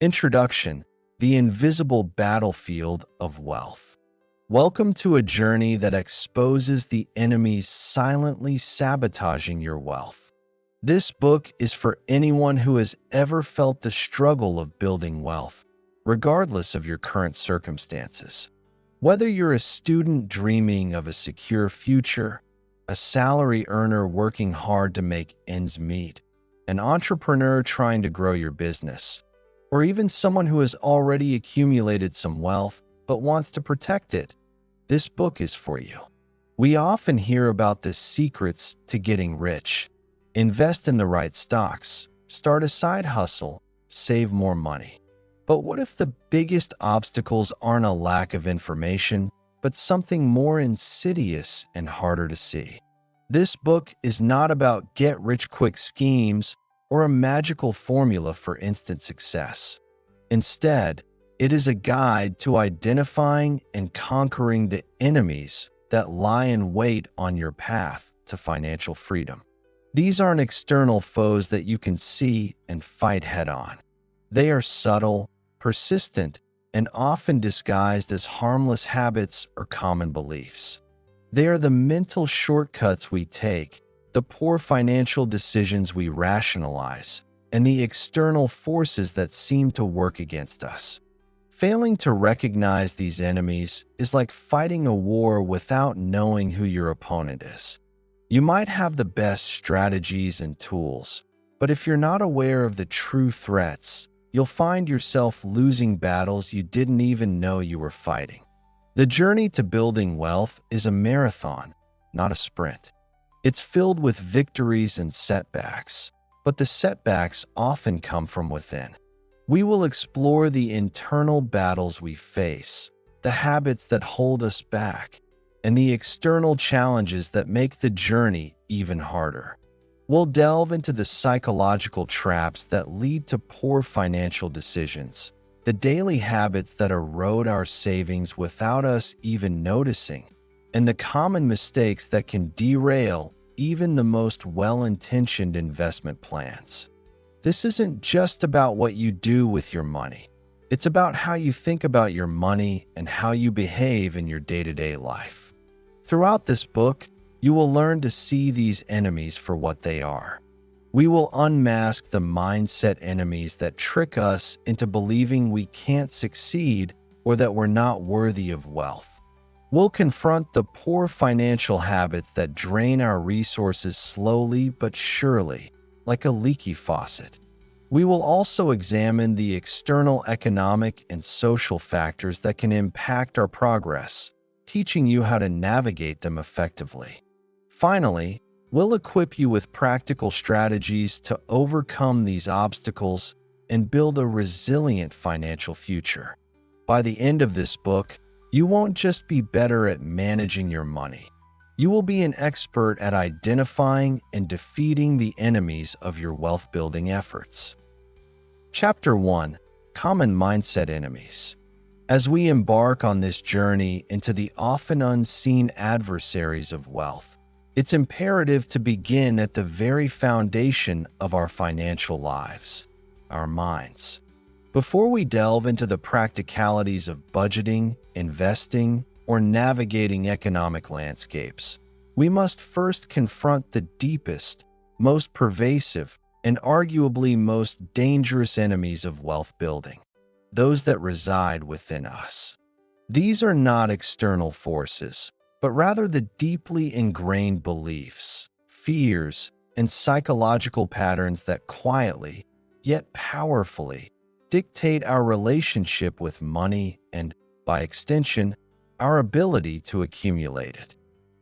Introduction: The Invisible Battlefield of Wealth. Welcome to a journey that exposes the enemies silently sabotaging your wealth. This book is for anyone who has ever felt the struggle of building wealth, regardless of your current circumstances. Whether you're a student dreaming of a secure future, a salary earner working hard to make ends meet, an entrepreneur trying to grow your business, or even someone who has already accumulated some wealth but wants to protect it, this book is for you. We often hear about the secrets to getting rich: invest in the right stocks, start a side hustle, save more money. But what if the biggest obstacles aren't a lack of information, but something more insidious and harder to see? This book is not about get-rich-quick schemes or a magical formula for instant success. Instead, it is a guide to identifying and conquering the enemies that lie in wait on your path to financial freedom. These aren't external foes that you can see and fight head-on. They are subtle, persistent, and often disguised as harmless habits or common beliefs. They are the mental shortcuts we take, the poor financial decisions we rationalize, and the external forces that seem to work against us. Failing to recognize these enemies is like fighting a war without knowing who your opponent is. You might have the best strategies and tools, but if you're not aware of the true threats, you'll find yourself losing battles you didn't even know you were fighting. The journey to building wealth is a marathon, not a sprint. It's filled with victories and setbacks, but the setbacks often come from within. We will explore the internal battles we face, the habits that hold us back, and the external challenges that make the journey even harder. We'll delve into the psychological traps that lead to poor financial decisions, the daily habits that erode our savings without us even noticing, and the common mistakes that can derail even the most well-intentioned investment plans. This isn't just about what you do with your money. It's about how you think about your money and how you behave in your day-to-day life. Throughout this book, you will learn to see these enemies for what they are. We will unmask the mindset enemies that trick us into believing we can't succeed or that we're not worthy of wealth. We'll confront the poor financial habits that drain our resources slowly but surely, like a leaky faucet. We will also examine the external economic and social factors that can impact our progress, teaching you how to navigate them effectively. Finally, we'll equip you with practical strategies to overcome these obstacles and build a resilient financial future. By the end of this book, you won't just be better at managing your money. You will be an expert at identifying and defeating the enemies of your wealth-building efforts. Chapter 1: Common Mindset Enemies. As we embark on this journey into the often unseen adversaries of wealth, it's imperative to begin at the very foundation of our financial lives: our minds. Before we delve into the practicalities of budgeting, investing, or navigating economic landscapes, we must first confront the deepest, most pervasive, and arguably most dangerous enemies of wealth building: those that reside within us. These are not external forces, but rather the deeply ingrained beliefs, fears, and psychological patterns that quietly, yet powerfully, dictate our relationship with money and, by extension, our ability to accumulate it.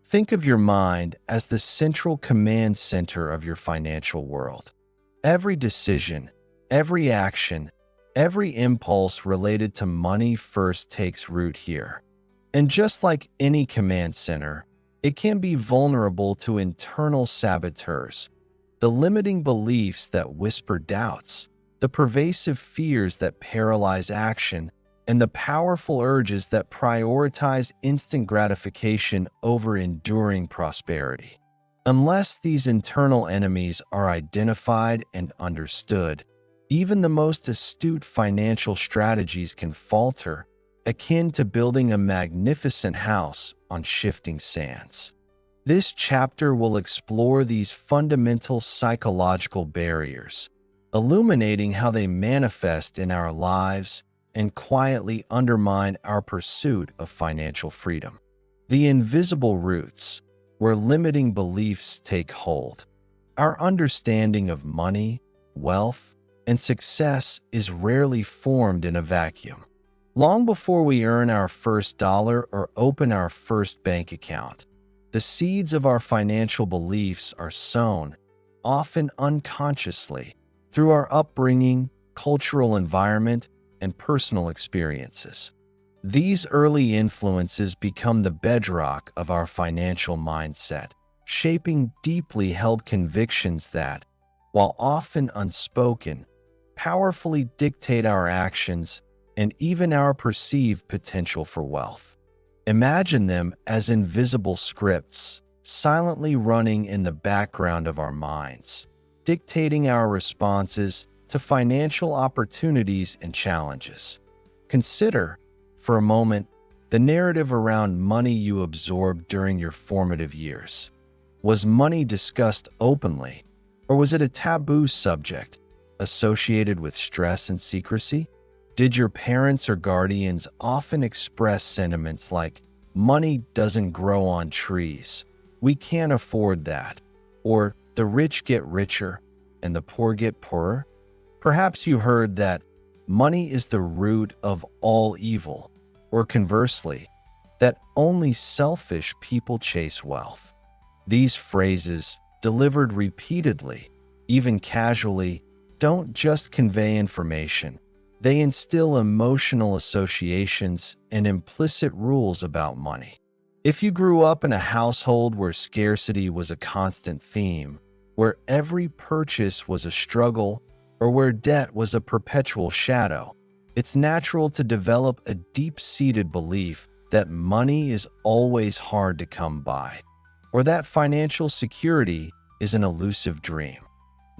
Think of your mind as the central command center of your financial world. Every decision, every action, every impulse related to money first takes root here. And just like any command center, it can be vulnerable to internal saboteurs, the limiting beliefs that whisper doubts, the pervasive fears that paralyze action, and the powerful urges that prioritize instant gratification over enduring prosperity. Unless these internal enemies are identified and understood, Even the most astute financial strategies can falter, akin to building a magnificent house on shifting sands. This chapter will explore these fundamental psychological barriers, illuminating how they manifest in our lives and quietly undermine our pursuit of financial freedom. The invisible roots, where limiting beliefs take hold. Our understanding of money, wealth, and success is rarely formed in a vacuum. Long before we earn our first dollar or open our first bank account, the seeds of our financial beliefs are sown, often unconsciously, through our upbringing, cultural environment, and personal experiences. These early influences become the bedrock of our financial mindset, shaping deeply held convictions that, while often unspoken, powerfully dictate our actions and even our perceived potential for wealth. Imagine them as invisible scripts, silently running in the background of our minds, dictating our responses to financial opportunities and challenges. Consider, for a moment, the narrative around money you absorbed during your formative years. Was money discussed openly, or was it a taboo subject associated with stress and secrecy? Did your parents or guardians often express sentiments like, "Money doesn't grow on trees, we can't afford that," or "the rich get richer and the poor get poorer"? Perhaps you heard that money is the root of all evil, or conversely, that only selfish people chase wealth. These phrases, delivered repeatedly, even casually, don't just convey information. They instill emotional associations and implicit rules about money. If you grew up in a household where scarcity was a constant theme, where every purchase was a struggle, or where debt was a perpetual shadow, it's natural to develop a deep-seated belief that money is always hard to come by, or that financial security is an elusive dream.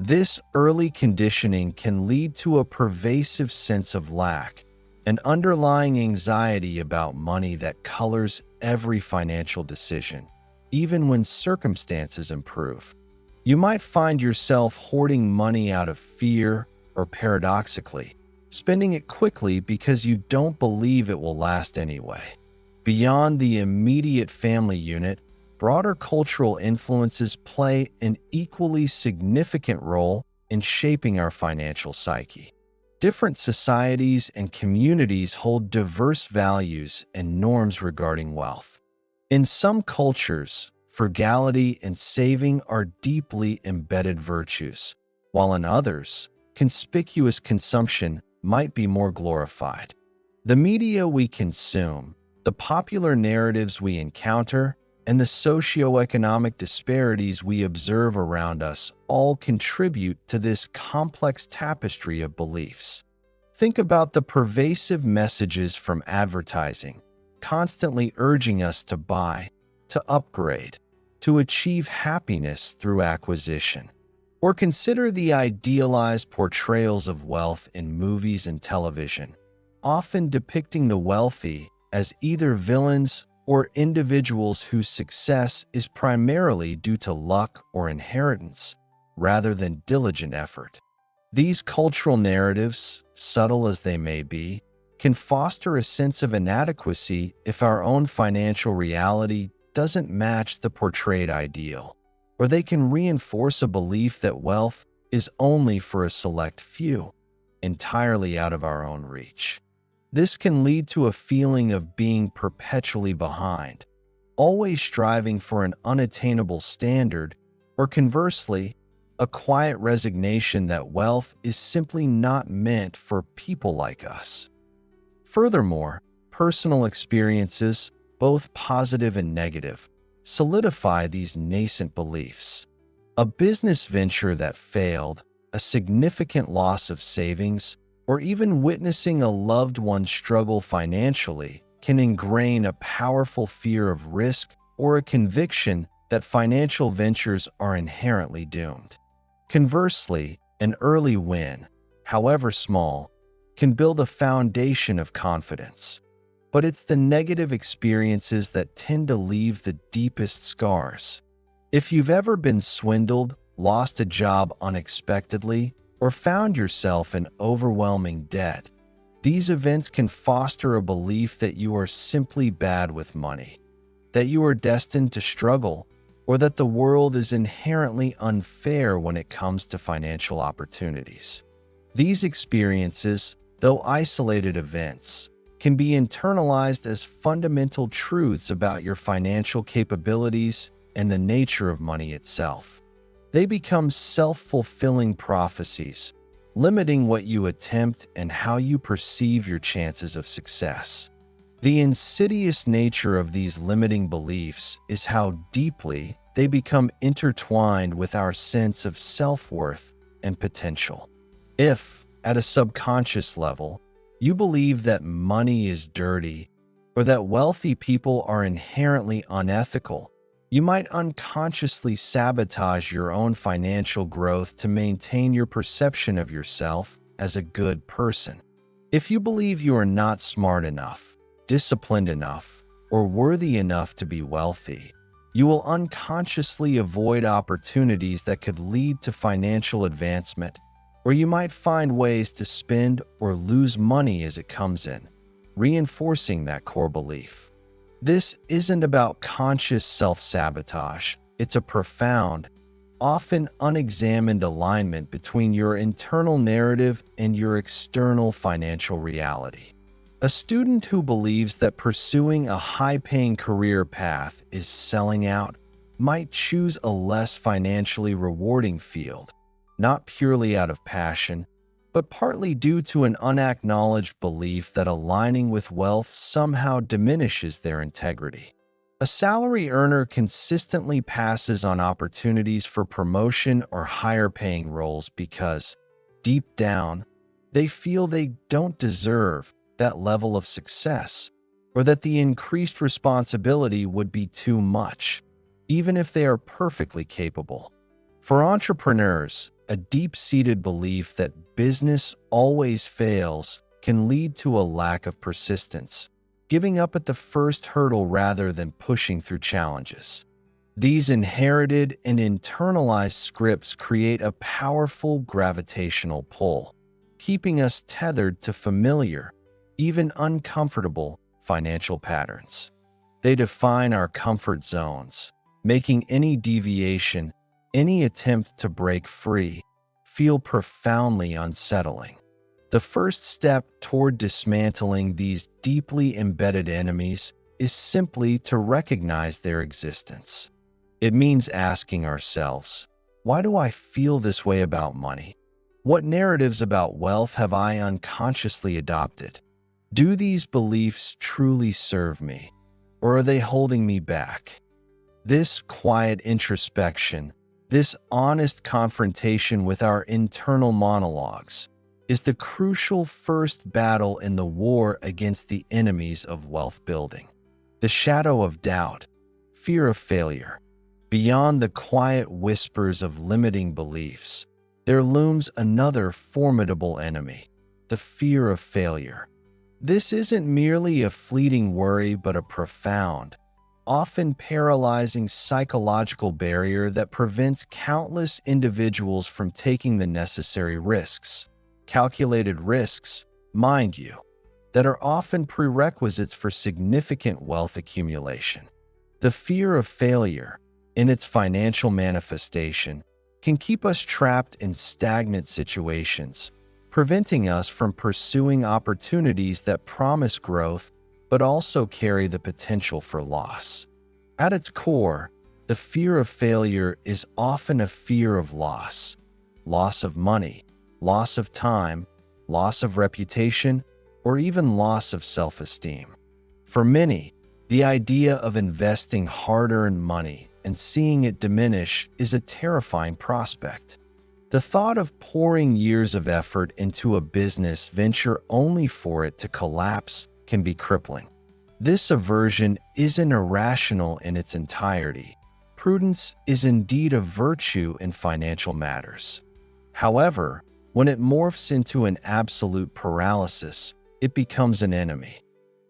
This early conditioning can lead to a pervasive sense of lack, an underlying anxiety about money that colors every financial decision, even when circumstances improve. You might find yourself hoarding money out of fear or, paradoxically, spending it quickly because you don't believe it will last anyway. Beyond the immediate family unit, broader cultural influences play an equally significant role in shaping our financial psyche. Different societies and communities hold diverse values and norms regarding wealth. In some cultures, frugality and saving are deeply embedded virtues, while in others, conspicuous consumption might be more glorified. The media we consume, the popular narratives we encounter, and the socioeconomic disparities we observe around us all contribute to this complex tapestry of beliefs. Think about the pervasive messages from advertising, constantly urging us to buy, to upgrade, to achieve happiness through acquisition. Or consider the idealized portrayals of wealth in movies and television, often depicting the wealthy as either villains or individuals whose success is primarily due to luck or inheritance, rather than diligent effort. These cultural narratives, subtle as they may be, can foster a sense of inadequacy if our own financial reality doesn't match the portrayed ideal, or they can reinforce a belief that wealth is only for a select few, entirely out of our own reach. This can lead to a feeling of being perpetually behind, always striving for an unattainable standard, or conversely, a quiet resignation that wealth is simply not meant for people like us. Furthermore, personal experiences, both positive and negative, solidify these nascent beliefs. A business venture that failed, a significant loss of savings, or even witnessing a loved one struggle financially can ingrain a powerful fear of risk or a conviction that financial ventures are inherently doomed. Conversely, an early win, however small, can build a foundation of confidence. But it's the negative experiences that tend to leave the deepest scars. If you've ever been swindled, lost a job unexpectedly, or found yourself in overwhelming debt, these events can foster a belief that you are simply bad with money, that you are destined to struggle, or that the world is inherently unfair when it comes to financial opportunities. These experiences, though isolated events, can be internalized as fundamental truths about your financial capabilities and the nature of money itself. They become self-fulfilling prophecies, limiting what you attempt and how you perceive your chances of success. The insidious nature of these limiting beliefs is how deeply they become intertwined with our sense of self-worth and potential. If, at a subconscious level, you believe that money is dirty or that wealthy people are inherently unethical, you might unconsciously sabotage your own financial growth to maintain your perception of yourself as a good person. If you believe you are not smart enough, disciplined enough, or worthy enough to be wealthy, you will unconsciously avoid opportunities that could lead to financial advancement, or you might find ways to spend or lose money as it comes in, reinforcing that core belief. This isn't about conscious self-sabotage. It's a profound, often unexamined alignment between your internal narrative and your external financial reality. A student who believes that pursuing a high-paying career path is selling out might choose a less financially rewarding field, not purely out of passion, but partly due to an unacknowledged belief that aligning with wealth somehow diminishes their integrity. A salary earner consistently passes on opportunities for promotion or higher-paying roles because, deep down, they feel they don't deserve that level of success, or that the increased responsibility would be too much, even if they are perfectly capable. For entrepreneurs, a deep-seated belief that business always fails can lead to a lack of persistence, giving up at the first hurdle rather than pushing through challenges. These inherited and internalized scripts create a powerful gravitational pull, keeping us tethered to familiar, even uncomfortable, financial patterns. They define our comfort zones, making any deviation, any attempt to break free, feel profoundly unsettling. The first step toward dismantling these deeply embedded enemies is simply to recognize their existence. It means asking ourselves, why do I feel this way about money? What narratives about wealth have I unconsciously adopted? Do these beliefs truly serve me, or are they holding me back? This quiet introspection, this honest confrontation with our internal monologues, is the crucial first battle in the war against the enemies of wealth building. The shadow of doubt, fear of failure. Beyond the quiet whispers of limiting beliefs, there looms another formidable enemy, the fear of failure. This isn't merely a fleeting worry, but a profound, often paralyzing psychological barrier that prevents countless individuals from taking the necessary risks. Calculated risks, mind you, that are often prerequisites for significant wealth accumulation. The fear of failure, in its financial manifestation, can keep us trapped in stagnant situations, preventing us from pursuing opportunities that promise growth but also carry the potential for loss. At its core, the fear of failure is often a fear of loss. Loss of money, loss of time, loss of reputation, or even loss of self-esteem. For many, the idea of investing hard-earned money and seeing it diminish is a terrifying prospect. The thought of pouring years of effort into a business venture only for it to collapse can be crippling. This aversion isn't irrational in its entirety. Prudence is indeed a virtue in financial matters. However, When it morphs into an absolute paralysis, it becomes an enemy.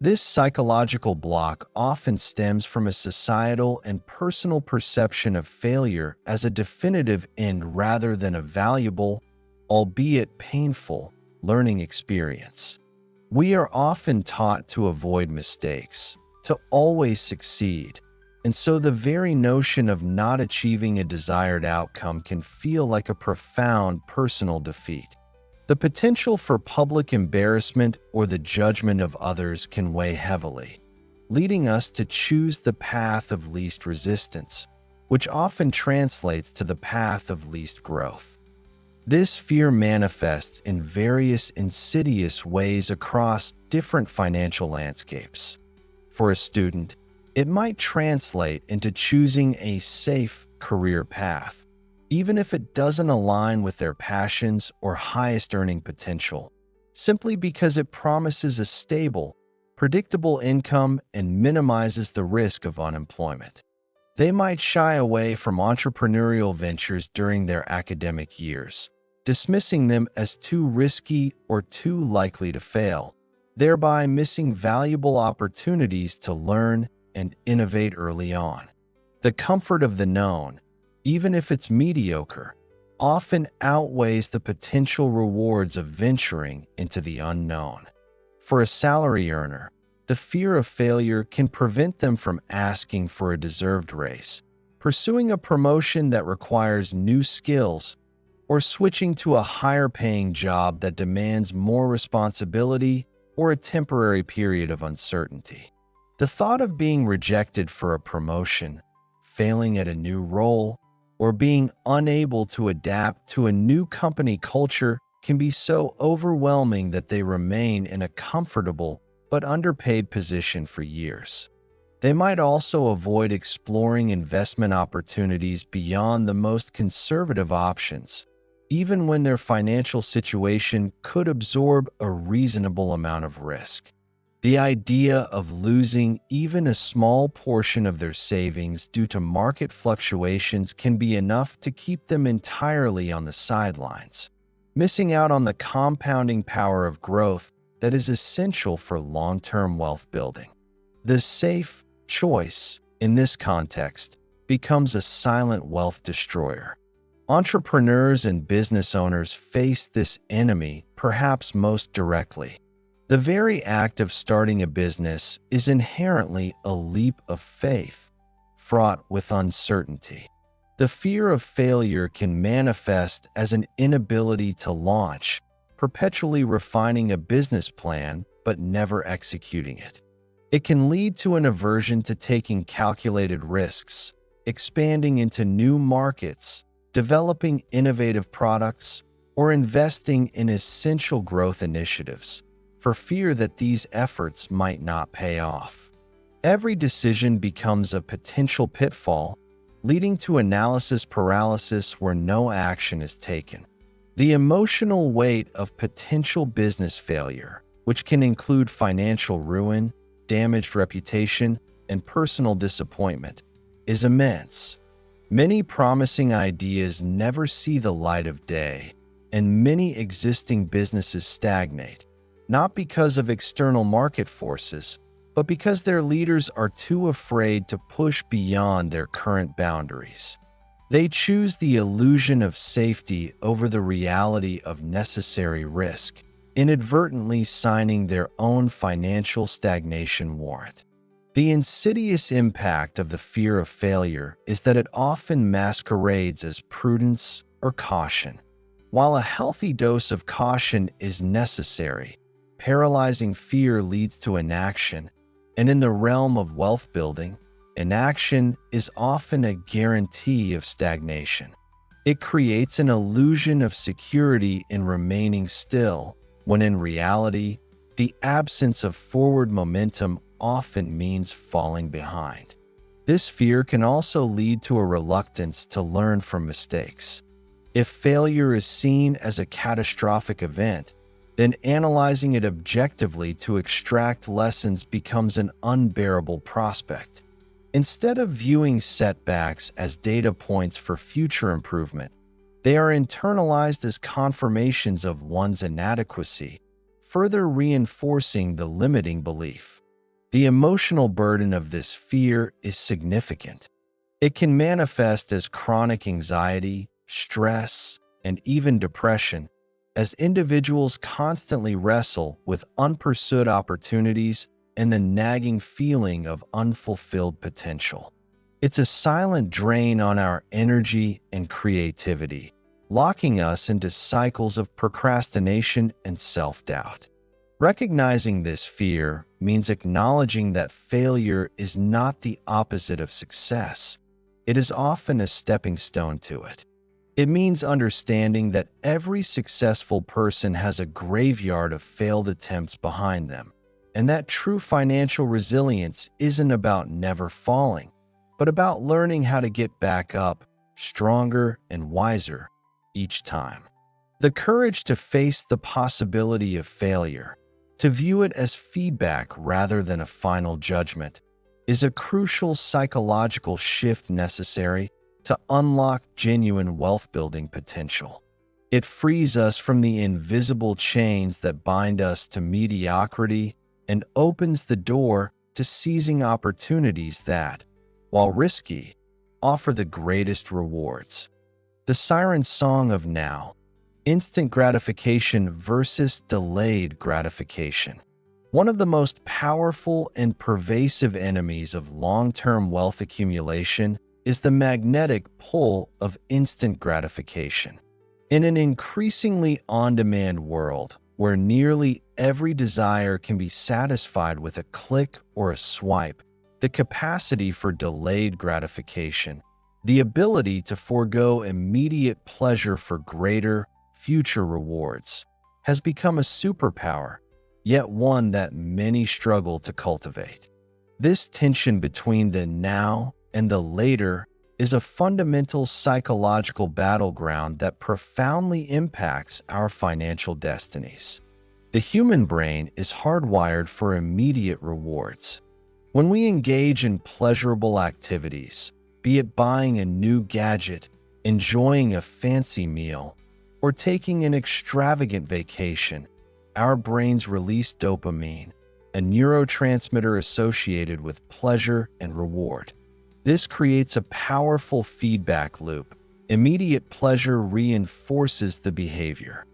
This psychological block often stems from a societal and personal perception of failure as a definitive end rather than a valuable, albeit painful, learning experience. We are often taught to avoid mistakes, to always succeed, and so the very notion of not achieving a desired outcome can feel like a profound personal defeat. The potential for public embarrassment or the judgment of others can weigh heavily, leading us to choose the path of least resistance, which often translates to the path of least growth. This fear manifests in various insidious ways across different financial landscapes. For a student, it might translate into choosing a safe career path, even if it doesn't align with their passions or highest earning potential, simply because it promises a stable, predictable income and minimizes the risk of unemployment. They might shy away from entrepreneurial ventures during their academic years, dismissing them as too risky or too likely to fail, thereby missing valuable opportunities to learn and innovate early on. The comfort of the known, even if it's mediocre, often outweighs the potential rewards of venturing into the unknown. For a salary earner, the fear of failure can prevent them from asking for a deserved raise, pursuing a promotion that requires new skills, or switching to a higher-paying job that demands more responsibility or a temporary period of uncertainty. The thought of being rejected for a promotion, failing at a new role, or being unable to adapt to a new company culture can be so overwhelming that they remain in a comfortable but underpaid position for years. They might also avoid exploring investment opportunities beyond the most conservative options, even when their financial situation could absorb a reasonable amount of risk. The idea of losing even a small portion of their savings due to market fluctuations can be enough to keep them entirely on the sidelines, missing out on the compounding power of growth that is essential for long-term wealth building. The safe choice, in this context, becomes a silent wealth destroyer. Entrepreneurs and business owners face this enemy perhaps most directly. The very act of starting a business is inherently a leap of faith, fraught with uncertainty. The fear of failure can manifest as an inability to launch, perpetually refining a business plan but never executing it. It can lead to an aversion to taking calculated risks, expanding into new markets, developing innovative products, or investing in essential growth initiatives, for fear that these efforts might not pay off. Every decision becomes a potential pitfall, leading to analysis paralysis where no action is taken. The emotional weight of potential business failure, which can include financial ruin, damaged reputation, and personal disappointment, is immense. Many promising ideas never see the light of day, and many existing businesses stagnate, not because of external market forces, but because their leaders are too afraid to push beyond their current boundaries. They choose the illusion of safety over the reality of necessary risk, inadvertently signing their own financial stagnation warrant. The insidious impact of the fear of failure is that it often masquerades as prudence or caution. While a healthy dose of caution is necessary, paralyzing fear leads to inaction, and in the realm of wealth building, inaction is often a guarantee of stagnation. It creates an illusion of security in remaining still, when in reality, the absence of forward momentum often means falling behind. This fear can also lead to a reluctance to learn from mistakes. If failure is seen as a catastrophic event, then analyzing it objectively to extract lessons becomes an unbearable prospect. Instead of viewing setbacks as data points for future improvement, They are internalized as confirmations of one's inadequacy, further reinforcing the limiting belief. The emotional burden of this fear is significant. It can manifest as chronic anxiety, stress, and even depression, as individuals constantly wrestle with unpursued opportunities and the nagging feeling of unfulfilled potential. It's a silent drain on our energy and creativity, locking us into cycles of procrastination and self-doubt. Recognizing this fear means acknowledging that failure is not the opposite of success. It is often a stepping stone to it. It means understanding that every successful person has a graveyard of failed attempts behind them, and that true financial resilience isn't about never falling, but about learning how to get back up, stronger and wiser each time. The courage to face the possibility of failure, to view it as feedback rather than a final judgment, is a crucial psychological shift necessary to unlock genuine wealth-building potential. It frees us from the invisible chains that bind us to mediocrity and opens the door to seizing opportunities that, while risky, offer the greatest rewards. The siren song of now: instant gratification versus delayed gratification. One of the most powerful and pervasive enemies of long-term wealth accumulation is the magnetic pull of instant gratification. In an increasingly on-demand world where nearly every desire can be satisfied with a click or a swipe, the capacity for delayed gratification, the ability to forego immediate pleasure for greater, future rewards, has become a superpower, yet one that many struggle to cultivate. This tension between the now and the later is a fundamental psychological battleground that profoundly impacts our financial destinies. The human brain is hardwired for immediate rewards. When we engage in pleasurable activities, be it buying a new gadget, enjoying a fancy meal, or taking an extravagant vacation, our brains release dopamine, a neurotransmitter associated with pleasure and reward. This creates a powerful feedback loop. Immediate pleasure reinforces the behavior.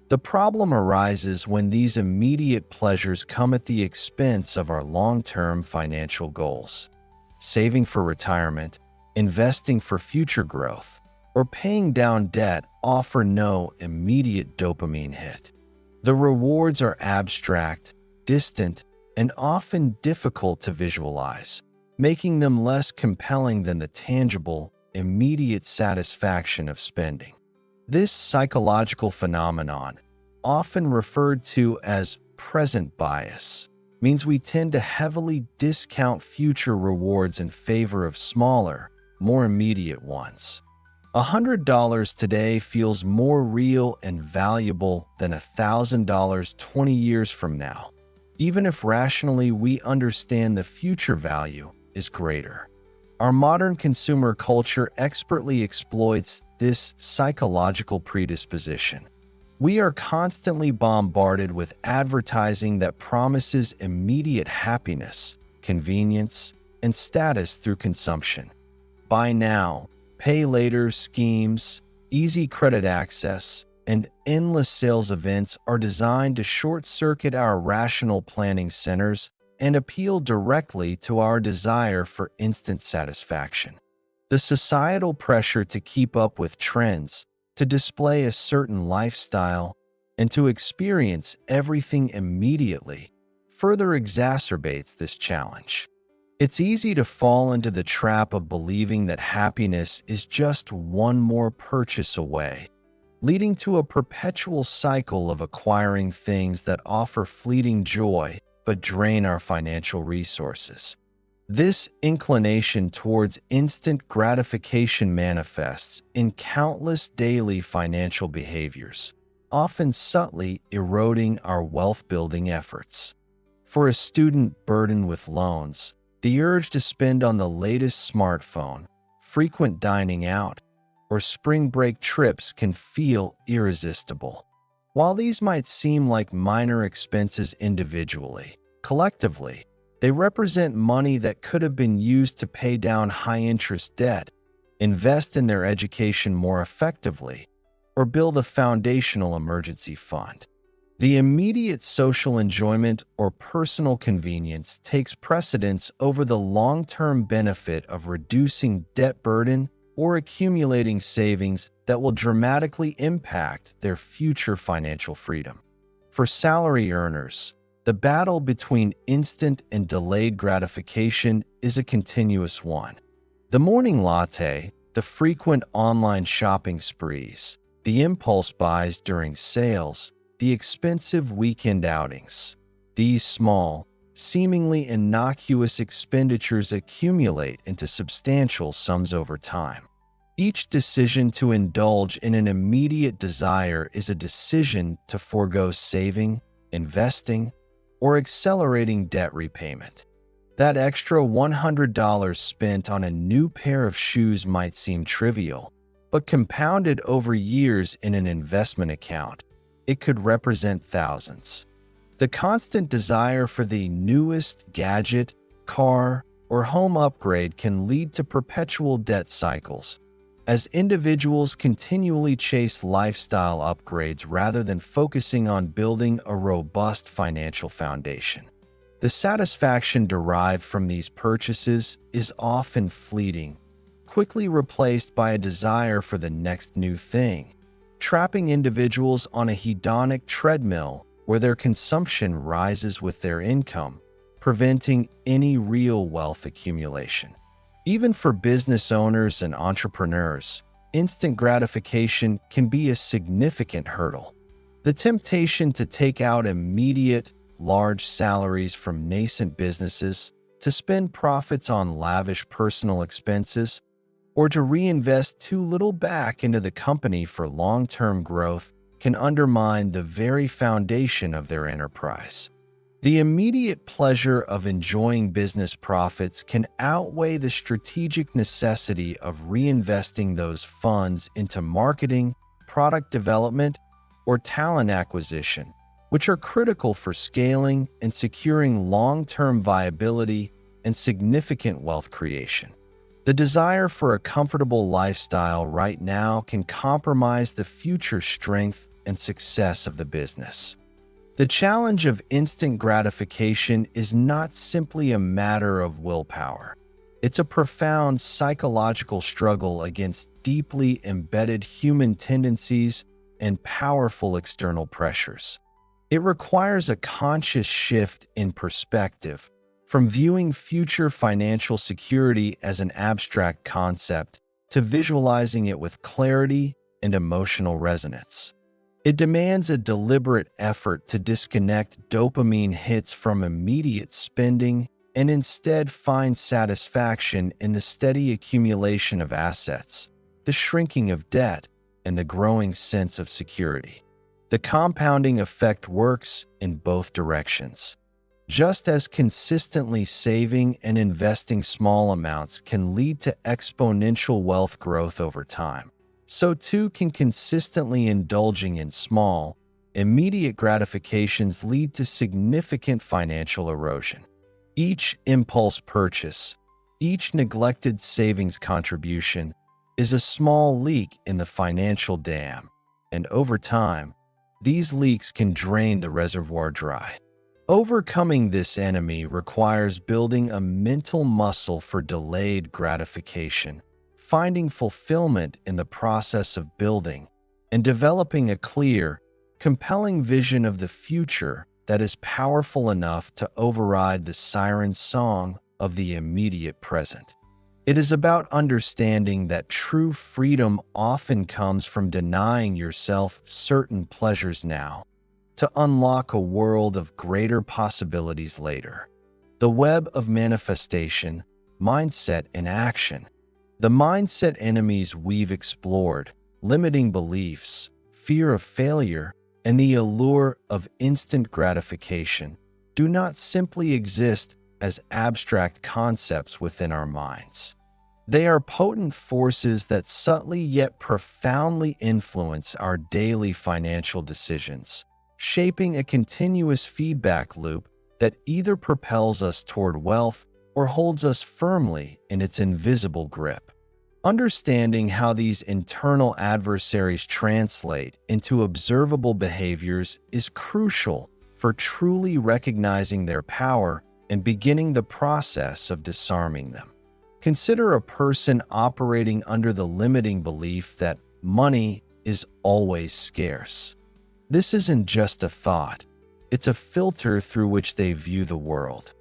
The problem arises when these immediate pleasures come at the expense of our long-term financial goals. Saving for retirement, investing for future growth, or paying down debt offer no immediate dopamine hit. The rewards are abstract, distant, and often difficult to visualize, making them less compelling than the tangible, immediate satisfaction of spending. This psychological phenomenon, often referred to as present bias, means we tend to heavily discount future rewards in favor of smaller, more immediate ones. $100 today feels more real and valuable than $1,000 20 years from now, even if rationally we understand the future value is greater. Our modern consumer culture expertly exploits this psychological predisposition. We are constantly bombarded with advertising that promises immediate happiness, convenience, and status through consumption. Buy now, pay later schemes, easy credit access, and endless sales events are designed to short-circuit our rational planning centers and appeal directly to our desire for instant satisfaction. The societal pressure to keep up with trends, to display a certain lifestyle, and to experience everything immediately further exacerbates this challenge. It's easy to fall into the trap of believing that happiness is just one more purchase away, leading to a perpetual cycle of acquiring things that offer fleeting joy but drain our financial resources. This inclination towards instant gratification manifests in countless daily financial behaviors, often subtly eroding our wealth-building efforts. For a student burdened with loans, the urge to spend on the latest smartphone, frequent dining out, or spring break trips can feel irresistible. While these might seem like minor expenses individually, collectively, they represent money that could have been used to pay down high-interest debt, invest in their education more effectively, or build a foundational emergency fund. The immediate social enjoyment or personal convenience takes precedence over the long-term benefit of reducing debt burden or accumulating savings that will dramatically impact their future financial freedom. For salary earners, the battle between instant and delayed gratification is a continuous one. The morning latte, the frequent online shopping sprees, the impulse buys during sales, the expensive weekend outings. These small, seemingly innocuous expenditures accumulate into substantial sums over time. Each decision to indulge in an immediate desire is a decision to forego saving, investing, or accelerating debt repayment. That extra $100 spent on a new pair of shoes might seem trivial, but compounded over years in an investment account, it could represent thousands. The constant desire for the newest gadget, car, or home upgrade can lead to perpetual debt cycles, as individuals continually chase lifestyle upgrades rather than focusing on building a robust financial foundation. The satisfaction derived from these purchases is often fleeting, quickly replaced by a desire for the next new thing, trapping individuals on a hedonic treadmill where their consumption rises with their income, preventing any real wealth accumulation. Even for business owners and entrepreneurs, instant gratification can be a significant hurdle. The temptation to take out immediate, large salaries from nascent businesses, to spend profits on lavish personal expenses, or to reinvest too little back into the company for long-term growth can undermine the very foundation of their enterprise. The immediate pleasure of enjoying business profits can outweigh the strategic necessity of reinvesting those funds into marketing, product development, or talent acquisition, which are critical for scaling and securing long-term viability and significant wealth creation. The desire for a comfortable lifestyle right now can compromise the future strength and success of the business. The challenge of instant gratification is not simply a matter of willpower. It's a profound psychological struggle against deeply embedded human tendencies and powerful external pressures. It requires a conscious shift in perspective, from viewing future financial security as an abstract concept to visualizing it with clarity and emotional resonance. It demands a deliberate effort to disconnect dopamine hits from immediate spending and instead find satisfaction in the steady accumulation of assets, the shrinking of debt, and the growing sense of security. The compounding effect works in both directions. Just as consistently saving and investing small amounts can lead to exponential wealth growth over time, so too can consistently indulging in small, immediate gratifications lead to significant financial erosion. Each impulse purchase, each neglected savings contribution, is a small leak in the financial dam, and over time, these leaks can drain the reservoir dry. Overcoming this enemy requires building a mental muscle for delayed gratification, finding fulfillment in the process of building, and developing a clear, compelling vision of the future that is powerful enough to override the siren song of the immediate present. It is about understanding that true freedom often comes from denying yourself certain pleasures now, to unlock a world of greater possibilities later. The web of manifestation, mindset, and action. The mindset enemies we've explored, limiting beliefs, fear of failure, and the allure of instant gratification, do not simply exist as abstract concepts within our minds. They are potent forces that subtly yet profoundly influence our daily financial decisions, shaping a continuous feedback loop that either propels us toward wealth or holds us firmly in its invisible grip. Understanding how these internal adversaries translate into observable behaviors is crucial for truly recognizing their power and beginning the process of disarming them. Consider a person operating under the limiting belief that money is always scarce. This isn't just a thought, it's a filter through which they view the world.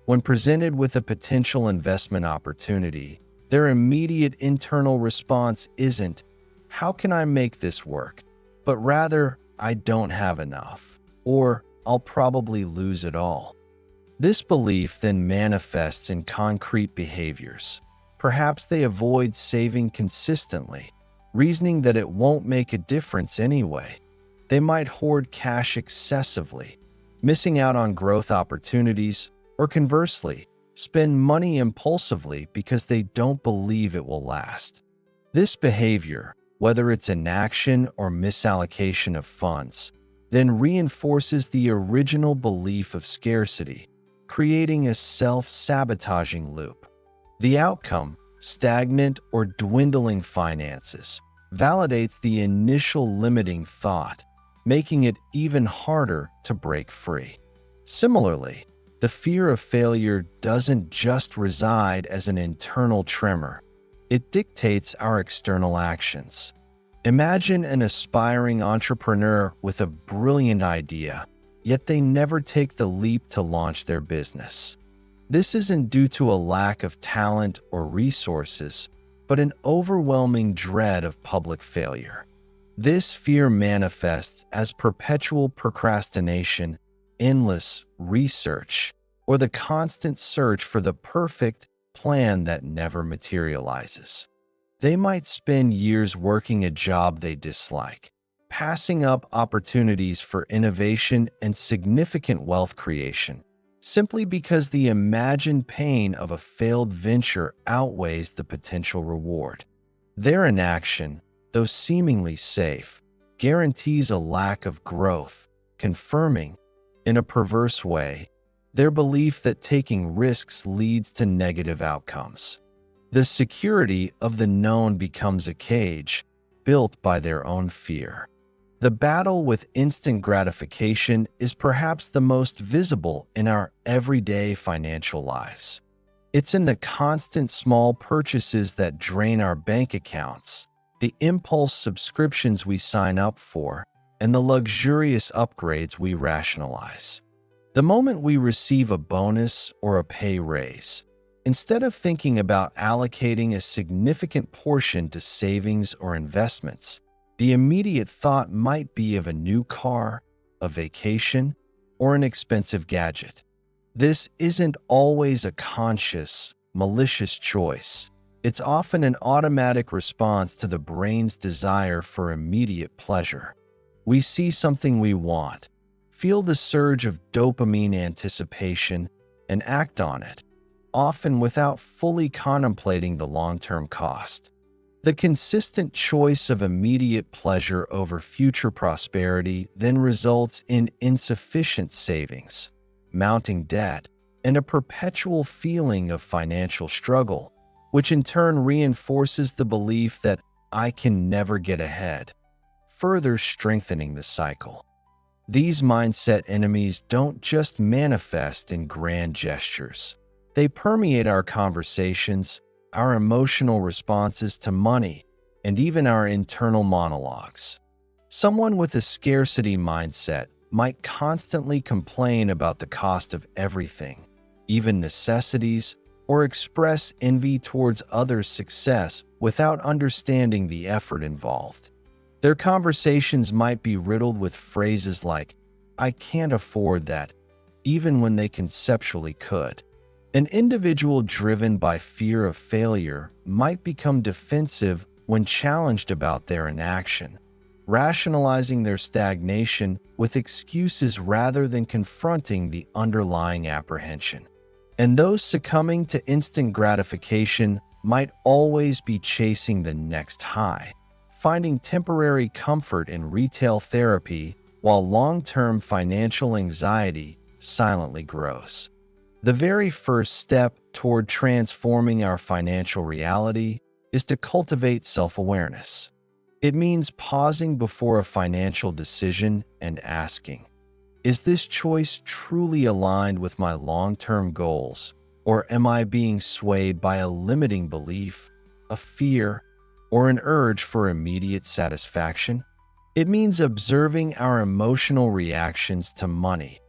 When presented with a potential investment opportunity, their immediate internal response isn't, "How can I make this work?" but rather, "I don't have enough," or "I'll probably lose it all." This belief then manifests in concrete behaviors. Perhaps they avoid saving consistently, reasoning that it won't make a difference anyway. They might hoard cash excessively, missing out on growth opportunities, or conversely, spend money impulsively because they don't believe it will last. This behavior, whether it's inaction or misallocation of funds, then reinforces the original belief of scarcity, creating a self-sabotaging loop. The outcome, stagnant or dwindling finances, validates the initial limiting thought, making it even harder to break free. Similarly, the fear of failure doesn't just reside as an internal tremor. It dictates our external actions. Imagine an aspiring entrepreneur with a brilliant idea, yet they never take the leap to launch their business. This isn't due to a lack of talent or resources, but an overwhelming dread of public failure. This fear manifests as perpetual procrastination, endless research, or the constant search for the perfect plan that never materializes. They might spend years working a job they dislike, passing up opportunities for innovation and significant wealth creation, simply because the imagined pain of a failed venture outweighs the potential reward. Their inaction, though seemingly safe, guarantees a lack of growth, confirming, in a perverse way, their belief that taking risks leads to negative outcomes. The security of the known becomes a cage built by their own fear. The battle with instant gratification is perhaps the most visible in our everyday financial lives. It's in the constant small purchases that drain our bank accounts, the impulse subscriptions we sign up for, and the luxurious upgrades we rationalize. The moment we receive a bonus or a pay raise, instead of thinking about allocating a significant portion to savings or investments, the immediate thought might be of a new car, a vacation, or an expensive gadget. This isn't always a conscious, malicious choice. It's often an automatic response to the brain's desire for immediate pleasure. We see something we want, feel the surge of dopamine anticipation, and act on it, often without fully contemplating the long-term cost. The consistent choice of immediate pleasure over future prosperity then results in insufficient savings, mounting debt, and a perpetual feeling of financial struggle, which in turn reinforces the belief that I can never get ahead, further strengthening the cycle. These mindset enemies don't just manifest in grand gestures. They permeate our conversations, our emotional responses to money, and even our internal monologues. Someone with a scarcity mindset might constantly complain about the cost of everything, even necessities, or express envy towards others' success without understanding the effort involved. Their conversations might be riddled with phrases like, "I can't afford that," even when they conceptually could. An individual driven by fear of failure might become defensive when challenged about their inaction, rationalizing their stagnation with excuses rather than confronting the underlying apprehension. And those succumbing to instant gratification might always be chasing the next high, finding temporary comfort in retail therapy while long-term financial anxiety silently grows. The very first step toward transforming our financial reality is to cultivate self-awareness. It means pausing before a financial decision and asking, is this choice truly aligned with my long-term goals, or am I being swayed by a limiting belief, a fear, or an urge for immediate satisfaction? It means observing our emotional reactions to money,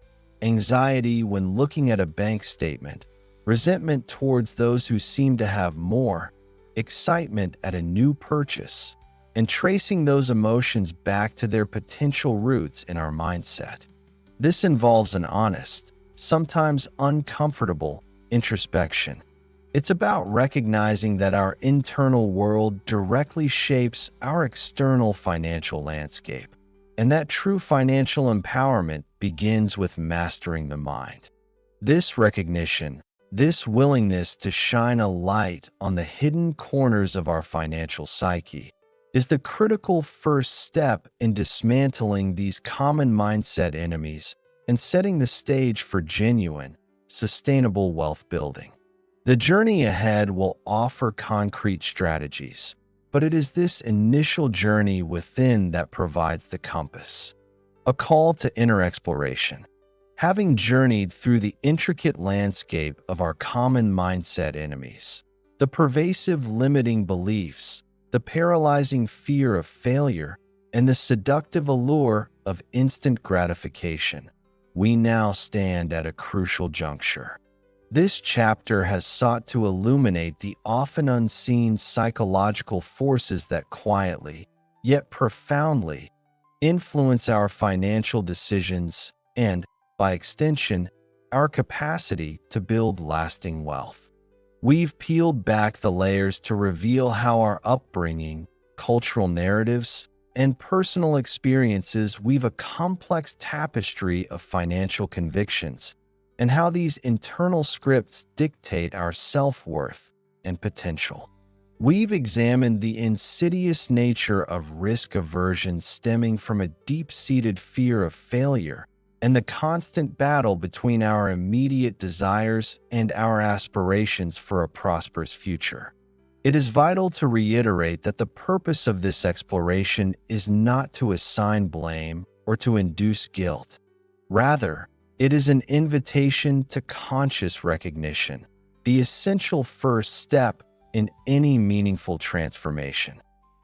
anxiety when looking at a bank statement, resentment towards those who seem to have more, excitement at a new purchase, and tracing those emotions back to their potential roots in our mindset. This involves an honest, sometimes uncomfortable, introspection. It's about recognizing that our internal world directly shapes our external financial landscape, and that true financial empowerment begins with mastering the mind. This recognition, this willingness to shine a light on the hidden corners of our financial psyche, is the critical first step in dismantling these common mindset enemies and setting the stage for genuine, sustainable wealth building. The journey ahead will offer concrete strategies, but it is this initial journey within that provides the compass. A call to inner exploration. Having journeyed through the intricate landscape of our common mindset enemies, the pervasive limiting beliefs, the paralyzing fear of failure, and the seductive allure of instant gratification, we now stand at a crucial juncture. This chapter has sought to illuminate the often unseen psychological forces that quietly, yet profoundly, influence our financial decisions and, by extension, our capacity to build lasting wealth. We've peeled back the layers to reveal how our upbringing, cultural narratives, and personal experiences weave a complex tapestry of financial convictions, and how these internal scripts dictate our self-worth and potential. We've examined the insidious nature of risk aversion stemming from a deep-seated fear of failure and the constant battle between our immediate desires and our aspirations for a prosperous future. It is vital to reiterate that the purpose of this exploration is not to assign blame or to induce guilt. Rather, it is an invitation to conscious recognition, the essential first step in any meaningful transformation.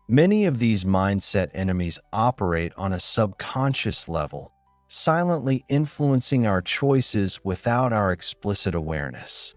Many of these mindset enemies operate on a subconscious level, silently influencing our choices without our explicit awareness.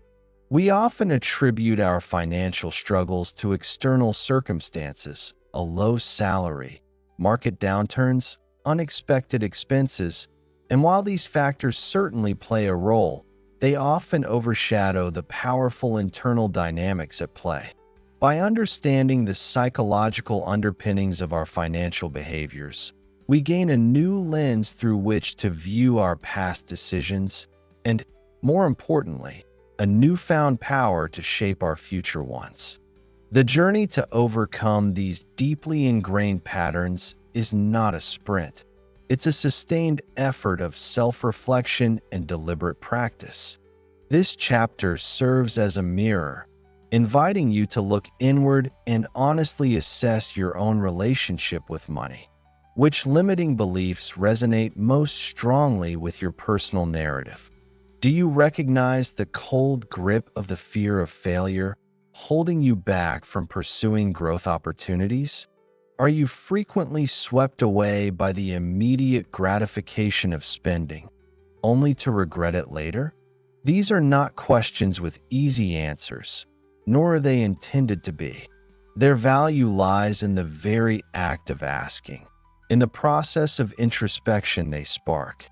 We often attribute our financial struggles to external circumstances, a low salary, market downturns, unexpected expenses, and while these factors certainly play a role, they often overshadow the powerful internal dynamics at play. By understanding the psychological underpinnings of our financial behaviors, we gain a new lens through which to view our past decisions and, more importantly, a newfound power to shape our future ones. The journey to overcome these deeply ingrained patterns is not a sprint. It's a sustained effort of self-reflection and deliberate practice. This chapter serves as a mirror, inviting you to look inward and honestly assess your own relationship with money. Which limiting beliefs resonate most strongly with your personal narrative? Do you recognize the cold grip of the fear of failure, holding you back from pursuing growth opportunities? Are you frequently swept away by the immediate gratification of spending, only to regret it later? These are not questions with easy answers, nor are they intended to be. Their value lies in the very act of asking, in the process of introspection they spark.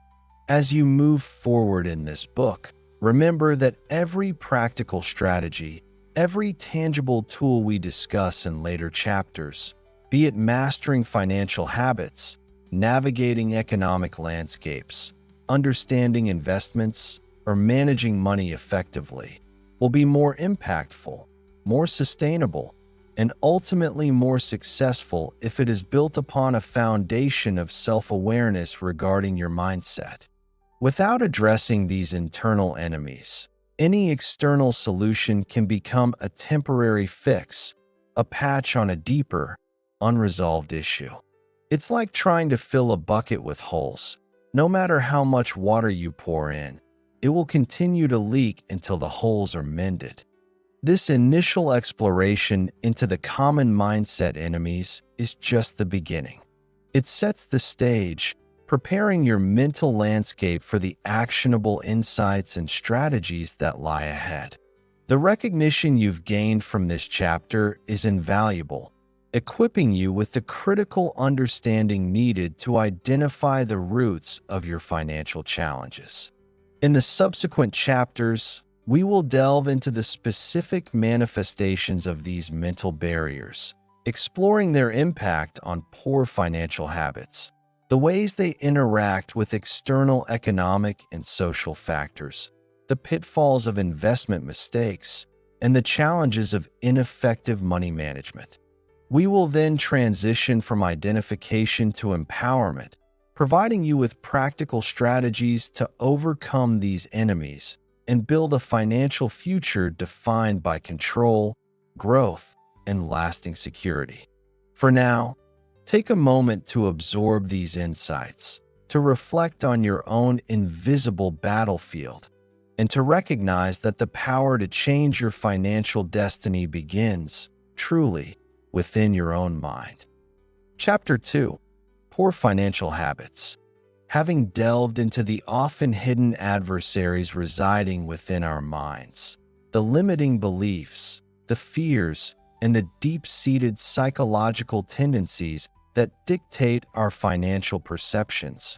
As you move forward in this book, remember that every practical strategy, every tangible tool we discuss in later chapters, be it mastering financial habits, navigating economic landscapes, understanding investments, or managing money effectively, will be more impactful, more sustainable, and ultimately more successful if it is built upon a foundation of self-awareness regarding your mindset. Without addressing these internal enemies, any external solution can become a temporary fix, a patch on a deeper, unresolved issue. It's like trying to fill a bucket with holes. No matter how much water you pour in, it will continue to leak until the holes are mended. This initial exploration into the common mindset enemies is just the beginning. It sets the stage, preparing your mental landscape for the actionable insights and strategies that lie ahead. The recognition you've gained from this chapter is invaluable, equipping you with the critical understanding needed to identify the roots of your financial challenges. In the subsequent chapters, we will delve into the specific manifestations of these mental barriers, exploring their impact on poor financial habits, the ways they interact with external economic and social factors, the pitfalls of investment mistakes, and the challenges of ineffective money management. We will then transition from identification to empowerment, providing you with practical strategies to overcome these enemies and build a financial future defined by control, growth, and lasting security. For now, take a moment to absorb these insights, to reflect on your own invisible battlefield, and to recognize that the power to change your financial destiny begins, truly, within your own mind. Chapter 2: Poor Financial Habits. Having delved into the often hidden adversaries residing within our minds, the limiting beliefs, the fears, and the deep-seated psychological tendencies that dictate our financial perceptions,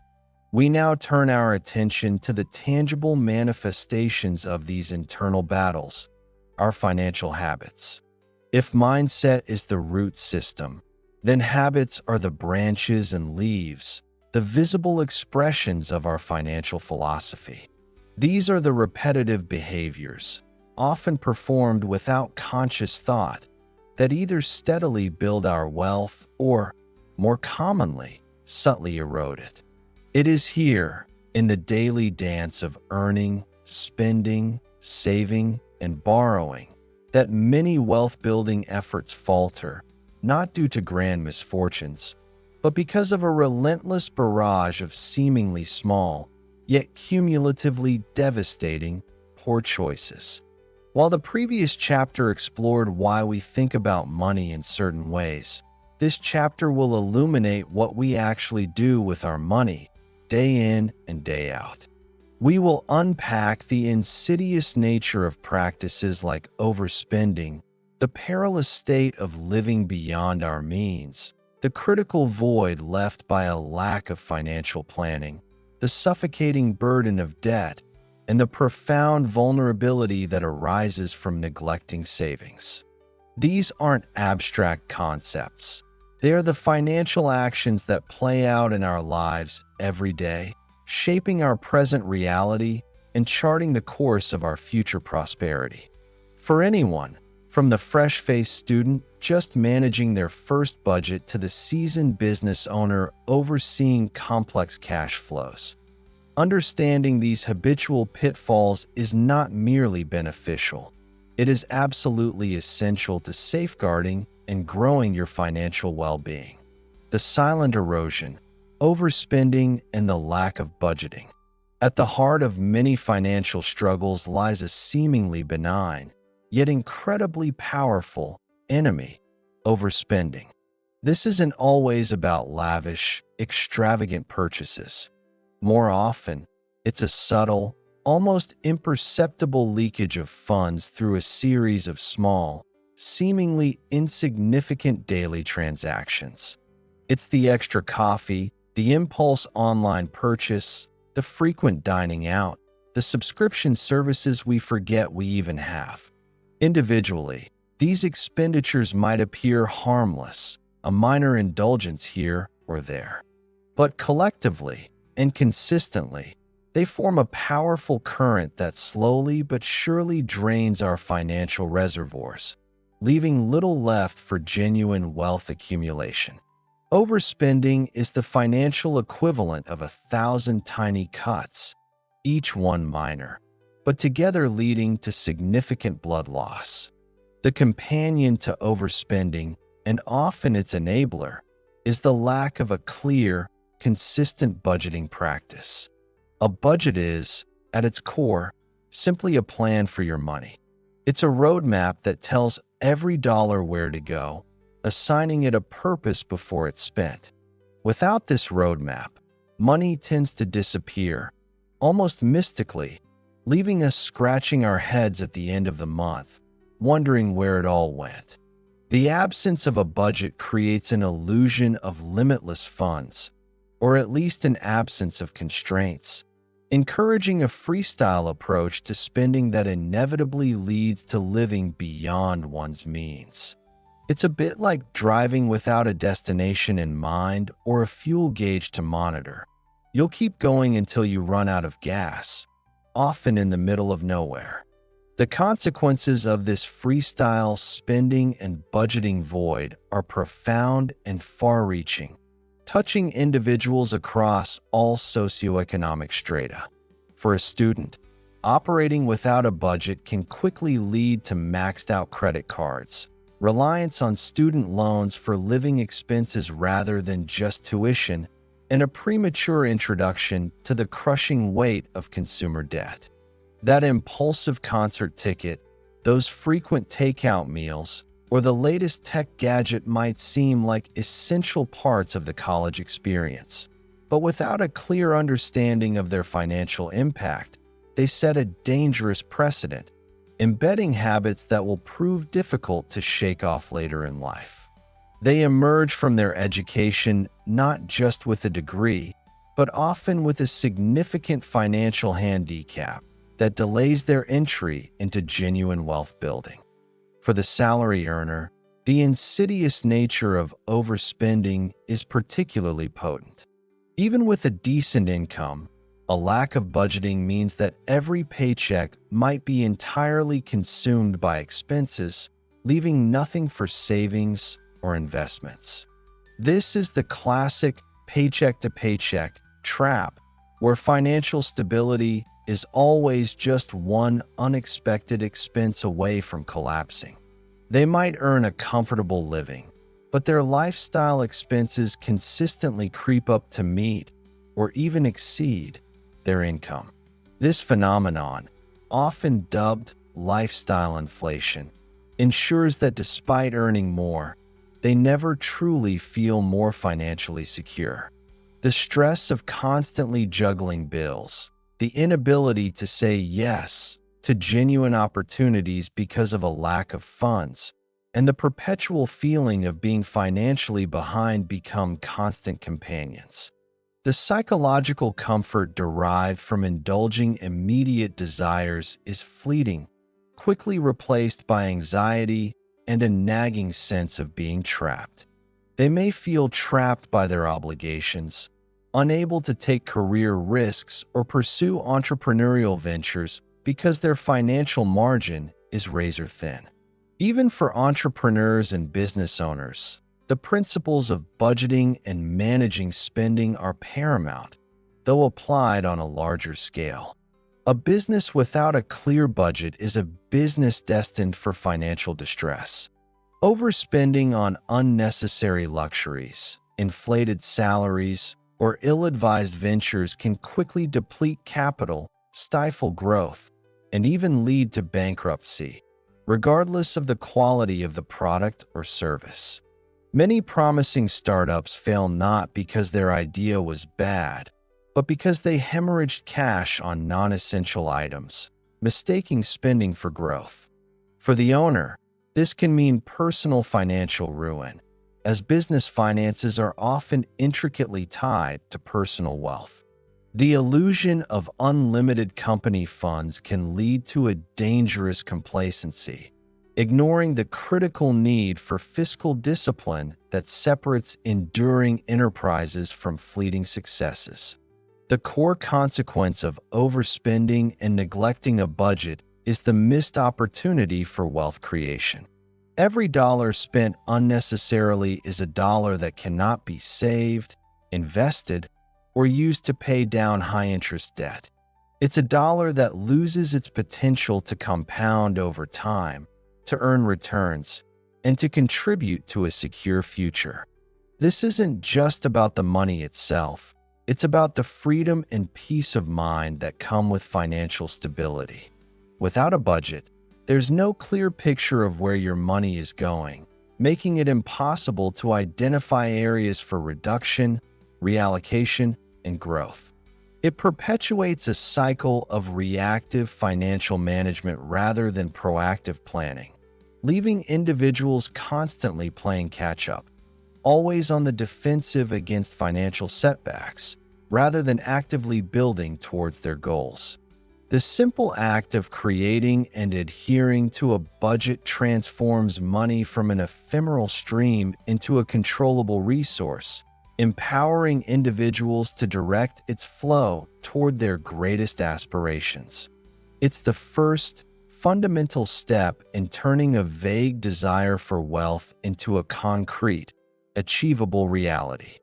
we now turn our attention to the tangible manifestations of these internal battles, our financial habits. If mindset is the root system, then habits are the branches and leaves, the visible expressions of our financial philosophy. These are the repetitive behaviors, often performed without conscious thought, that either steadily build our wealth or, more commonly, subtly erode it. It is here, in the daily dance of earning, spending, saving, and borrowing, that many wealth-building efforts falter, not due to grand misfortunes, but because of a relentless barrage of seemingly small, yet cumulatively devastating, poor choices. While the previous chapter explored why we think about money in certain ways, this chapter will illuminate what we actually do with our money, day in and day out. We will unpack the insidious nature of practices like overspending, the perilous state of living beyond our means, the critical void left by a lack of financial planning, the suffocating burden of debt, and the profound vulnerability that arises from neglecting savings. These aren't abstract concepts. They are the financial actions that play out in our lives every day, shaping our present reality and charting the course of our future prosperity. For anyone, from the fresh-faced student just managing their first budget to the seasoned business owner overseeing complex cash flows, understanding these habitual pitfalls is not merely beneficial. It is absolutely essential to safeguarding and growing your financial well-being. The silent erosion, overspending, and the lack of budgeting. At the heart of many financial struggles lies a seemingly benign, yet incredibly powerful, enemy: overspending. This isn't always about lavish, extravagant purchases. More often, it's a subtle, almost imperceptible leakage of funds through a series of small, seemingly insignificant daily transactions. It's the extra coffee, the impulse online purchase, the frequent dining out, the subscription services we forget we even have. Individually, these expenditures might appear harmless, a minor indulgence here or there. But collectively and consistently, they form a powerful current that slowly but surely drains our financial reservoirs, leaving little left for genuine wealth accumulation. Overspending is the financial equivalent of 1,000 tiny cuts, each one minor, but together leading to significant blood loss. The companion to overspending, and often its enabler, is the lack of a clear, consistent budgeting practice. A budget is, at its core, simply a plan for your money. It's a roadmap that tells every dollar where to go, assigning it a purpose before it's spent. Without this roadmap, money tends to disappear, almost mystically, leaving us scratching our heads at the end of the month, wondering where it all went. The absence of a budget creates an illusion of limitless funds, or at least an absence of constraints, encouraging a freestyle approach to spending that inevitably leads to living beyond one's means. It's a bit like driving without a destination in mind or a fuel gauge to monitor. You'll keep going until you run out of gas, often in the middle of nowhere. The consequences of this freestyle spending and budgeting void are profound and far-reaching, touching individuals across all socioeconomic strata. For a student, operating without a budget can quickly lead to maxed-out credit cards, reliance on student loans for living expenses rather than just tuition, and a premature introduction to the crushing weight of consumer debt. That impulsive concert ticket, those frequent takeout meals, or the latest tech gadget might seem like essential parts of the college experience. But without a clear understanding of their financial impact, they set a dangerous precedent, embedding habits that will prove difficult to shake off later in life. They emerge from their education not just with a degree, but often with a significant financial handicap that delays their entry into genuine wealth building. For the salary earner, the insidious nature of overspending is particularly potent. Even with a decent income, a lack of budgeting means that every paycheck might be entirely consumed by expenses, leaving nothing for savings or investments. This is the classic paycheck-to-paycheck trap, where financial stability is always just one unexpected expense away from collapsing. They might earn a comfortable living, but their lifestyle expenses consistently creep up to meet or even exceed their income. This phenomenon, often dubbed lifestyle inflation, ensures that despite earning more, they never truly feel more financially secure. The stress of constantly juggling bills, the inability to say yes to genuine opportunities because of a lack of funds, and the perpetual feeling of being financially behind become constant companions. The psychological comfort derived from indulging immediate desires is fleeting, quickly replaced by anxiety and a nagging sense of being trapped. They may feel trapped by their obligations, unable to take career risks or pursue entrepreneurial ventures because their financial margin is razor thin. Even for entrepreneurs and business owners, the principles of budgeting and managing spending are paramount, though applied on a larger scale. A business without a clear budget is a business destined for financial distress. Overspending on unnecessary luxuries, inflated salaries, or ill-advised ventures can quickly deplete capital, stifle growth, and even lead to bankruptcy, regardless of the quality of the product or service. Many promising startups fail not because their idea was bad, but because they hemorrhaged cash on non-essential items, mistaking spending for growth. For the owner, this can mean personal financial ruin, as business finances are often intricately tied to personal wealth. The illusion of unlimited company funds can lead to a dangerous complacency, ignoring the critical need for fiscal discipline that separates enduring enterprises from fleeting successes. The core consequence of overspending and neglecting a budget is the missed opportunity for wealth creation. Every dollar spent unnecessarily is a dollar that cannot be saved, invested, or used to pay down high-interest debt. It's a dollar that loses its potential to compound over time, to earn returns, and to contribute to a secure future. This isn't just about the money itself. It's about the freedom and peace of mind that come with financial stability. Without a budget, there's no clear picture of where your money is going, making it impossible to identify areas for reduction, reallocation, and growth. It perpetuates a cycle of reactive financial management rather than proactive planning, leaving individuals constantly playing catch-up, always on the defensive against financial setbacks, rather than actively building towards their goals. The simple act of creating and adhering to a budget transforms money from an ephemeral stream into a controllable resource, empowering individuals to direct its flow toward their greatest aspirations. It's the first, fundamental step in turning a vague desire for wealth into a concrete, achievable reality.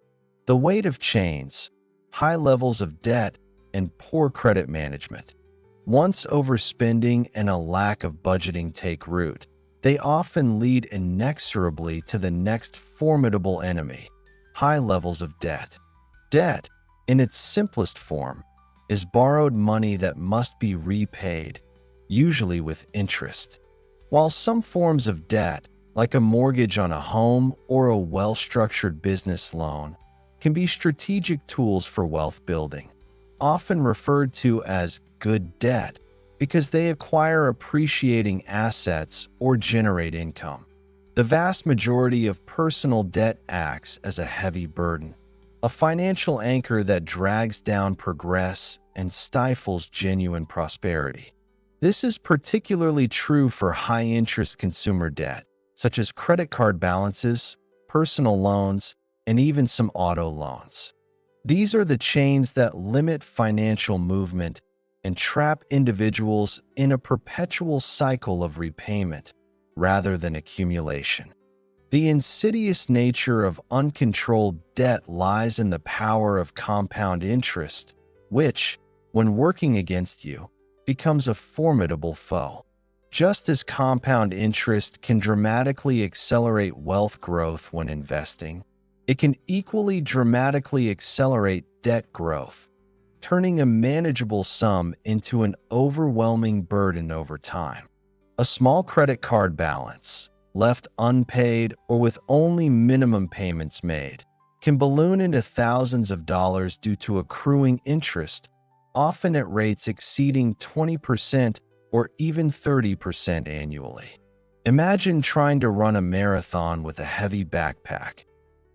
The weight of chains, high levels of debt, and poor credit management. Once overspending and a lack of budgeting take root, they often lead inexorably to the next formidable enemy: high levels of debt. Debt, in its simplest form, is borrowed money that must be repaid, usually with interest. While some forms of debt, like a mortgage on a home or a well-structured business loan, can be strategic tools for wealth building, often referred to as good debt because they acquire appreciating assets or generate income. The vast majority of personal debt acts as a heavy burden, a financial anchor that drags down progress and stifles genuine prosperity. This is particularly true for high-interest consumer debt, such as credit card balances, personal loans, and even some auto loans. These are the chains that limit financial movement and trap individuals in a perpetual cycle of repayment rather than accumulation. The insidious nature of uncontrolled debt lies in the power of compound interest, which, when working against you, becomes a formidable foe. Just as compound interest can dramatically accelerate wealth growth when investing, it can equally dramatically accelerate debt growth, turning a manageable sum into an overwhelming burden over time. A small credit card balance, left unpaid or with only minimum payments made, can balloon into thousands of dollars due to accruing interest, often at rates exceeding 20% or even 30% annually. Imagine trying to run a marathon with a heavy backpack.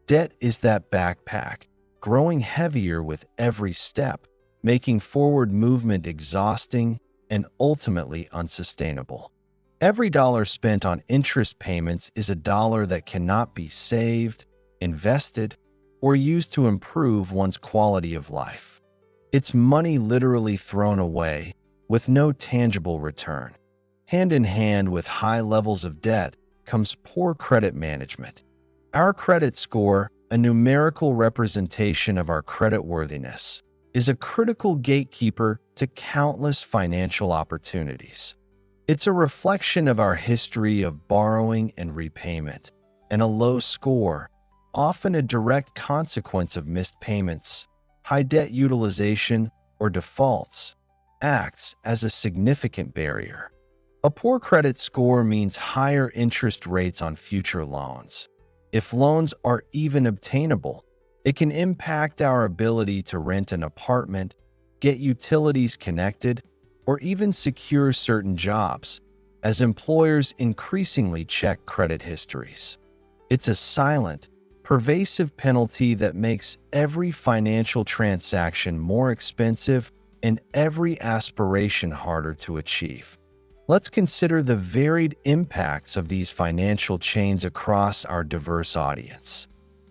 Debt is that backpack, growing heavier with every step, making forward movement exhausting and ultimately unsustainable. Every dollar spent on interest payments is a dollar that cannot be saved, invested, or used to improve one's quality of life. It's money literally thrown away, with no tangible return. Hand in hand with high levels of debt comes poor credit management. Our credit score, a numerical representation of our creditworthiness, is a critical gatekeeper to countless financial opportunities. It's a reflection of our history of borrowing and repayment, and a low score, often a direct consequence of missed payments, high debt utilization, or defaults, acts as a significant barrier. A poor credit score means higher interest rates on future loans. If loans are even obtainable, it can impact our ability to rent an apartment, get utilities connected, or even secure certain jobs, as employers increasingly check credit histories. It's a silent, pervasive penalty that makes every financial transaction more expensive and every aspiration harder to achieve. Let's consider the varied impacts of these financial chains across our diverse audience.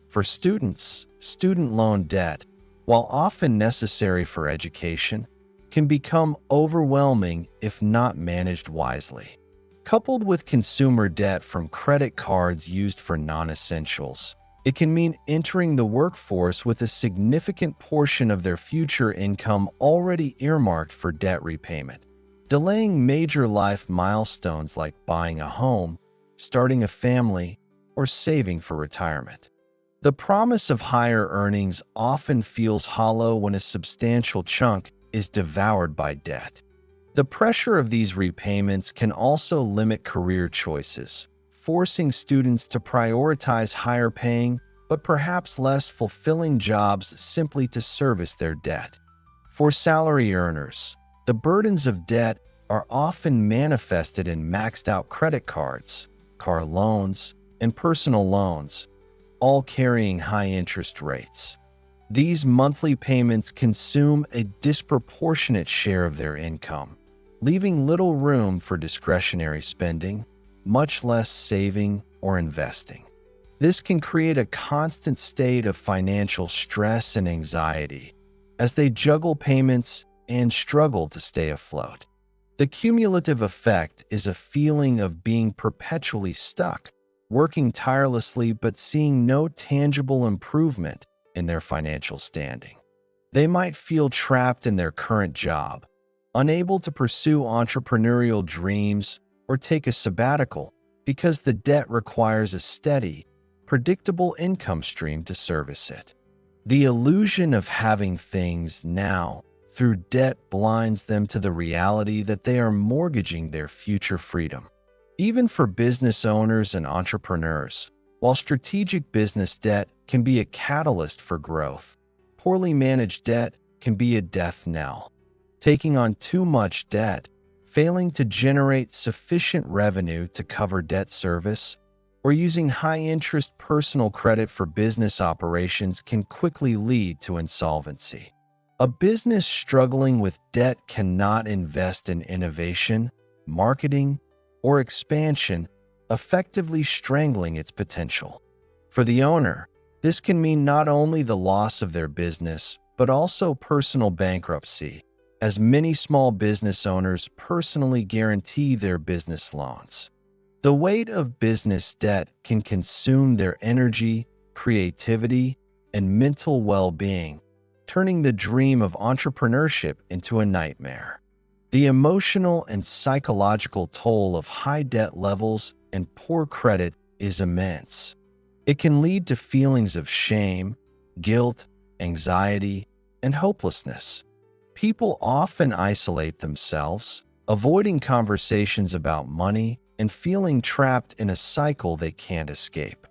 For students, student loan debt, while often necessary for education, can become overwhelming if not managed wisely. Coupled with consumer debt from credit cards used for non-essentials, it can mean entering the workforce with a significant portion of their future income already earmarked for debt repayment, delaying major life milestones like buying a home, starting a family, or saving for retirement. The promise of higher earnings often feels hollow when a substantial chunk is devoured by debt. The pressure of these repayments can also limit career choices, forcing students to prioritize higher paying but perhaps less fulfilling jobs simply to service their debt. For salary earners, the burdens of debt are often manifested in maxed out credit cards, car loans, and personal loans, all carrying high interest rates. These monthly payments consume a disproportionate share of their income, leaving little room for discretionary spending, much less saving or investing. This can create a constant state of financial stress and anxiety as they juggle payments and struggle to stay afloat. The cumulative effect is a feeling of being perpetually stuck, working tirelessly but seeing no tangible improvement in their financial standing. They might feel trapped in their current job, unable to pursue entrepreneurial dreams or take a sabbatical because the debt requires a steady, predictable income stream to service it. The illusion of having things now through debt blinds them to the reality that they are mortgaging their future freedom. Even for business owners and entrepreneurs, while strategic business debt can be a catalyst for growth, poorly managed debt can be a death knell. Taking on too much debt, failing to generate sufficient revenue to cover debt service, or using high-interest personal credit for business operations can quickly lead to insolvency. A business struggling with debt cannot invest in innovation, marketing, or expansion, effectively strangling its potential. For the owner, this can mean not only the loss of their business, but also personal bankruptcy, as many small business owners personally guarantee their business loans. The weight of business debt can consume their energy, creativity, and mental well-being, turning the dream of entrepreneurship into a nightmare. The emotional and psychological toll of high debt levels and poor credit is immense. It can lead to feelings of shame, guilt, anxiety, and hopelessness. People often isolate themselves, avoiding conversations about money and feeling trapped in a cycle they can't escape.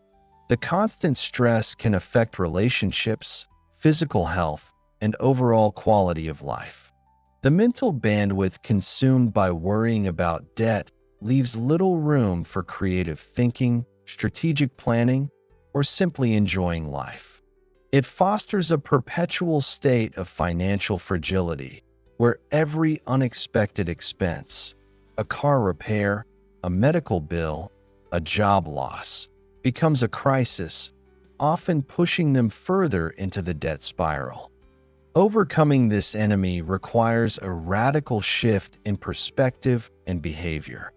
The constant stress can affect relationships, physical health, and overall quality of life. The mental bandwidth consumed by worrying about debt leaves little room for creative thinking, strategic planning, or simply enjoying life. It fosters a perpetual state of financial fragility, where every unexpected expense, a car repair, a medical bill, a job loss, becomes a crisis, often pushing them further into the debt spiral. Overcoming this enemy requires a radical shift in perspective and behavior.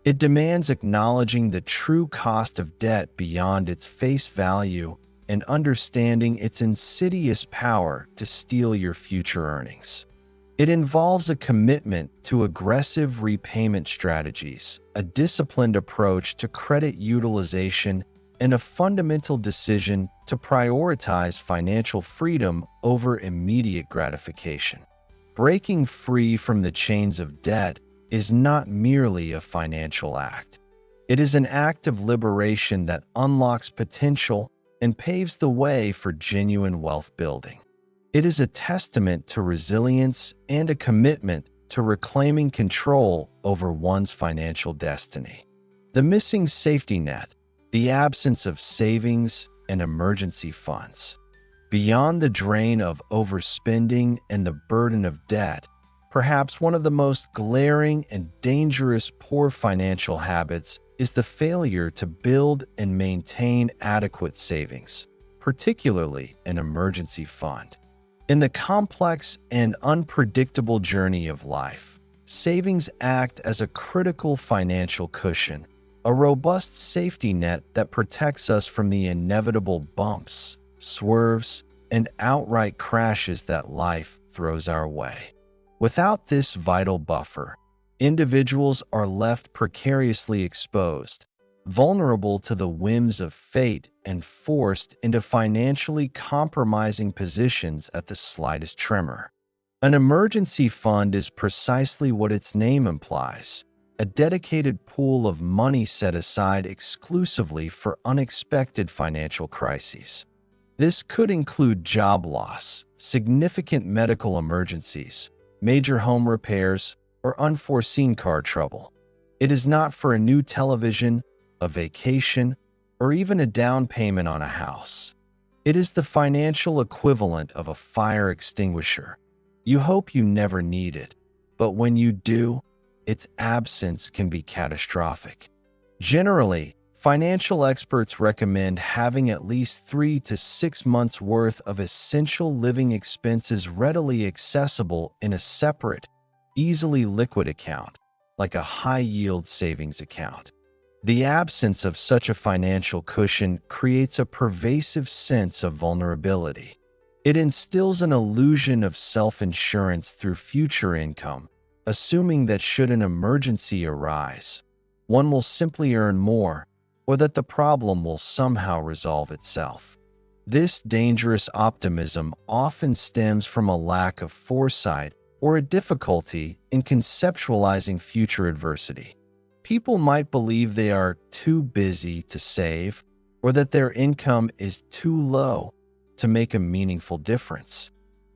It demands acknowledging the true cost of debt beyond its face value and understanding its insidious power to steal your future earnings. It involves a commitment to aggressive repayment strategies, a disciplined approach to credit utilization, and a fundamental decision to prioritize financial freedom over immediate gratification. Breaking free from the chains of debt is not merely a financial act. It is an act of liberation that unlocks potential and paves the way for genuine wealth building. It is a testament to resilience and a commitment to reclaiming control over one's financial destiny. The missing safety net, the absence of savings and emergency funds. Beyond the drain of overspending and the burden of debt, perhaps one of the most glaring and dangerous poor financial habits is the failure to build and maintain adequate savings, particularly an emergency fund. In the complex and unpredictable journey of life, Savings act as a critical financial cushion, a robust safety net that protects us from the inevitable bumps, swerves, and outright crashes that life throws our way. Without this vital buffer, individuals are left precariously exposed, vulnerable to the whims of fate and forced into financially compromising positions at the slightest tremor. An emergency fund is precisely what its name implies: a dedicated pool of money set aside exclusively for unexpected financial crises. This could include job loss, significant medical emergencies, major home repairs, or unforeseen car trouble. It is not for a new television, a vacation, or even a down payment on a house. It is the financial equivalent of a fire extinguisher. You hope you never need it, but when you do, its absence can be catastrophic. Generally, financial experts recommend having at least 3 to 6 months' worth of essential living expenses readily accessible in a separate, easily liquid account, like a high-yield savings account. The absence of such a financial cushion creates a pervasive sense of vulnerability. It instills an illusion of self-insurance through future income, assuming that should an emergency arise, one will simply earn more, or that the problem will somehow resolve itself. This dangerous optimism often stems from a lack of foresight or a difficulty in conceptualizing future adversity. People might believe they are too busy to save, or that their income is too low to make a meaningful difference.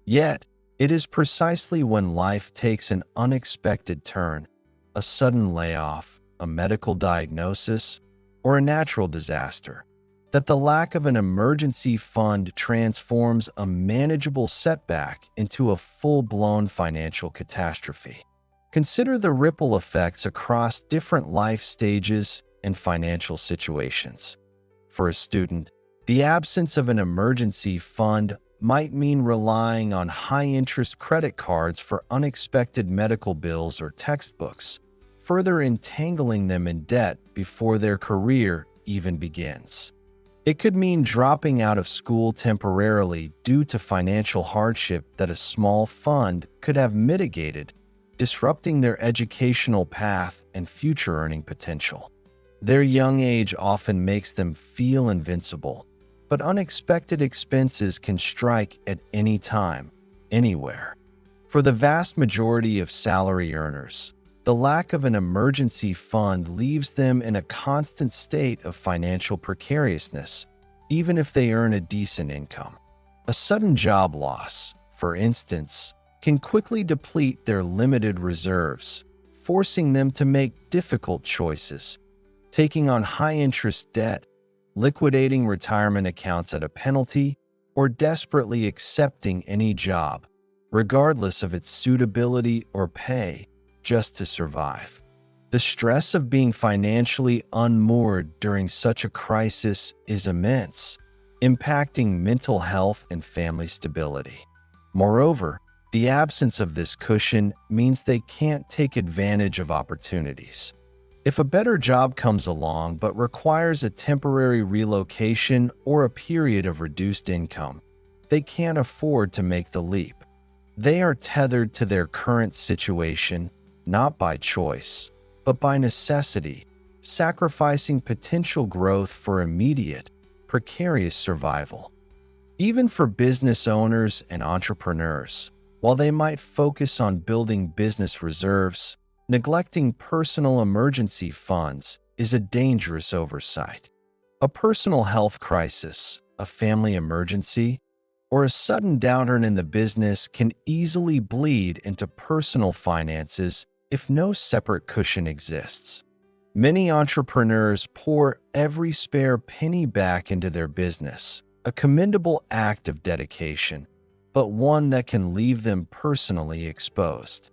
Yet, it is precisely when life takes an unexpected turn, a sudden layoff, a medical diagnosis, or a natural disaster, that the lack of an emergency fund transforms a manageable setback into a full-blown financial catastrophe. Consider the ripple effects across different life stages and financial situations. For a student, the absence of an emergency fund might mean relying on high-interest credit cards for unexpected medical bills or textbooks, further entangling them in debt before their career even begins. It could mean dropping out of school temporarily due to financial hardship that a small fund could have mitigated, disrupting their educational path and future earning potential. Their young age often makes them feel invincible, but unexpected expenses can strike at any time, anywhere. For the vast majority of salary earners, the lack of an emergency fund leaves them in a constant state of financial precariousness, even if they earn a decent income. A sudden job loss, for instance, can quickly deplete their limited reserves, forcing them to make difficult choices, taking on high-interest debt, liquidating retirement accounts at a penalty, or desperately accepting any job, regardless of its suitability or pay, just to survive. The stress of being financially unmoored during such a crisis is immense, impacting mental health and family stability. Moreover, the absence of this cushion means they can't take advantage of opportunities. If a better job comes along but requires a temporary relocation or a period of reduced income, they can't afford to make the leap. They are tethered to their current situation, not by choice, but by necessity, sacrificing potential growth for immediate, precarious survival. Even for business owners and entrepreneurs, while they might focus on building business reserves, neglecting personal emergency funds is a dangerous oversight. A personal health crisis, a family emergency, or a sudden downturn in the business can easily bleed into personal finances if no separate cushion exists. Many entrepreneurs pour every spare penny back into their business, a commendable act of dedication, but one that can leave them personally exposed.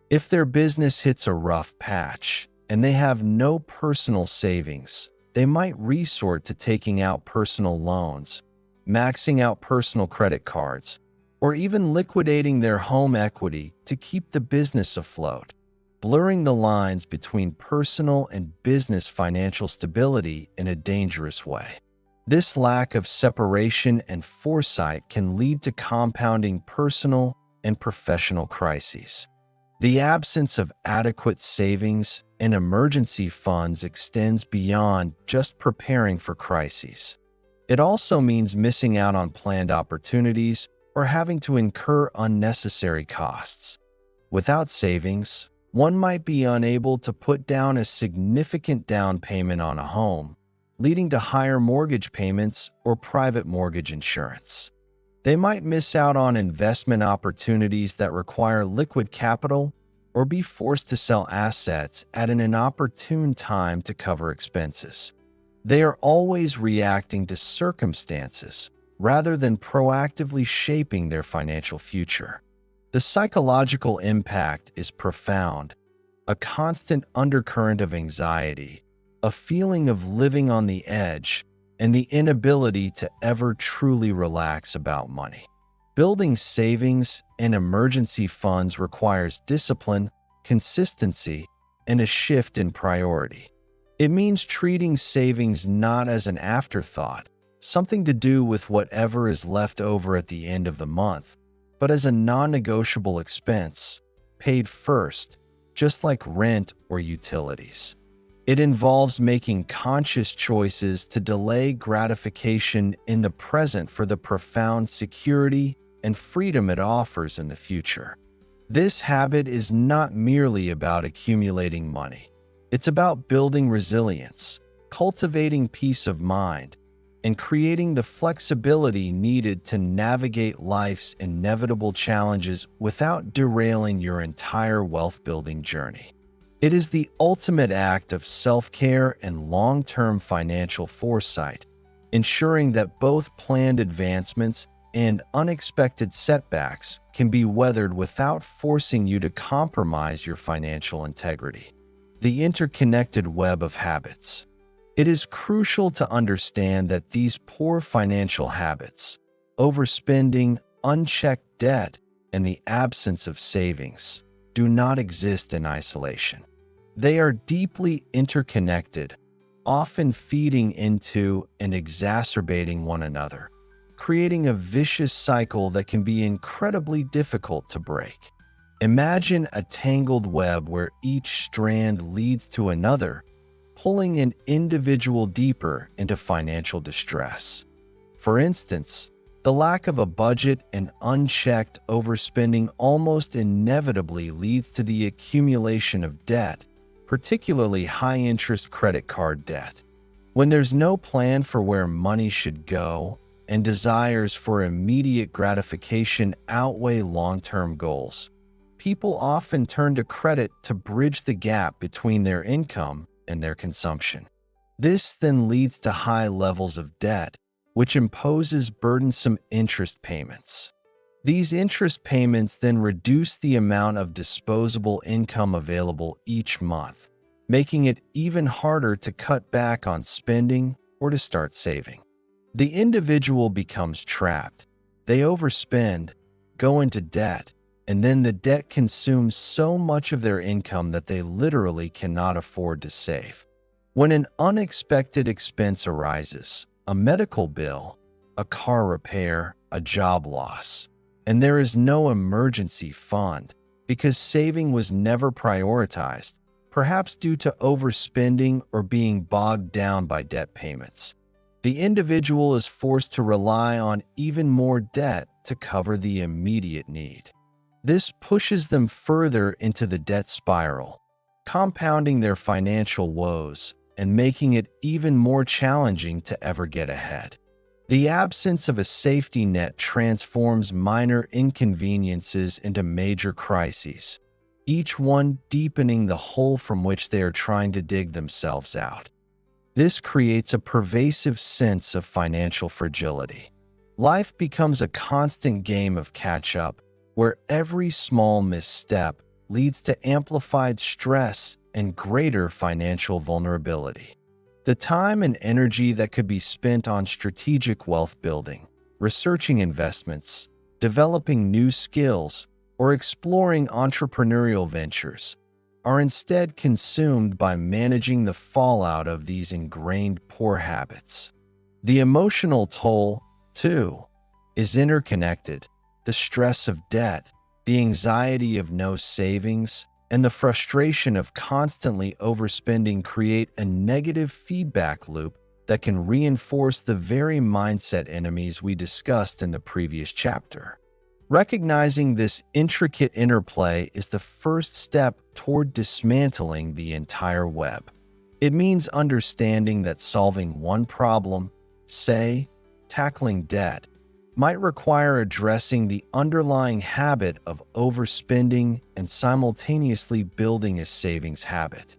If their business hits a rough patch and they have no personal savings, they might resort to taking out personal loans, maxing out personal credit cards, or even liquidating their home equity to keep the business afloat. blurring the lines between personal and business financial stability in a dangerous way. This lack of separation and foresight can lead to compounding personal and professional crises. The absence of adequate savings and emergency funds extends beyond just preparing for crises. It also means missing out on planned opportunities or having to incur unnecessary costs. Without savings, one might be unable to put down a significant down payment on a home, leading to higher mortgage payments or private mortgage insurance. They might miss out on investment opportunities that require liquid capital or be forced to sell assets at an inopportune time to cover expenses. They are always reacting to circumstances rather than proactively shaping their financial future. The psychological impact is profound, a constant undercurrent of anxiety, a feeling of living on the edge, and the inability to ever truly relax about money. Building savings and emergency funds requires discipline, consistency, and a shift in priority. It means treating savings not as an afterthought, something to do with whatever is left over at the end of the month, but as a non-negotiable expense, paid first, just like rent or utilities. It involves making conscious choices to delay gratification in the present for the profound security and freedom it offers in the future. This habit is not merely about accumulating money. It's about building resilience, cultivating peace of mind, and creating the flexibility needed to navigate life's inevitable challenges without derailing your entire wealth-building journey. It is the ultimate act of self-care and long-term financial foresight, ensuring that both planned advancements and unexpected setbacks can be weathered without forcing you to compromise your financial integrity. The interconnected web of habits. It is crucial to understand that these poor financial habits, overspending, unchecked debt, and the absence of savings, do not exist in isolation. They are deeply interconnected, often feeding into and exacerbating one another, creating a vicious cycle that can be incredibly difficult to break. Imagine a tangled web where each strand leads to another, pulling an individual deeper into financial distress. For instance, the lack of a budget and unchecked overspending almost inevitably leads to the accumulation of debt, particularly high-interest credit card debt. When there's no plan for where money should go, and desires for immediate gratification outweigh long-term goals, people often turn to credit to bridge the gap between their income and their consumption. This then leads to high levels of debt, which imposes burdensome interest payments. These interest payments then reduce the amount of disposable income available each month, making it even harder to cut back on spending or to start saving. The individual becomes trapped. They overspend, go into debt, and then the debt consumes so much of their income that they literally cannot afford to save. When an unexpected expense arises, a medical bill, a car repair, a job loss, and there is no emergency fund because saving was never prioritized, perhaps due to overspending or being bogged down by debt payments, the individual is forced to rely on even more debt to cover the immediate need. This pushes them further into the debt spiral, compounding their financial woes and making it even more challenging to ever get ahead. The absence of a safety net transforms minor inconveniences into major crises, each one deepening the hole from which they are trying to dig themselves out. This creates a pervasive sense of financial fragility. Life becomes a constant game of catch-up, where every small misstep leads to amplified stress and greater financial vulnerability. The time and energy that could be spent on strategic wealth building, researching investments, developing new skills, or exploring entrepreneurial ventures are instead consumed by managing the fallout of these ingrained poor habits. The emotional toll, too, is interconnected. The stress of debt, the anxiety of no savings, and the frustration of constantly overspending create a negative feedback loop that can reinforce the very mindset enemies we discussed in the previous chapter. Recognizing this intricate interplay is the first step toward dismantling the entire web. It means understanding that solving one problem, say, tackling debt, might require addressing the underlying habit of overspending and simultaneously building a savings habit.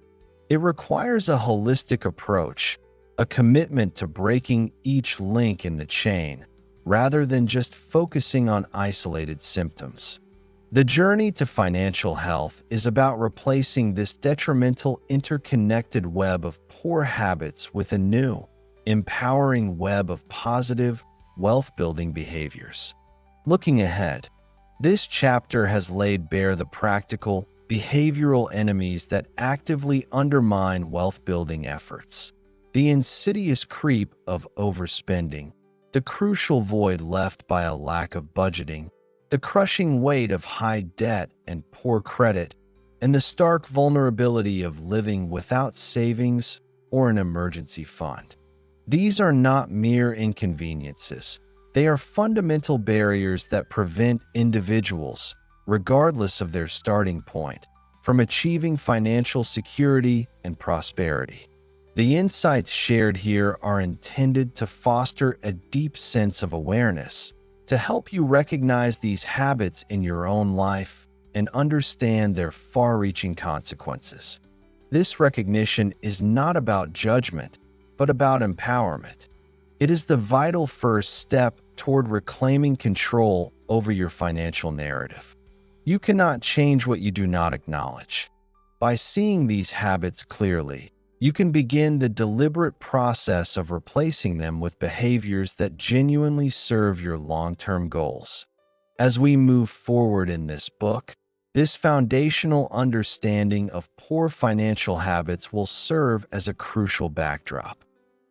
It requires a holistic approach, a commitment to breaking each link in the chain, rather than just focusing on isolated symptoms. The journey to financial health is about replacing this detrimental interconnected web of poor habits with a new, empowering web of positive, wealth-building behaviors. Looking ahead, this chapter has laid bare the practical, behavioral enemies that actively undermine wealth-building efforts. The insidious creep of overspending, the crucial void left by a lack of budgeting, the crushing weight of high debt and poor credit, and the stark vulnerability of living without savings or an emergency fund. These are not mere inconveniences. They are fundamental barriers that prevent individuals, regardless of their starting point, from achieving financial security and prosperity. The insights shared here are intended to foster a deep sense of awareness, to help you recognize these habits in your own life and understand their far-reaching consequences. This recognition is not about judgment, but about empowerment. It is the vital first step toward reclaiming control over your financial narrative. You cannot change what you do not acknowledge. By seeing these habits clearly, you can begin the deliberate process of replacing them with behaviors that genuinely serve your long-term goals. As we move forward in this book, this foundational understanding of poor financial habits will serve as a crucial backdrop.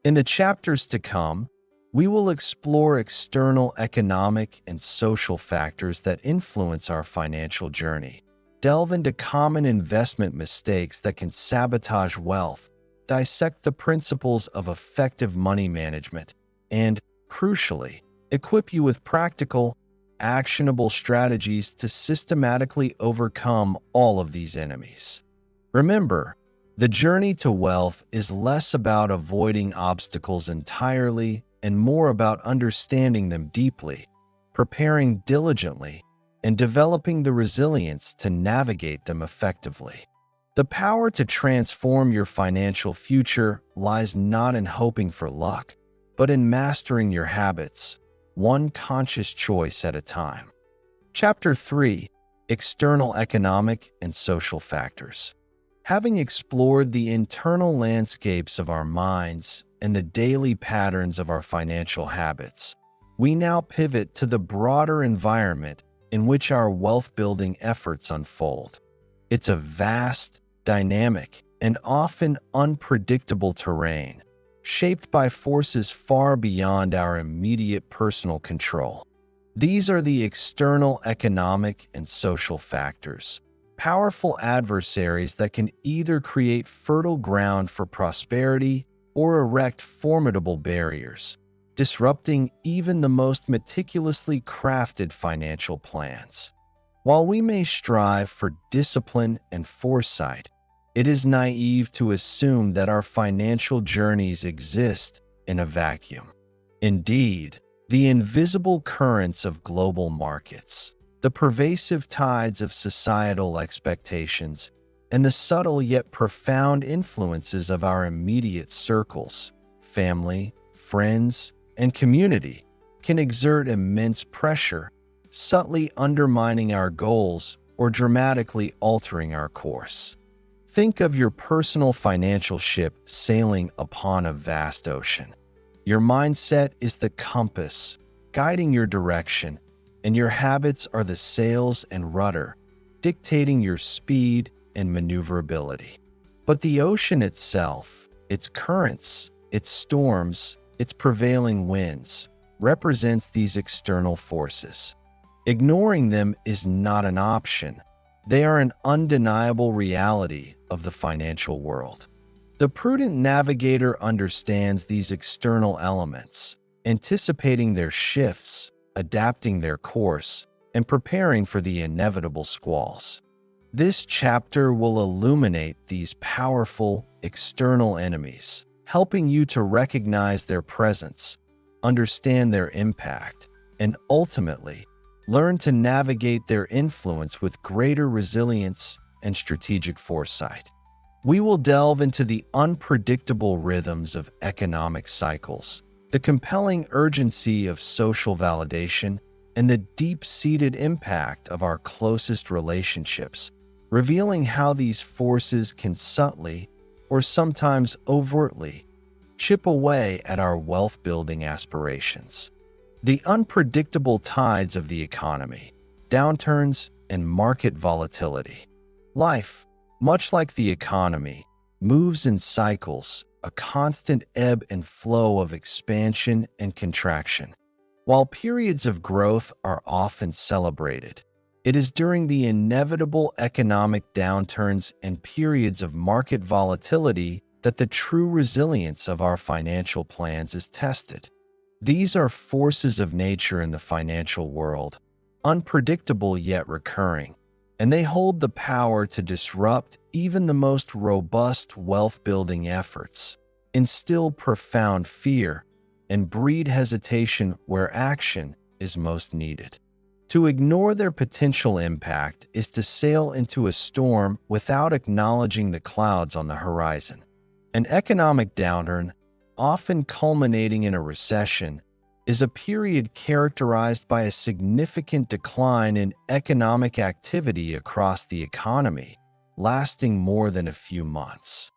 In the chapters to come, we will explore external economic and social factors that influence our financial journey, delve into common investment mistakes that can sabotage wealth, dissect the principles of effective money management, and, crucially, equip you with practical, actionable strategies to systematically overcome all of these enemies. Remember, the journey to wealth is less about avoiding obstacles entirely and more about understanding them deeply, preparing diligently, and developing the resilience to navigate them effectively. The power to transform your financial future lies not in hoping for luck, but in mastering your habits, one conscious choice at a time. Chapter 3: External Economic and Social Factors. Having explored the internal landscapes of our minds and the daily patterns of our financial habits, we now pivot to the broader environment in which our wealth-building efforts unfold. It's a vast, dynamic, and often unpredictable terrain, shaped by forces far beyond our immediate personal control. These are the external economic and social factors, powerful adversaries that can either create fertile ground for prosperity or erect formidable barriers, disrupting even the most meticulously crafted financial plans. While we may strive for discipline and foresight, it is naive to assume that our financial journeys exist in a vacuum. Indeed, the invisible currents of global markets, the pervasive tides of societal expectations, and the subtle yet profound influences of our immediate circles, family, friends, and community can exert immense pressure, subtly undermining our goals or dramatically altering our course. Think of your personal financial ship sailing upon a vast ocean. Your mindset is the compass, guiding your direction, and your habits are the sails and rudder, dictating your speed and maneuverability. But the ocean itself, its currents, its storms, its prevailing winds, represents these external forces. Ignoring them is not an option. They are an undeniable reality of the financial world. The prudent navigator understands these external elements, anticipating their shifts, adapting their course, and preparing for the inevitable squalls. This chapter will illuminate these powerful external enemies, helping you to recognize their presence, understand their impact, and ultimately learn to navigate their influence with greater resilience and strategic foresight. We will delve into the unpredictable rhythms of economic cycles, the compelling urgency of social validation, and the deep-seated impact of our closest relationships, revealing how these forces can subtly, or sometimes overtly, chip away at our wealth-building aspirations. The unpredictable tides of the economy, downturns, and market volatility. Life, much like the economy, moves in cycles, a constant ebb and flow of expansion and contraction. While periods of growth are often celebrated, it is during the inevitable economic downturns and periods of market volatility that the true resilience of our financial plans is tested. These are forces of nature in the financial world, unpredictable yet recurring, and they hold the power to disrupt even the most robust wealth-building efforts, instill profound fear, and breed hesitation where action is most needed. To ignore their potential impact is to sail into a storm without acknowledging the clouds on the horizon. An economic downturn, often culminating in a recession, is a period characterized by a significant decline in economic activity across the economy, lasting more than a few months.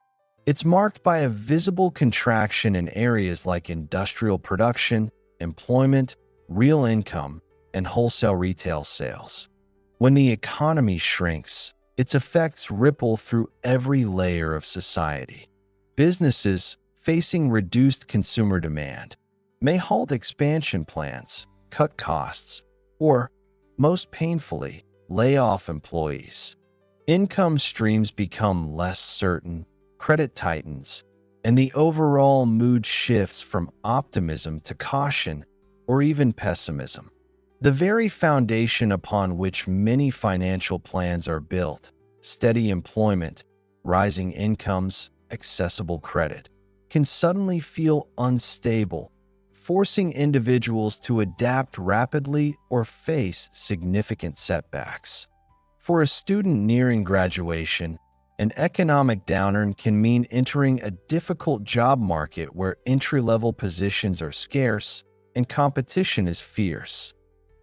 It's marked by a visible contraction in areas like industrial production, employment, real income, and wholesale retail sales. When the economy shrinks, its effects ripple through every layer of society. Businesses, facing reduced consumer demand, may halt expansion plans, cut costs, or, most painfully, lay off employees. Income streams become less certain, credit tightens, and the overall mood shifts from optimism to caution or even pessimism. The very foundation upon which many financial plans are built, steady employment, rising incomes, accessible credit, can suddenly feel unstable, forcing individuals to adapt rapidly or face significant setbacks. For a student nearing graduation, an economic downturn can mean entering a difficult job market where entry-level positions are scarce and competition is fierce.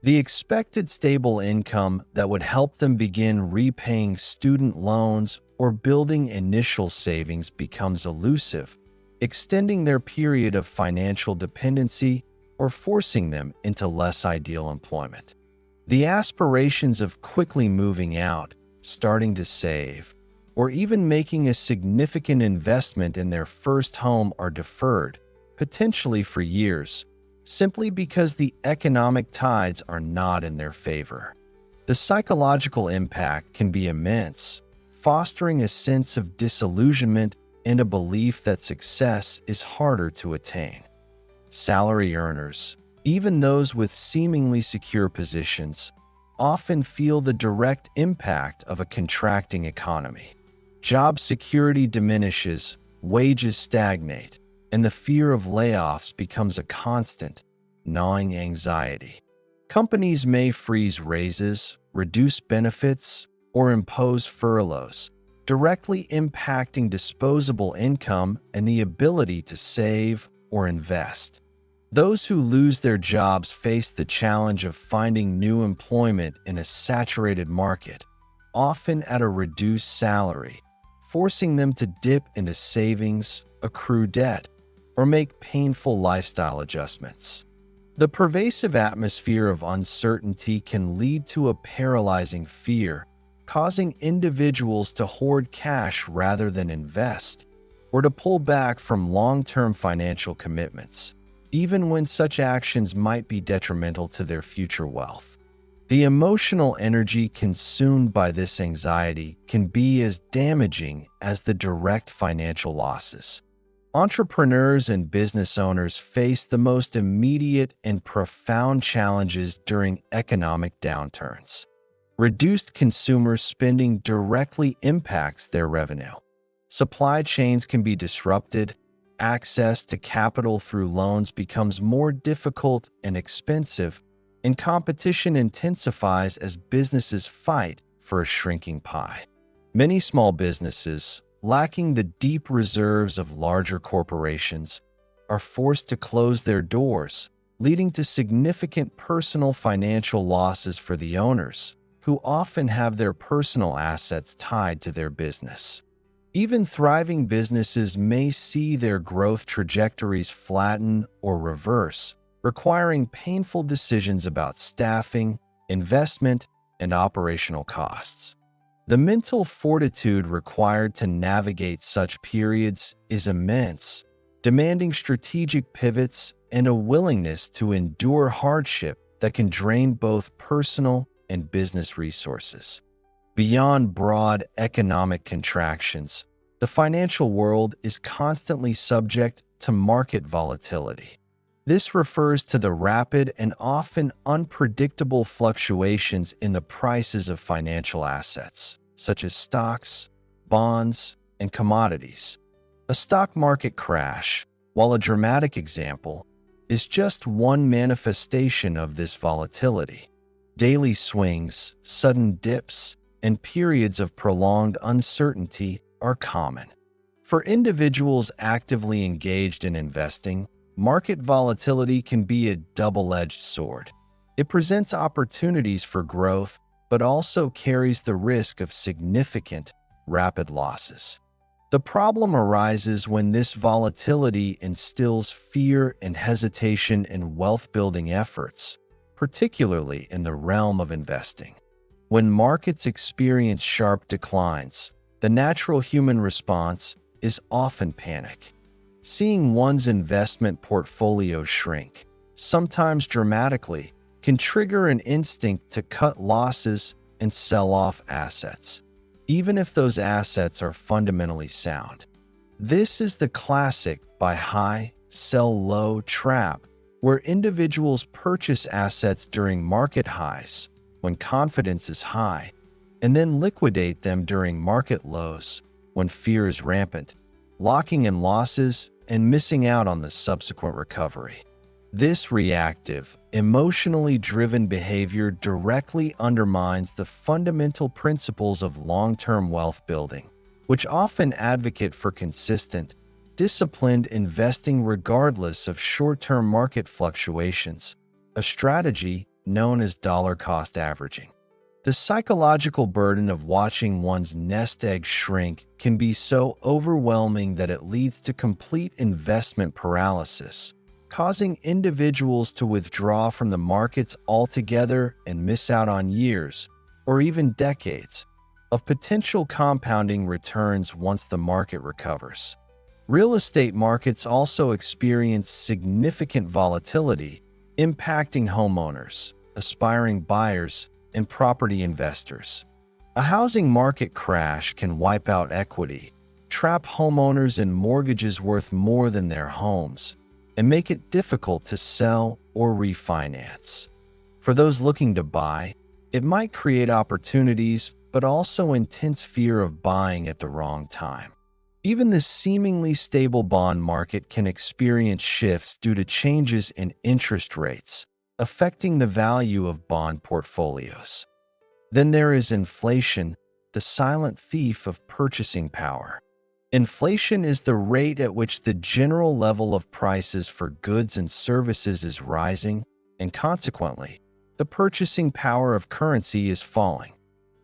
The expected stable income that would help them begin repaying student loans or building initial savings becomes elusive, extending their period of financial dependency or forcing them into less ideal employment. The aspirations of quickly moving out, starting to save, or even making a significant investment in their first home are deferred, potentially for years, simply because the economic tides are not in their favor. The psychological impact can be immense, fostering a sense of disillusionment and a belief that success is harder to attain. Salary earners, even those with seemingly secure positions, often feel the direct impact of a contracting economy. Job security diminishes, wages stagnate, and the fear of layoffs becomes a constant, gnawing anxiety. Companies may freeze raises, reduce benefits, or impose furloughs, directly impacting disposable income and the ability to save or invest. Those who lose their jobs face the challenge of finding new employment in a saturated market, often at a reduced salary, forcing them to dip into savings, accrue debt, or make painful lifestyle adjustments. The pervasive atmosphere of uncertainty can lead to a paralyzing fear, causing individuals to hoard cash rather than invest, or to pull back from long-term financial commitments, even when such actions might be detrimental to their future wealth. The emotional energy consumed by this anxiety can be as damaging as the direct financial losses. Entrepreneurs and business owners face the most immediate and profound challenges during economic downturns. Reduced consumer spending directly impacts their revenue. Supply chains can be disrupted, access to capital through loans becomes more difficult and expensive, and competition intensifies as businesses fight for a shrinking pie. Many small businesses, lacking the deep reserves of larger corporations, are forced to close their doors, leading to significant personal financial losses for the owners, who often have their personal assets tied to their business. Even thriving businesses may see their growth trajectories flatten or reverse, requiring painful decisions about staffing, investment, and operational costs. The mental fortitude required to navigate such periods is immense, demanding strategic pivots and a willingness to endure hardship that can drain both personal and business resources. Beyond broad economic contractions, the financial world is constantly subject to market volatility. This refers to the rapid and often unpredictable fluctuations in the prices of financial assets, such as stocks, bonds, and commodities. A stock market crash, while a dramatic example, is just one manifestation of this volatility. Daily swings, sudden dips, and periods of prolonged uncertainty are common. For individuals actively engaged in investing, market volatility can be a double-edged sword. It presents opportunities for growth, but also carries the risk of significant, rapid losses. The problem arises when this volatility instills fear and hesitation in wealth-building efforts, particularly in the realm of investing. When markets experience sharp declines, the natural human response is often panic. Seeing one's investment portfolio shrink, sometimes dramatically, can trigger an instinct to cut losses and sell off assets, even if those assets are fundamentally sound. This is the classic buy high, sell low trap, where individuals purchase assets during market highs, when confidence is high, and then liquidate them during market lows, when fear is rampant, locking in losses and missing out on the subsequent recovery. This reactive, emotionally driven behavior directly undermines the fundamental principles of long-term wealth building, which often advocate for consistent, disciplined investing regardless of short-term market fluctuations, a strategy known as dollar-cost averaging. The psychological burden of watching one's nest egg shrink can be so overwhelming that it leads to complete investment paralysis, causing individuals to withdraw from the markets altogether and miss out on years, or even decades, of potential compounding returns once the market recovers. Real estate markets also experience significant volatility, impacting homeowners, aspiring buyers, and property investors. A housing market crash can wipe out equity, trap homeowners in mortgages worth more than their homes, and make it difficult to sell or refinance. For those looking to buy, it might create opportunities, but also intense fear of buying at the wrong time. Even the seemingly stable bond market can experience shifts due to changes in interest rates, affecting the value of bond portfolios. Then there is inflation, the silent thief of purchasing power. Inflation is the rate at which the general level of prices for goods and services is rising, and consequently, the purchasing power of currency is falling.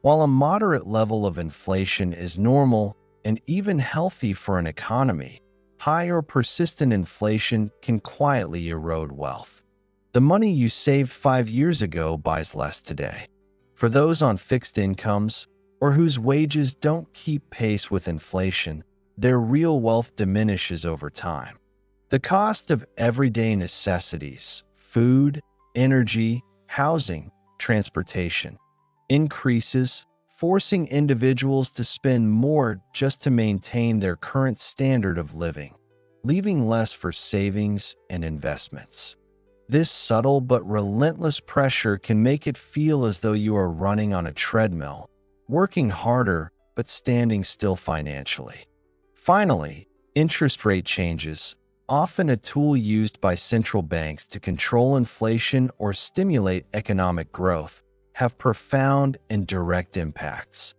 While a moderate level of inflation is normal and even healthy for an economy, high or persistent inflation can quietly erode wealth. The money you saved 5 years ago buys less today. For those on fixed incomes, or whose wages don't keep pace with inflation, their real wealth diminishes over time. The cost of everyday necessities, food, energy, housing, transportation, increases, forcing individuals to spend more just to maintain their current standard of living, leaving less for savings and investments. This subtle but relentless pressure can make it feel as though you are running on a treadmill, working harder but standing still financially. Finally, interest rate changes, often a tool used by central banks to control inflation or stimulate economic growth, have profound and direct impacts.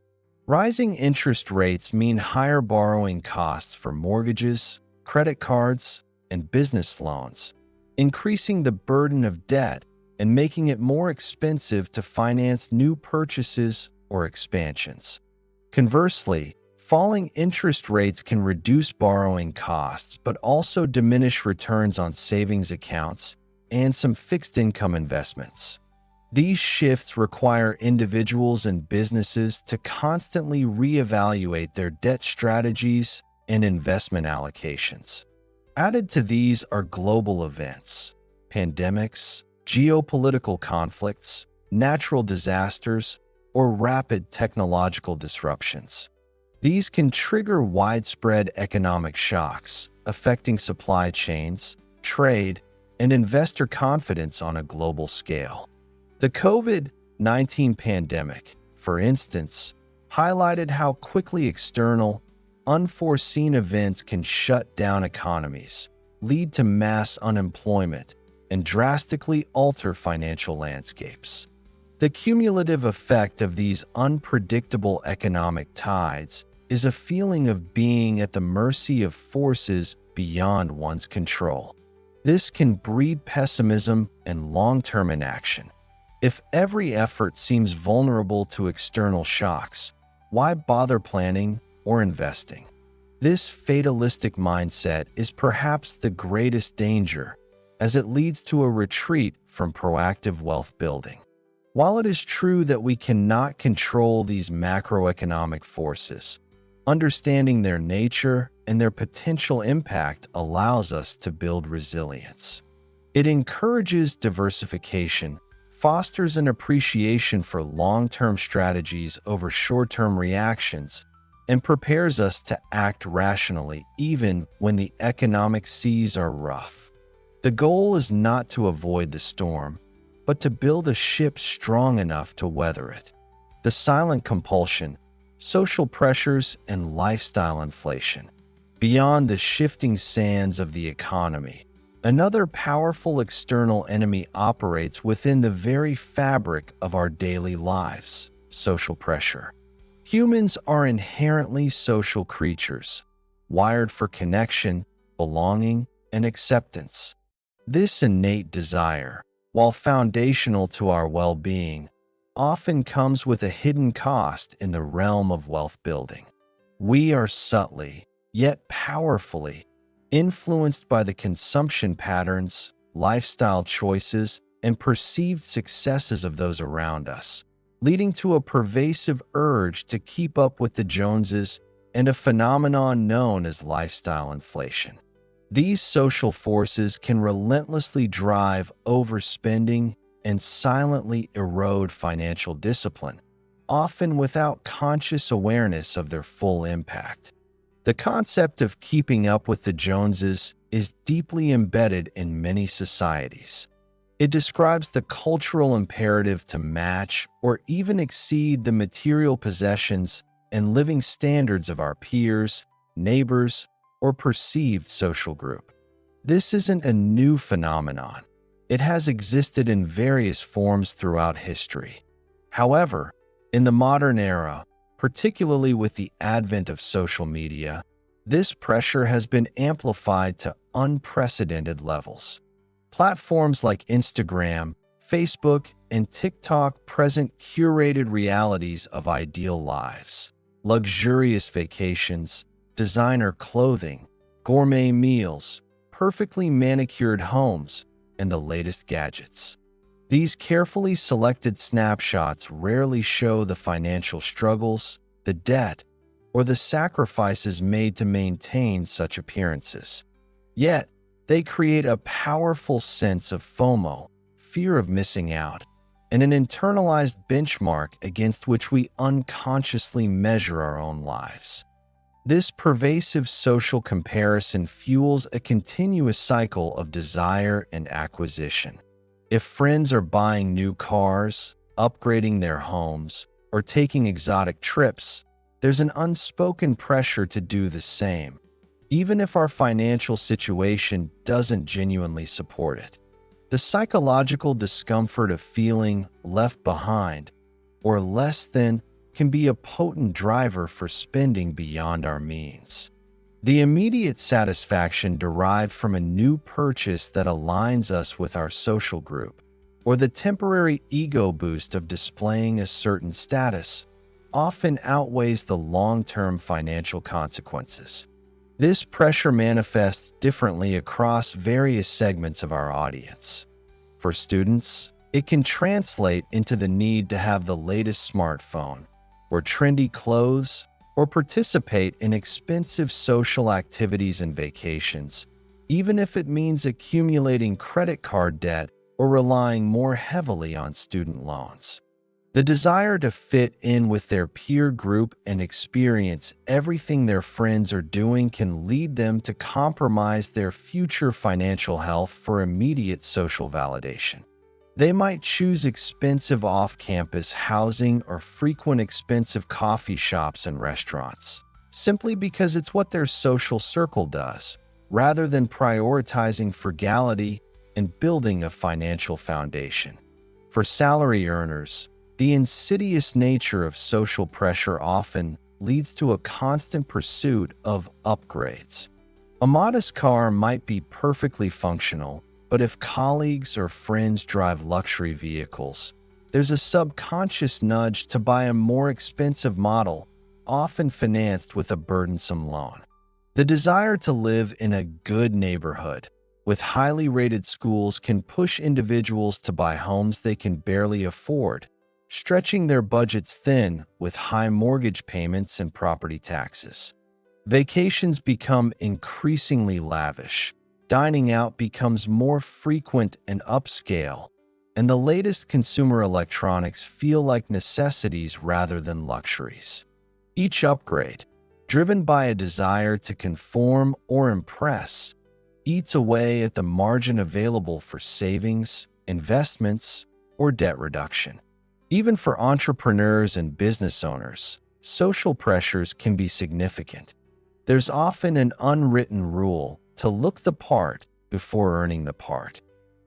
Rising interest rates mean higher borrowing costs for mortgages, credit cards, and business loans, increasing the burden of debt and making it more expensive to finance new purchases or expansions. Conversely, falling interest rates can reduce borrowing costs but also diminish returns on savings accounts and some fixed income investments. These shifts require individuals and businesses to constantly reevaluate their debt strategies and investment allocations. Added to these are global events, pandemics, geopolitical conflicts, natural disasters, or rapid technological disruptions. These can trigger widespread economic shocks, affecting supply chains, trade, and investor confidence on a global scale. The COVID-19 pandemic, for instance, highlighted how quickly external, unforeseen events can shut down economies, lead to mass unemployment, and drastically alter financial landscapes. The cumulative effect of these unpredictable economic tides is a feeling of being at the mercy of forces beyond one's control. This can breed pessimism and long-term inaction. If every effort seems vulnerable to external shocks, why bother planning or investing? This fatalistic mindset is perhaps the greatest danger, as it leads to a retreat from proactive wealth building. While it is true that we cannot control these macroeconomic forces, understanding their nature and their potential impact allows us to build resilience. It encourages diversification, fosters an appreciation for long-term strategies over short-term reactions, and prepares us to act rationally even when the economic seas are rough. The goal is not to avoid the storm, but to build a ship strong enough to weather it. The silent compulsion, social pressures, and lifestyle inflation. Beyond the shifting sands of the economy, another powerful external enemy operates within the very fabric of our daily lives: social pressure. Humans are inherently social creatures, wired for connection, belonging, and acceptance. This innate desire, while foundational to our well-being, often comes with a hidden cost in the realm of wealth building. We are subtly, yet powerfully, influenced by the consumption patterns, lifestyle choices, and perceived successes of those around us, leading to a pervasive urge to keep up with the Joneses and a phenomenon known as lifestyle inflation. These social forces can relentlessly drive overspending and silently erode financial discipline, often without conscious awareness of their full impact. The concept of keeping up with the Joneses is deeply embedded in many societies. It describes the cultural imperative to match or even exceed the material possessions and living standards of our peers, neighbors, or perceived social group. This isn't a new phenomenon. It has existed in various forms throughout history. However, in the modern era, particularly with the advent of social media, this pressure has been amplified to unprecedented levels. Platforms like Instagram, Facebook, and TikTok present curated realities of ideal lives, luxurious vacations, designer clothing, gourmet meals, perfectly manicured homes, and the latest gadgets. These carefully selected snapshots rarely show the financial struggles, the debt, or the sacrifices made to maintain such appearances. Yet, they create a powerful sense of FOMO, fear of missing out, and an internalized benchmark against which we unconsciously measure our own lives. This pervasive social comparison fuels a continuous cycle of desire and acquisition. If friends are buying new cars, upgrading their homes, or taking exotic trips, there's an unspoken pressure to do the same, even if our financial situation doesn't genuinely support it. The psychological discomfort of feeling left behind or less than can be a potent driver for spending beyond our means. The immediate satisfaction derived from a new purchase that aligns us with our social group, or the temporary ego boost of displaying a certain status, often outweighs the long-term financial consequences. This pressure manifests differently across various segments of our audience. For students, it can translate into the need to have the latest smartphone, or trendy clothes, or participate in expensive social activities and vacations, even if it means accumulating credit card debt or relying more heavily on student loans. The desire to fit in with their peer group and experience everything their friends are doing can lead them to compromise their future financial health for immediate social validation. They might choose expensive off-campus housing or frequent expensive coffee shops and restaurants, simply because it's what their social circle does, rather than prioritizing frugality and building a financial foundation. For salary earners, the insidious nature of social pressure often leads to a constant pursuit of upgrades. A modest car might be perfectly functional, but if colleagues or friends drive luxury vehicles, there's a subconscious nudge to buy a more expensive model, often financed with a burdensome loan. The desire to live in a good neighborhood with highly rated schools can push individuals to buy homes they can barely afford, stretching their budgets thin with high mortgage payments and property taxes. Vacations become increasingly lavish, dining out becomes more frequent and upscale, and the latest consumer electronics feel like necessities rather than luxuries. Each upgrade, driven by a desire to conform or impress, eats away at the margin available for savings, investments, or debt reduction. Even for entrepreneurs and business owners, social pressures can be significant. There's often an unwritten rule to look the part before earning the part.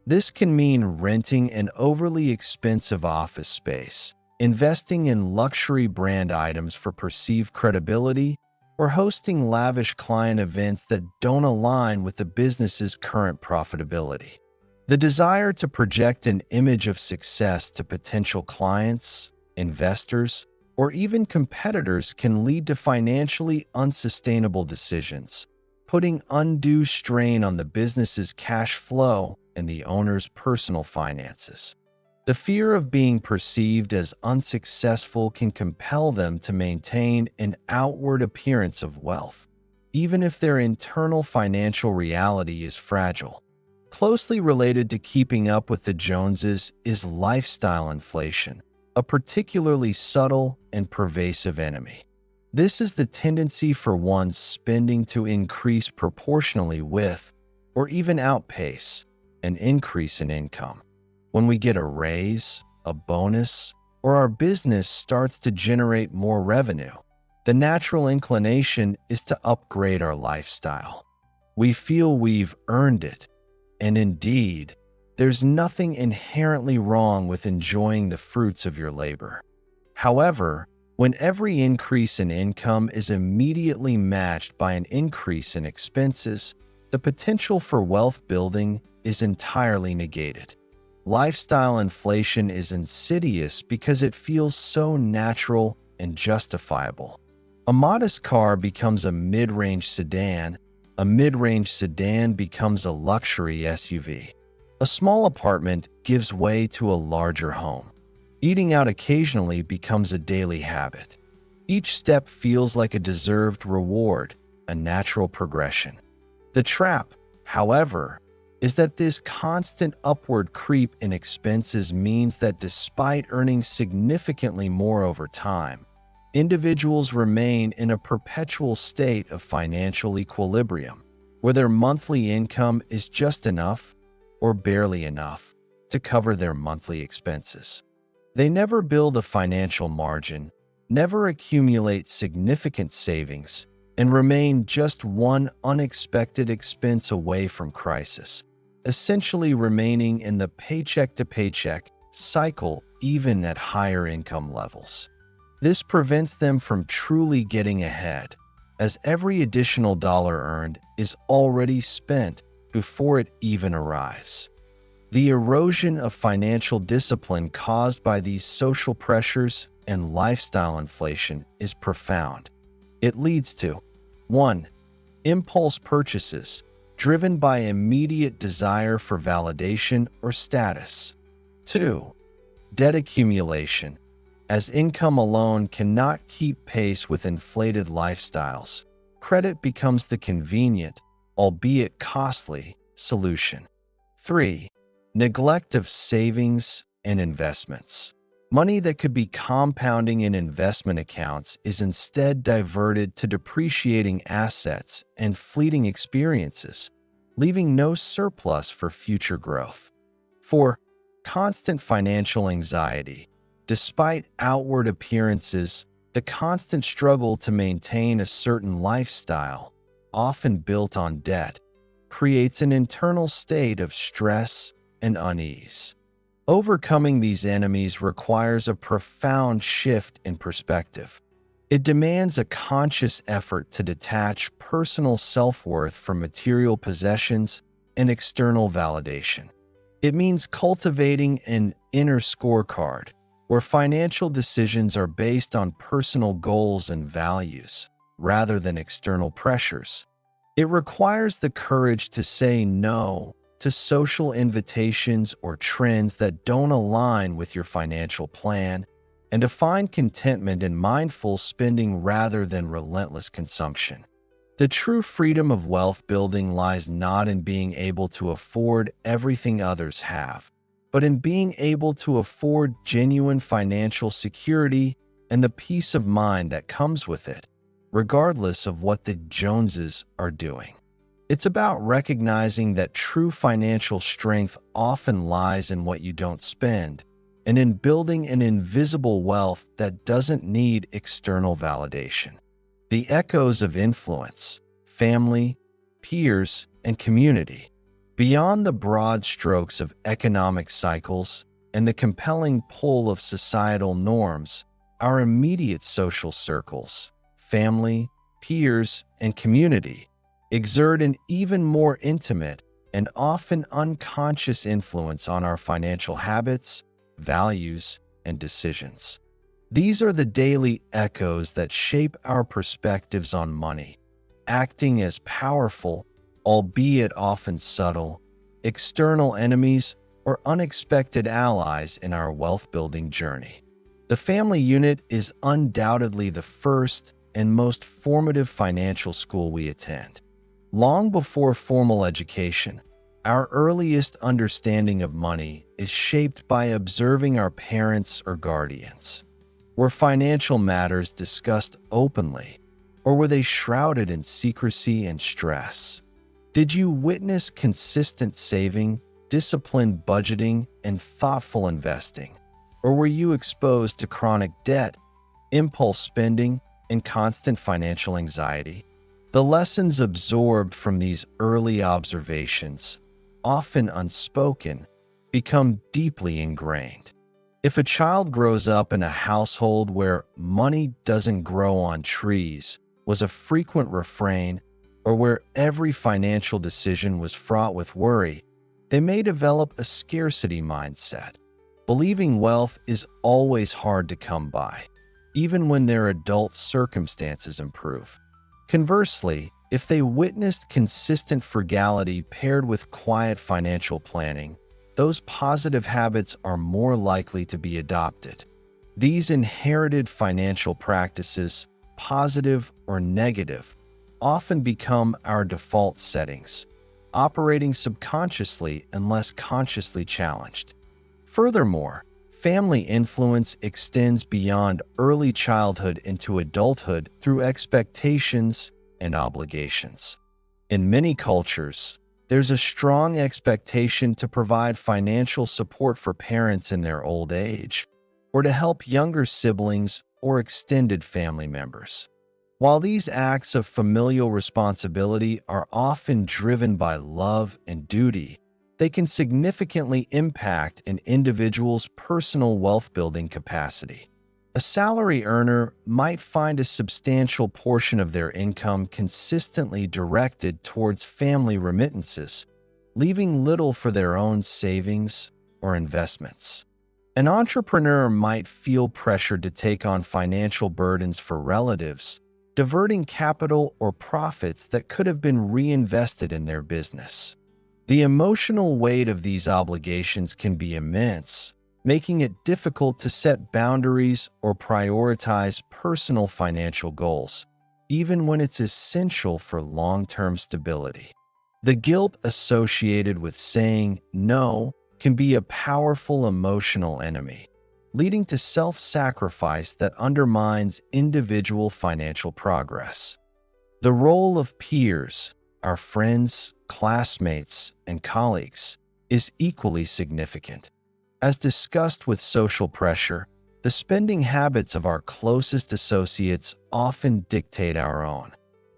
This can mean renting an overly expensive office space, investing in luxury brand items for perceived credibility, or hosting lavish client events that don't align with the business's current profitability. The desire to project an image of success to potential clients, investors, or even competitors can lead to financially unsustainable decisions, putting undue strain on the business's cash flow and the owner's personal finances. The fear of being perceived as unsuccessful can compel them to maintain an outward appearance of wealth, even if their internal financial reality is fragile. Closely related to keeping up with the Joneses is lifestyle inflation, a particularly subtle and pervasive enemy. This is the tendency for one's spending to increase proportionally with, or even outpace, an increase in income. When we get a raise, a bonus, or our business starts to generate more revenue, the natural inclination is to upgrade our lifestyle. We feel we've earned it, and indeed, there's nothing inherently wrong with enjoying the fruits of your labor. However, when every increase in income is immediately matched by an increase in expenses, the potential for wealth building is entirely negated. Lifestyle inflation is insidious because it feels so natural and justifiable. A modest car becomes a mid-range sedan becomes a luxury SUV. A small apartment gives way to a larger home. Eating out occasionally becomes a daily habit. Each step feels like a deserved reward, a natural progression. The trap, however, is that this constant upward creep in expenses means that despite earning significantly more over time, individuals remain in a perpetual state of financial equilibrium, where their monthly income is just enough or barely enough to cover their monthly expenses. They never build a financial margin, never accumulate significant savings, and remain just one unexpected expense away from crisis, essentially remaining in the paycheck-to-paycheck cycle even at higher income levels. This prevents them from truly getting ahead, as every additional dollar earned is already spent before it even arrives. The erosion of financial discipline caused by these social pressures and lifestyle inflation is profound. It leads to 1. Impulse purchases, driven by immediate desire for validation or status. 2. Debt accumulation, as income alone cannot keep pace with inflated lifestyles. Credit becomes the convenient, albeit costly, solution. 3. Neglect of savings and investments. Money that could be compounding in investment accounts is instead diverted to depreciating assets and fleeting experiences, leaving no surplus for future growth. 4. Constant financial anxiety. Despite outward appearances, the constant struggle to maintain a certain lifestyle, often built on debt, creates an internal state of stress and unease. Overcoming these enemies requires a profound shift in perspective. It demands a conscious effort to detach personal self-worth from material possessions and external validation. It means cultivating an inner scorecard, where financial decisions are based on personal goals and values, rather than external pressures. It requires the courage to say no to social invitations or trends that don't align with your financial plan, and to find contentment in mindful spending rather than relentless consumption. The true freedom of wealth building lies not in being able to afford everything others have, but in being able to afford genuine financial security and the peace of mind that comes with it, regardless of what the Joneses are doing. It's about recognizing that true financial strength often lies in what you don't spend, and in building an invisible wealth that doesn't need external validation. The echoes of influence, family, peers, and community. Beyond the broad strokes of economic cycles and the compelling pull of societal norms, our immediate social circles, family, peers, and community, exert an even more intimate and often unconscious influence on our financial habits, values, and decisions. These are the daily echoes that shape our perspectives on money, acting as powerful, albeit often subtle, external enemies or unexpected allies in our wealth-building journey. The family unit is undoubtedly the first and most formative financial school we attend. Long before formal education, our earliest understanding of money is shaped by observing our parents or guardians. Were financial matters discussed openly, or were they shrouded in secrecy and stress? Did you witness consistent saving, disciplined budgeting, and thoughtful investing? Or were you exposed to chronic debt, impulse spending, and constant financial anxiety? The lessons absorbed from these early observations, often unspoken, become deeply ingrained. If a child grows up in a household where "money doesn't grow on trees" was a frequent refrain, or where every financial decision was fraught with worry, they may develop a scarcity mindset, believing wealth is always hard to come by, even when their adult circumstances improve. Conversely, if they witnessed consistent frugality paired with quiet financial planning, those positive habits are more likely to be adopted. These inherited financial practices, positive or negative, often become our default settings, operating subconsciously unless consciously challenged. Furthermore, family influence extends beyond early childhood into adulthood through expectations and obligations. In many cultures, there's a strong expectation to provide financial support for parents in their old age, or to help younger siblings or extended family members. While these acts of familial responsibility are often driven by love and duty, they can significantly impact an individual's personal wealth-building capacity. A salary earner might find a substantial portion of their income consistently directed towards family remittances, leaving little for their own savings or investments. An entrepreneur might feel pressured to take on financial burdens for relatives, diverting capital or profits that could have been reinvested in their business. The emotional weight of these obligations can be immense, making it difficult to set boundaries or prioritize personal financial goals, even when it's essential for long-term stability. The guilt associated with saying no can be a powerful emotional enemy, leading to self-sacrifice that undermines individual financial progress. The role of peers, our friends, classmates, and colleagues, is equally significant. As discussed with social pressure, the spending habits of our closest associates often dictate our own.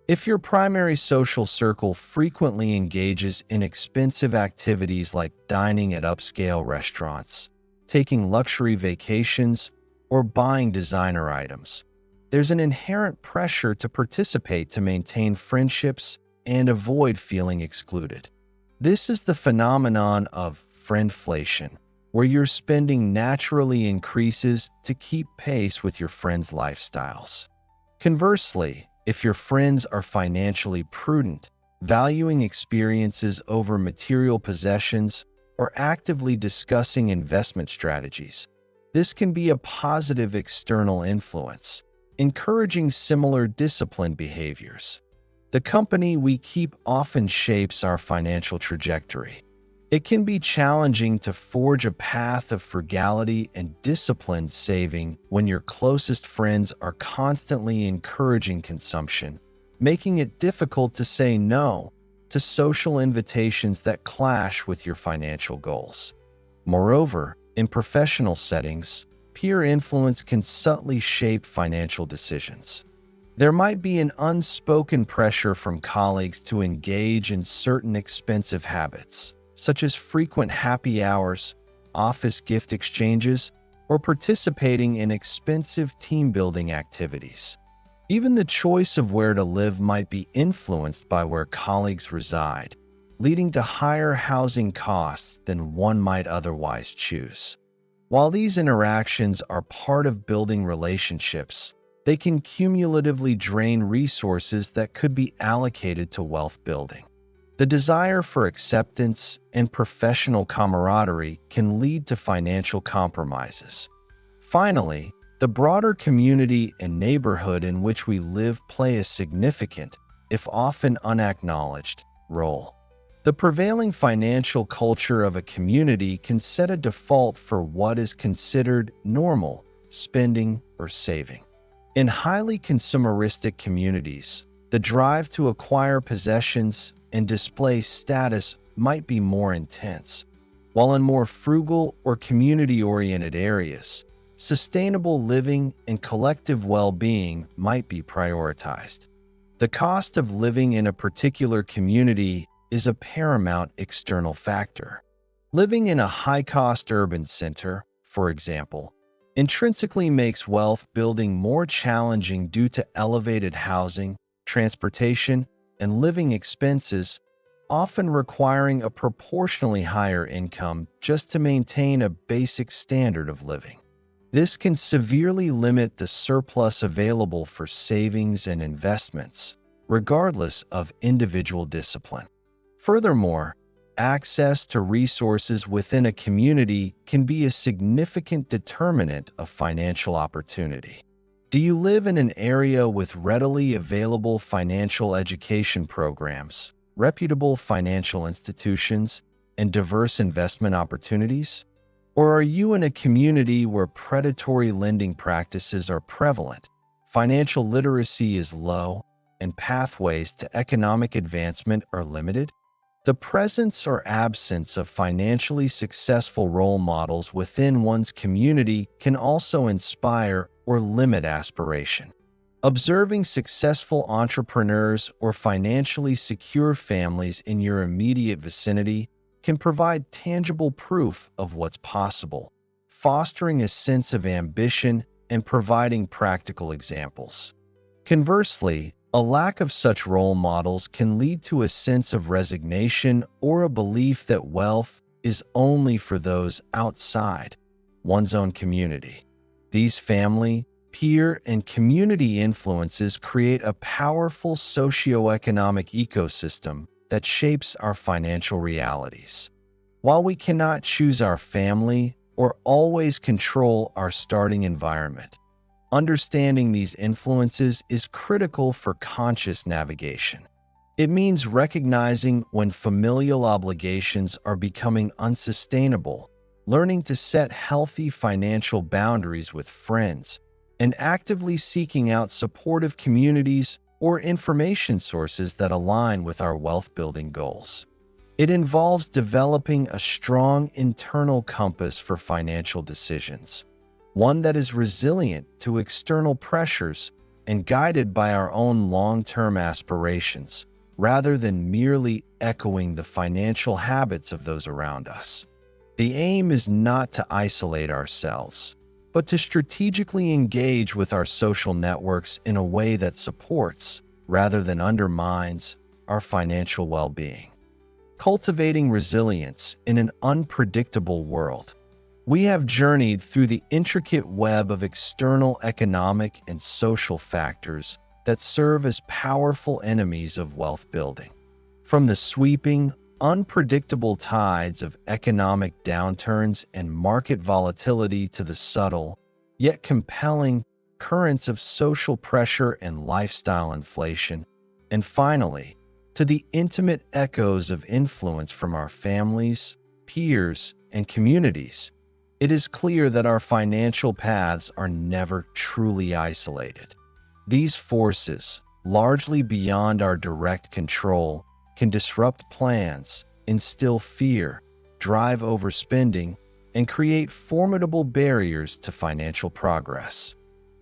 If your primary social circle frequently engages in expensive activities like dining at upscale restaurants, taking luxury vacations, or buying designer items, there's an inherent pressure to participate to maintain friendships and avoid feeling excluded. This is the phenomenon of friendflation, where your spending naturally increases to keep pace with your friends' lifestyles. Conversely, if your friends are financially prudent, valuing experiences over material possessions, or actively discussing investment strategies, this can be a positive external influence, encouraging similar disciplined behaviors. The company we keep often shapes our financial trajectory. It can be challenging to forge a path of frugality and disciplined saving when your closest friends are constantly encouraging consumption, making it difficult to say no to social invitations that clash with your financial goals. Moreover, in professional settings, peer influence can subtly shape financial decisions. There might be an unspoken pressure from colleagues to engage in certain expensive habits, such as frequent happy hours, office gift exchanges, or participating in expensive team-building activities. Even the choice of where to live might be influenced by where colleagues reside, leading to higher housing costs than one might otherwise choose. While these interactions are part of building relationships, they can cumulatively drain resources that could be allocated to wealth building. The desire for acceptance and professional camaraderie can lead to financial compromises. Finally, the broader community and neighborhood in which we live play a significant, if often unacknowledged, role. The prevailing financial culture of a community can set a default for what is considered normal spending or saving. In highly consumeristic communities, the drive to acquire possessions and display status might be more intense, while in more frugal or community-oriented areas, sustainable living and collective well-being might be prioritized. The cost of living in a particular community is a paramount external factor. Living in a high-cost urban center, for example, intrinsically makes wealth building more challenging due to elevated housing, transportation, and living expenses, often requiring a proportionally higher income just to maintain a basic standard of living. This can severely limit the surplus available for savings and investments, regardless of individual discipline. Furthermore, Access to resources within a community can be a significant determinant of financial opportunity. Do you live in an area with readily available financial education programs, reputable financial institutions, and diverse investment opportunities? Or are you in a community where predatory lending practices are prevalent, financial literacy is low, and pathways to economic advancement are limited? The presence or absence of financially successful role models within one's community can also inspire or limit aspiration. Observing successful entrepreneurs or financially secure families in your immediate vicinity can provide tangible proof of what's possible, fostering a sense of ambition and providing practical examples. Conversely, a lack of such role models can lead to a sense of resignation or a belief that wealth is only for those outside one's own community. These family, peer, and community influences create a powerful socioeconomic ecosystem that shapes our financial realities. While we cannot choose our family or always control our starting environment, understanding these influences is critical for conscious navigation. It means recognizing when familial obligations are becoming unsustainable, learning to set healthy financial boundaries with friends, and actively seeking out supportive communities or information sources that align with our wealth-building goals. It involves developing a strong internal compass for financial decisions, one that is resilient to external pressures and guided by our own long-term aspirations, rather than merely echoing the financial habits of those around us. The aim is not to isolate ourselves, but to strategically engage with our social networks in a way that supports, rather than undermines, our financial well-being. Cultivating resilience in an unpredictable world. We have journeyed through the intricate web of external economic and social factors that serve as powerful enemies of wealth building. From the sweeping, unpredictable tides of economic downturns and market volatility to the subtle, yet compelling currents of social pressure and lifestyle inflation, and finally, to the intimate echoes of influence from our families, peers, and communities, it is clear that our financial paths are never truly isolated. These forces, largely beyond our direct control, can disrupt plans, instill fear, drive overspending, and create formidable barriers to financial progress.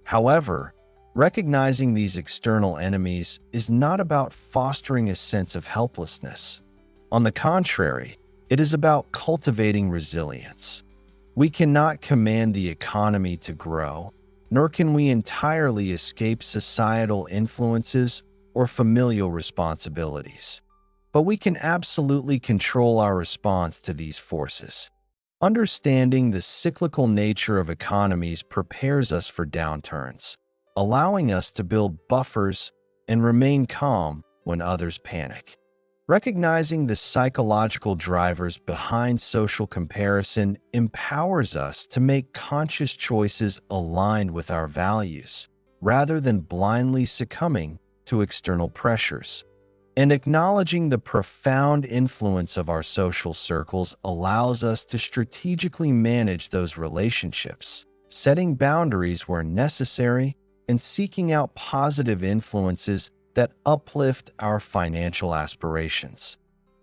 However, recognizing these external enemies is not about fostering a sense of helplessness. On the contrary, it is about cultivating resilience. We cannot command the economy to grow, nor can we entirely escape societal influences or familial responsibilities. But we can absolutely control our response to these forces. Understanding the cyclical nature of economies prepares us for downturns, allowing us to build buffers and remain calm when others panic. Recognizing the psychological drivers behind social comparison empowers us to make conscious choices aligned with our values, rather than blindly succumbing to external pressures. And acknowledging the profound influence of our social circles allows us to strategically manage those relationships, setting boundaries where necessary and seeking out positive influences that uplift our financial aspirations.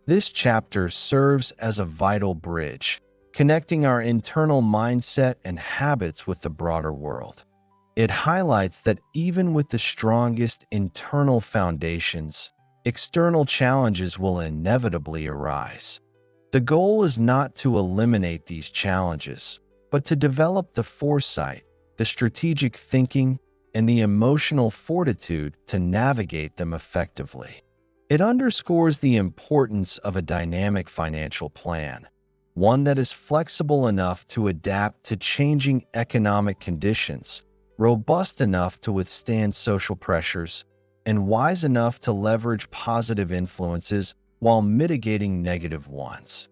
This chapter serves as a vital bridge, connecting our internal mindset and habits with the broader world. It highlights that even with the strongest internal foundations, external challenges will inevitably arise. The goal is not to eliminate these challenges, but to develop the foresight, the strategic thinking, and the emotional fortitude to navigate them effectively. It underscores the importance of a dynamic financial plan, one that is flexible enough to adapt to changing economic conditions, robust enough to withstand social pressures, and wise enough to leverage positive influences while mitigating negative ones.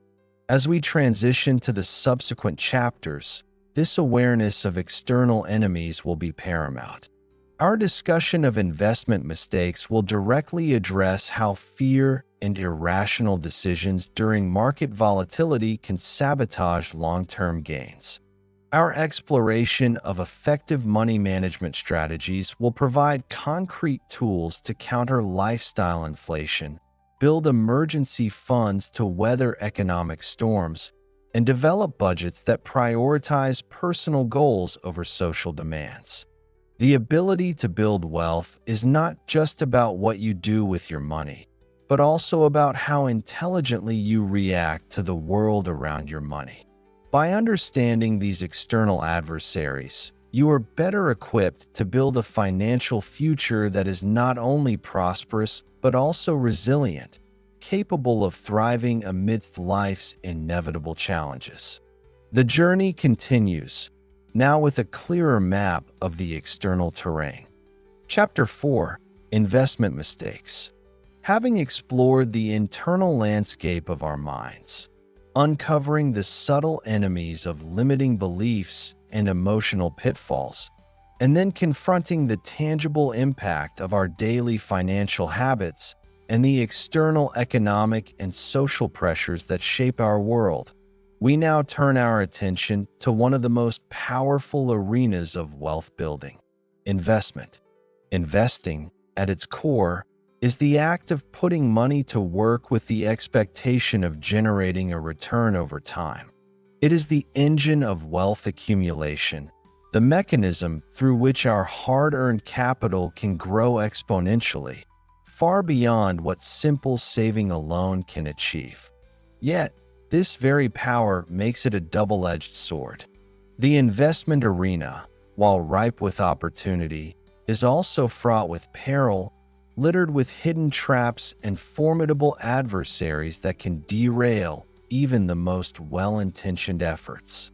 As we transition to the subsequent chapters, this awareness of external enemies will be paramount. Our discussion of investment mistakes will directly address how fear and irrational decisions during market volatility can sabotage long-term gains. Our exploration of effective money management strategies will provide concrete tools to counter lifestyle inflation, build emergency funds to weather economic storms, and develop budgets that prioritize personal goals over social demands. The ability to build wealth is not just about what you do with your money, but also about how intelligently you react to the world around your money. By understanding these external adversaries, you are better equipped to build a financial future that is not only prosperous, but also resilient, capable of thriving amidst life's inevitable challenges. The journey continues, now with a clearer map of the external terrain. Chapter 4: Investment Mistakes. Having explored the internal landscape of our minds, uncovering the subtle enemies of limiting beliefs and emotional pitfalls, and then confronting the tangible impact of our daily financial habits and the external economic and social pressures that shape our world, we now turn our attention to one of the most powerful arenas of wealth building: investment. Investing, at its core, is the act of putting money to work with the expectation of generating a return over time. It is the engine of wealth accumulation, the mechanism through which our hard-earned capital can grow exponentially, far beyond what simple saving alone can achieve. Yet, this very power makes it a double-edged sword. The investment arena, while ripe with opportunity, is also fraught with peril, littered with hidden traps and formidable adversaries that can derail even the most well-intentioned efforts.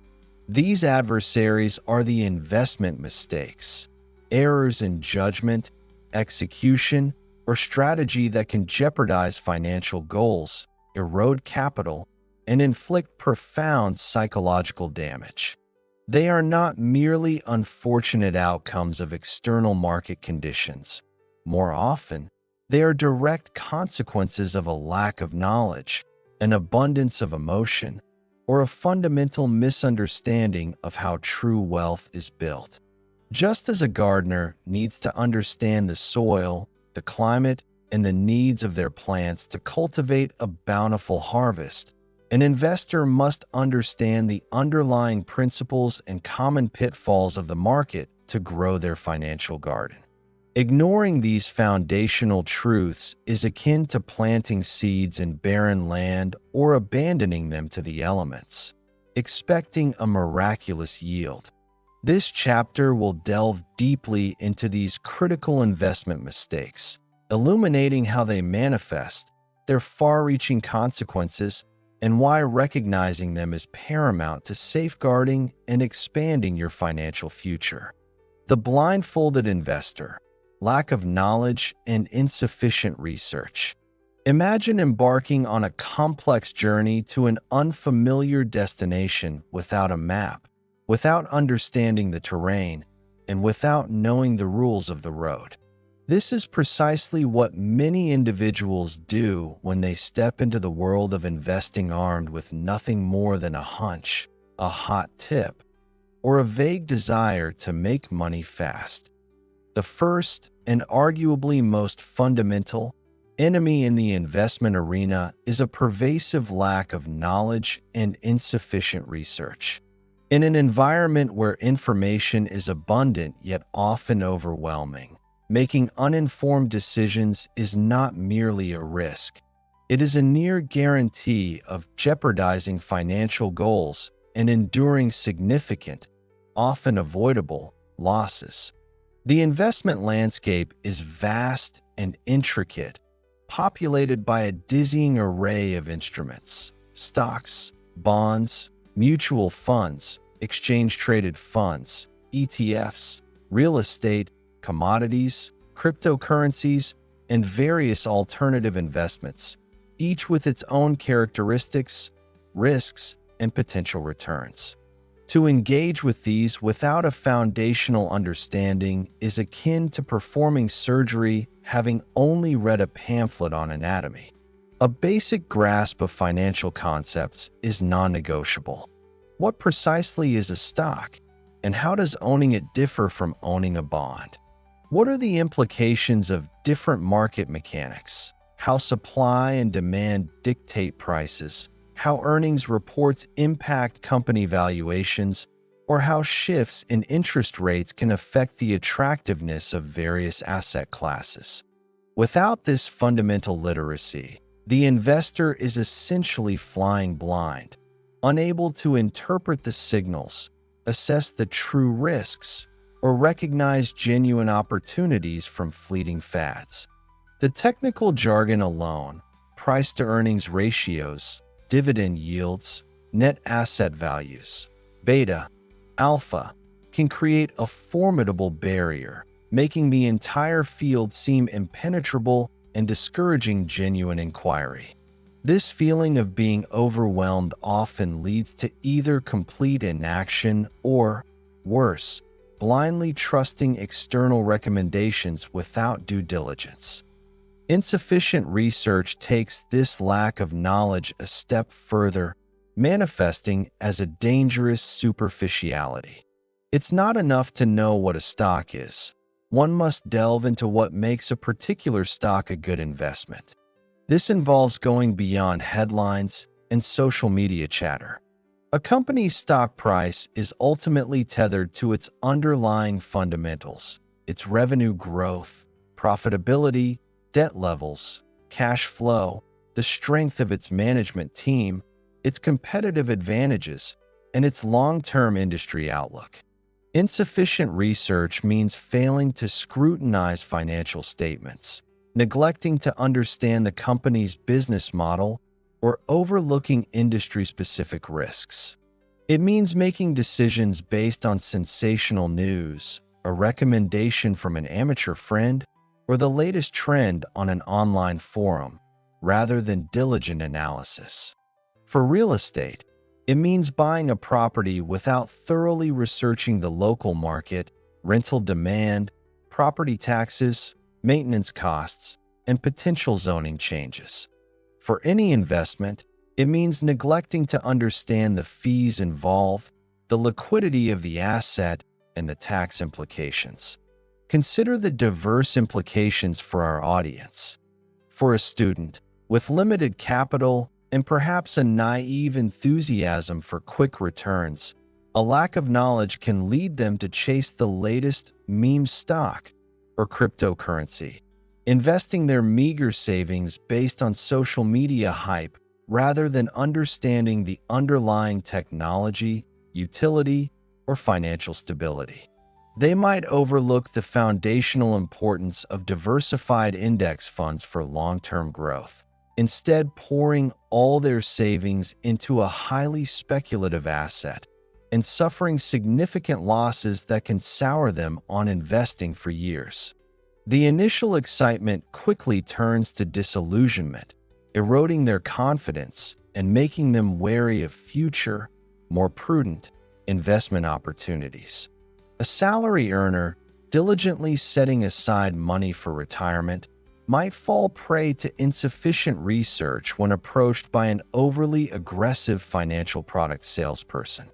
These adversaries are the investment mistakes, errors in judgment, execution, or strategy that can jeopardize financial goals, erode capital, and inflict profound psychological damage. They are not merely unfortunate outcomes of external market conditions. More often, they are direct consequences of a lack of knowledge, an abundance of emotion, or a fundamental misunderstanding of how true wealth is built. Just as a gardener needs to understand the soil, the climate, and the needs of their plants to cultivate a bountiful harvest, an investor must understand the underlying principles and common pitfalls of the market to grow their financial garden. Ignoring these foundational truths is akin to planting seeds in barren land or abandoning them to the elements, expecting a miraculous yield. This chapter will delve deeply into these critical investment mistakes, illuminating how they manifest, their far-reaching consequences, and why recognizing them is paramount to safeguarding and expanding your financial future. The blindfolded investor: lack of knowledge and insufficient research. Imagine embarking on a complex journey to an unfamiliar destination without a map, without understanding the terrain, and without knowing the rules of the road. This is precisely what many individuals do when they step into the world of investing armed with nothing more than a hunch, a hot tip, or a vague desire to make money fast. The first, and arguably most fundamental, enemy in the investment arena is a pervasive lack of knowledge and insufficient research. In an environment where information is abundant yet often overwhelming, making uninformed decisions is not merely a risk. It is a near guarantee of jeopardizing financial goals and enduring significant, often avoidable, losses. The investment landscape is vast and intricate, populated by a dizzying array of instruments: stocks, bonds, mutual funds, exchange-traded funds, ETFs, real estate, commodities, cryptocurrencies, and various alternative investments, each with its own characteristics, risks, and potential returns. To engage with these without a foundational understanding is akin to performing surgery having only read a pamphlet on anatomy. A basic grasp of financial concepts is non-negotiable. What precisely is a stock, and how does owning it differ from owning a bond? What are the implications of different market mechanics? How supply and demand dictate prices? How earnings reports impact company valuations? Or how shifts in interest rates can affect the attractiveness of various asset classes? Without this fundamental literacy, the investor is essentially flying blind, unable to interpret the signals, assess the true risks, or recognize genuine opportunities from fleeting fads. The technical jargon alone, price-to-earnings ratios, dividend yields, net asset values, beta, alpha, can create a formidable barrier, making the entire field seem impenetrable and discouraging genuine inquiry. This feeling of being overwhelmed often leads to either complete inaction or, worse, blindly trusting external recommendations without due diligence. Insufficient research takes this lack of knowledge a step further, manifesting as a dangerous superficiality. It's not enough to know what a stock is. One must delve into what makes a particular stock a good investment. This involves going beyond headlines and social media chatter. A company's stock price is ultimately tethered to its underlying fundamentals, its revenue growth, profitability, debt levels, cash flow, the strength of its management team, its competitive advantages, and its long-term industry outlook. Insufficient research means failing to scrutinize financial statements, neglecting to understand the company's business model, or overlooking industry-specific risks. It means making decisions based on sensational news, a recommendation from an amateur friend, or the latest trend on an online forum, rather than diligent analysis. For real estate, it means buying a property without thoroughly researching the local market, rental demand, property taxes, maintenance costs, and potential zoning changes. For any investment, it means neglecting to understand the fees involved, the liquidity of the asset, and the tax implications. Consider the diverse implications for our audience. For a student, with limited capital and perhaps a naive enthusiasm for quick returns, a lack of knowledge can lead them to chase the latest meme stock or cryptocurrency, investing their meager savings based on social media hype rather than understanding the underlying technology, utility, or financial stability. They might overlook the foundational importance of diversified index funds for long-term growth, instead pouring all their savings into a highly speculative asset and suffering significant losses that can sour them on investing for years. The initial excitement quickly turns to disillusionment, eroding their confidence and making them wary of future, more prudent investment opportunities. A salary earner, diligently setting aside money for retirement, might fall prey to insufficient research when approached by an overly aggressive financial product salesperson.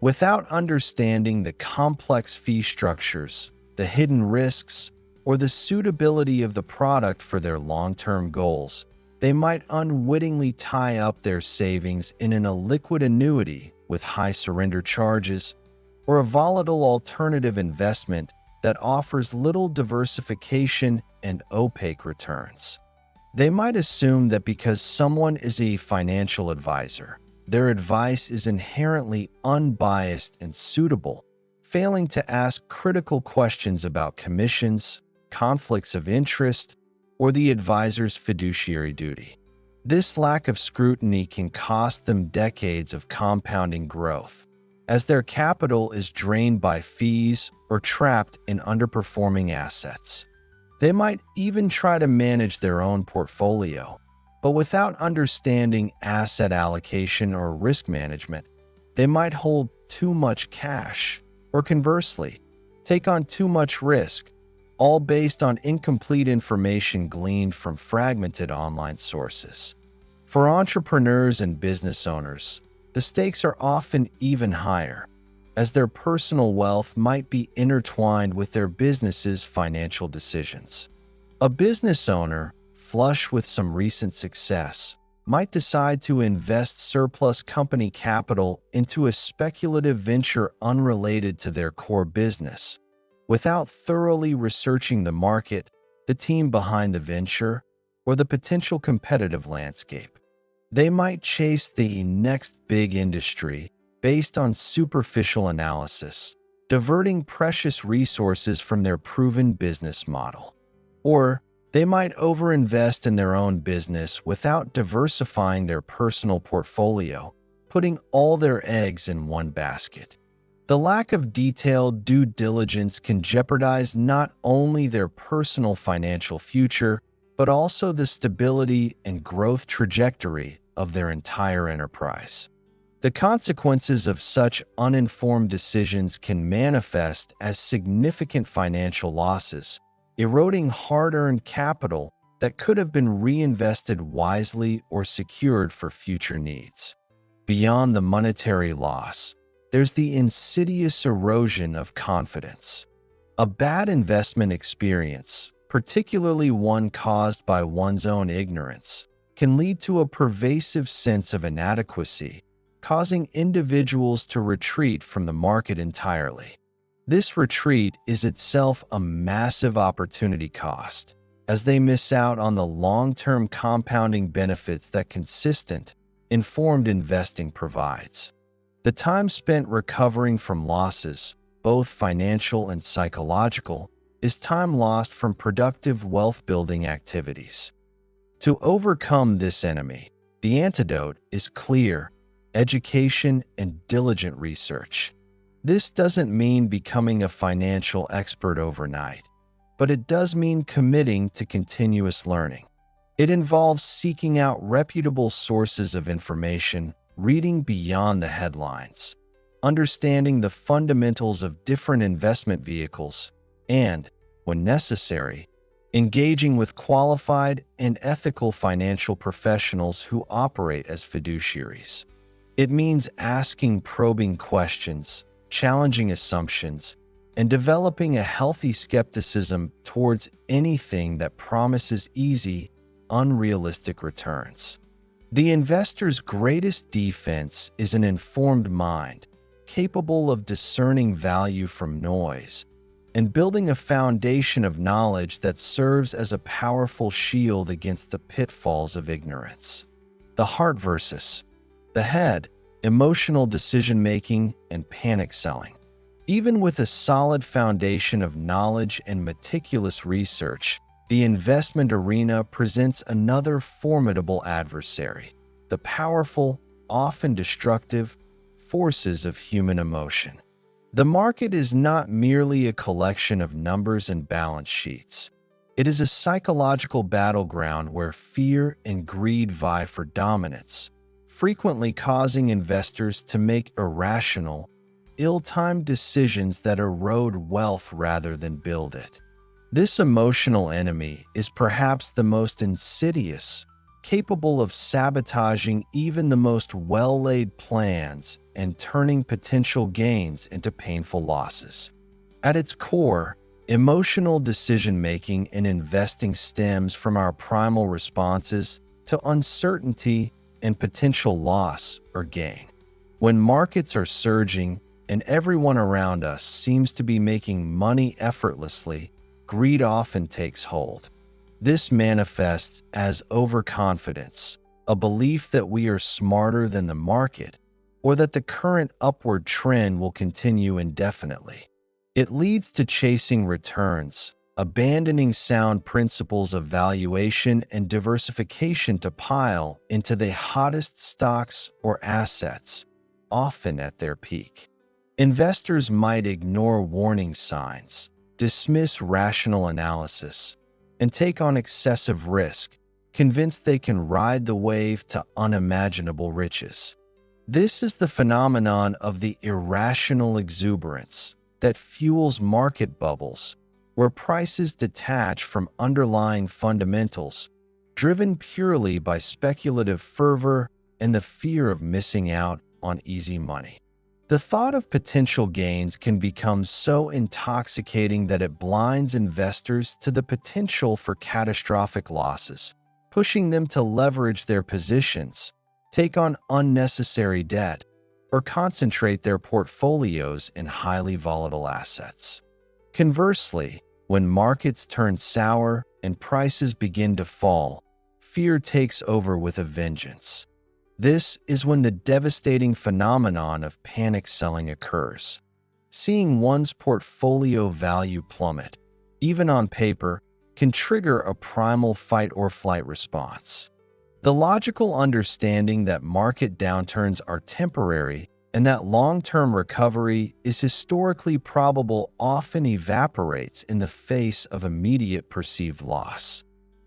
Without understanding the complex fee structures, the hidden risks, or the suitability of the product for their long-term goals, they might unwittingly tie up their savings in an illiquid annuity with high surrender charges, or a volatile alternative investment that offers little diversification and opaque returns. They might assume that because someone is a financial advisor, their advice is inherently unbiased and suitable, failing to ask critical questions about commissions, conflicts of interest, or the advisor's fiduciary duty. This lack of scrutiny can cost them decades of compounding growth, as their capital is drained by fees or trapped in underperforming assets. They might even try to manage their own portfolio, But without understanding asset allocation or risk management, they might hold too much cash, or conversely, take on too much risk, all based on incomplete information gleaned from fragmented online sources. For entrepreneurs and business owners, the stakes are often even higher, as their personal wealth might be intertwined with their business's financial decisions. A business owner, flush with some recent success, might decide to invest surplus company capital into a speculative venture unrelated to their core business, without thoroughly researching the market, the team behind the venture, or the potential competitive landscape. They might chase the next big industry based on superficial analysis, diverting precious resources from their proven business model. Or they might overinvest in their own business without diversifying their personal portfolio, putting all their eggs in one basket. The lack of detailed due diligence can jeopardize not only their personal financial future, but also the stability and growth trajectory of their entire enterprise. The consequences of such uninformed decisions can manifest as significant financial losses, eroding hard-earned capital that could have been reinvested wisely or secured for future needs. Beyond the monetary loss, there's the insidious erosion of confidence. A bad investment experience, particularly one caused by one's own ignorance, can lead to a pervasive sense of inadequacy, causing individuals to retreat from the market entirely. This retreat is itself a massive opportunity cost, as they miss out on the long-term compounding benefits that consistent, informed investing provides. The time spent recovering from losses, both financial and psychological, is time lost from productive wealth-building activities. To overcome this enemy, the antidote is clear: education and diligent research. This doesn't mean becoming a financial expert overnight, but it does mean committing to continuous learning. It involves seeking out reputable sources of information, reading beyond the headlines, understanding the fundamentals of different investment vehicles, and, when necessary, engaging with qualified and ethical financial professionals who operate as fiduciaries. It means asking probing questions, challenging assumptions, and developing a healthy skepticism towards anything that promises easy, unrealistic returns. The investor's greatest defense is an informed mind, capable of discerning value from noise, and building a foundation of knowledge that serves as a powerful shield against the pitfalls of ignorance. The heart versus the head: emotional decision-making and panic selling. Even with a solid foundation of knowledge and meticulous research, the investment arena presents another formidable adversary: the powerful, often destructive, forces of human emotion. The market is not merely a collection of numbers and balance sheets. It is a psychological battleground where fear and greed vie for dominance, frequently causing investors to make irrational, ill-timed decisions that erode wealth rather than build it. This emotional enemy is perhaps the most insidious, capable of sabotaging even the most well-laid plans and turning potential gains into painful losses. At its core, emotional decision-making in investing stems from our primal responses to uncertainty and potential loss or gain. When markets are surging and everyone around us seems to be making money effortlessly, greed often takes hold. This manifests as overconfidence, a belief that we are smarter than the market, or that the current upward trend will continue indefinitely. It leads to chasing returns, abandoning sound principles of valuation and diversification to pile into the hottest stocks or assets, often at their peak. Investors might ignore warning signs, dismiss rational analysis, and take on excessive risk, convinced they can ride the wave to unimaginable riches. This is the phenomenon of the irrational exuberance that fuels market bubbles, where prices detach from underlying fundamentals, driven purely by speculative fervor and the fear of missing out on easy money. The thought of potential gains can become so intoxicating that it blinds investors to the potential for catastrophic losses, pushing them to leverage their positions, take on unnecessary debt, or concentrate their portfolios in highly volatile assets. Conversely, when markets turn sour and prices begin to fall, fear takes over with a vengeance. This is when the devastating phenomenon of panic selling occurs. Seeing one's portfolio value plummet, even on paper, can trigger a primal fight-or-flight response. The logical understanding that market downturns are temporary and that long-term recovery is historically probable often evaporates in the face of immediate perceived loss.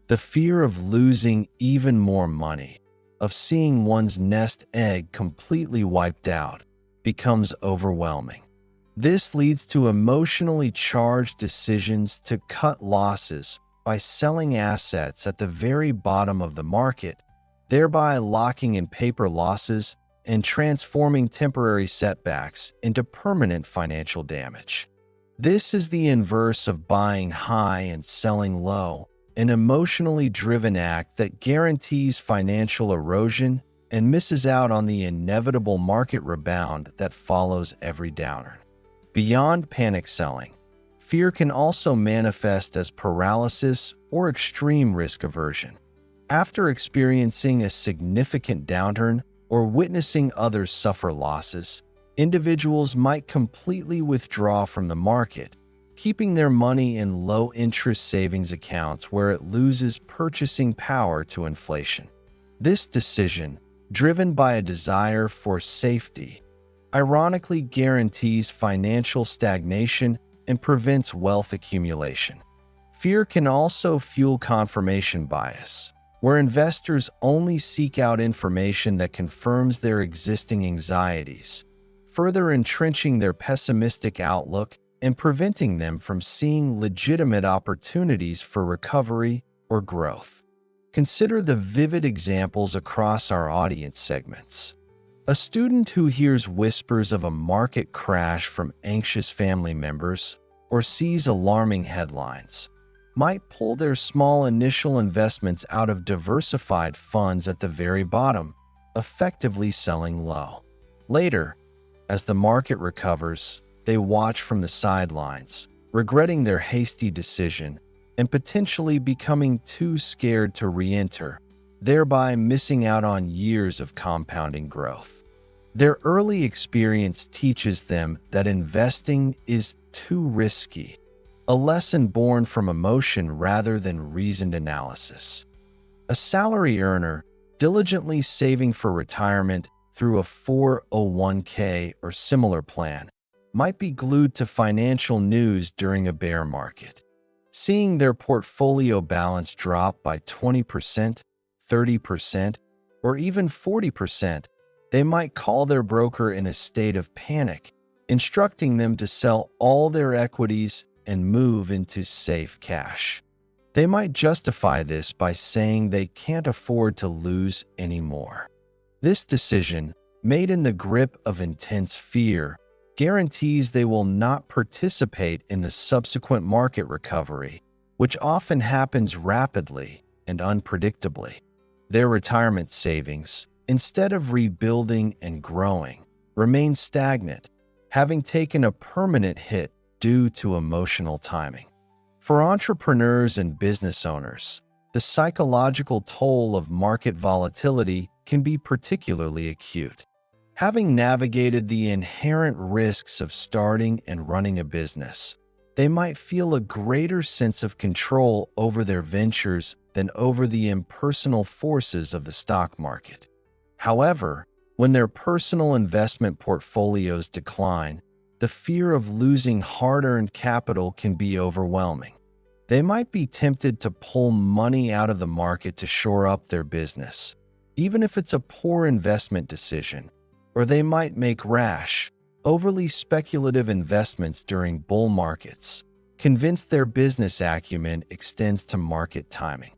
The fear of losing even more money, of seeing one's nest egg completely wiped out, becomes overwhelming. This leads to emotionally charged decisions to cut losses by selling assets at the very bottom of the market, thereby locking in paper losses and transforming temporary setbacks into permanent financial damage. This is the inverse of buying high and selling low, an emotionally driven act that guarantees financial erosion and misses out on the inevitable market rebound that follows every downturn. Beyond panic selling, fear can also manifest as paralysis or extreme risk aversion. After experiencing a significant downturn or witnessing others suffer losses, individuals might completely withdraw from the market, keeping their money in low-interest savings accounts where it loses purchasing power to inflation. This decision, driven by a desire for safety, ironically guarantees financial stagnation and prevents wealth accumulation. Fear can also fuel confirmation bias, where investors only seek out information that confirms their existing anxieties, further entrenching their pessimistic outlook and preventing them from seeing legitimate opportunities for recovery or growth. Consider the vivid examples across our audience segments. A student who hears whispers of a market crash from anxious family members or sees alarming headlines might pull their small initial investments out of diversified funds at the very bottom, effectively selling low. Later, as the market recovers, they watch from the sidelines, regretting their hasty decision and potentially becoming too scared to re-enter, thereby missing out on years of compounding growth. Their early experience teaches them that investing is too risky, a lesson born from emotion rather than reasoned analysis. A salary earner diligently saving for retirement through a 401k or similar plan might be glued to financial news during a bear market. Seeing their portfolio balance drop by 20%, 30%, or even 40%, they might call their broker in a state of panic, instructing them to sell all their equities and move into safe cash. They might justify this by saying they can't afford to lose anymore. This decision, made in the grip of intense fear, guarantees they will not participate in the subsequent market recovery, which often happens rapidly and unpredictably. Their retirement savings, instead of rebuilding and growing, remain stagnant, having taken a permanent hit due to emotional timing. For entrepreneurs and business owners, the psychological toll of market volatility can be particularly acute. Having navigated the inherent risks of starting and running a business, they might feel a greater sense of control over their ventures than over the impersonal forces of the stock market. However, when their personal investment portfolios decline, the fear of losing hard-earned capital can be overwhelming. They might be tempted to pull money out of the market to shore up their business, even if it's a poor investment decision, or they might make rash, overly speculative investments during bull markets, convinced their business acumen extends to market timing.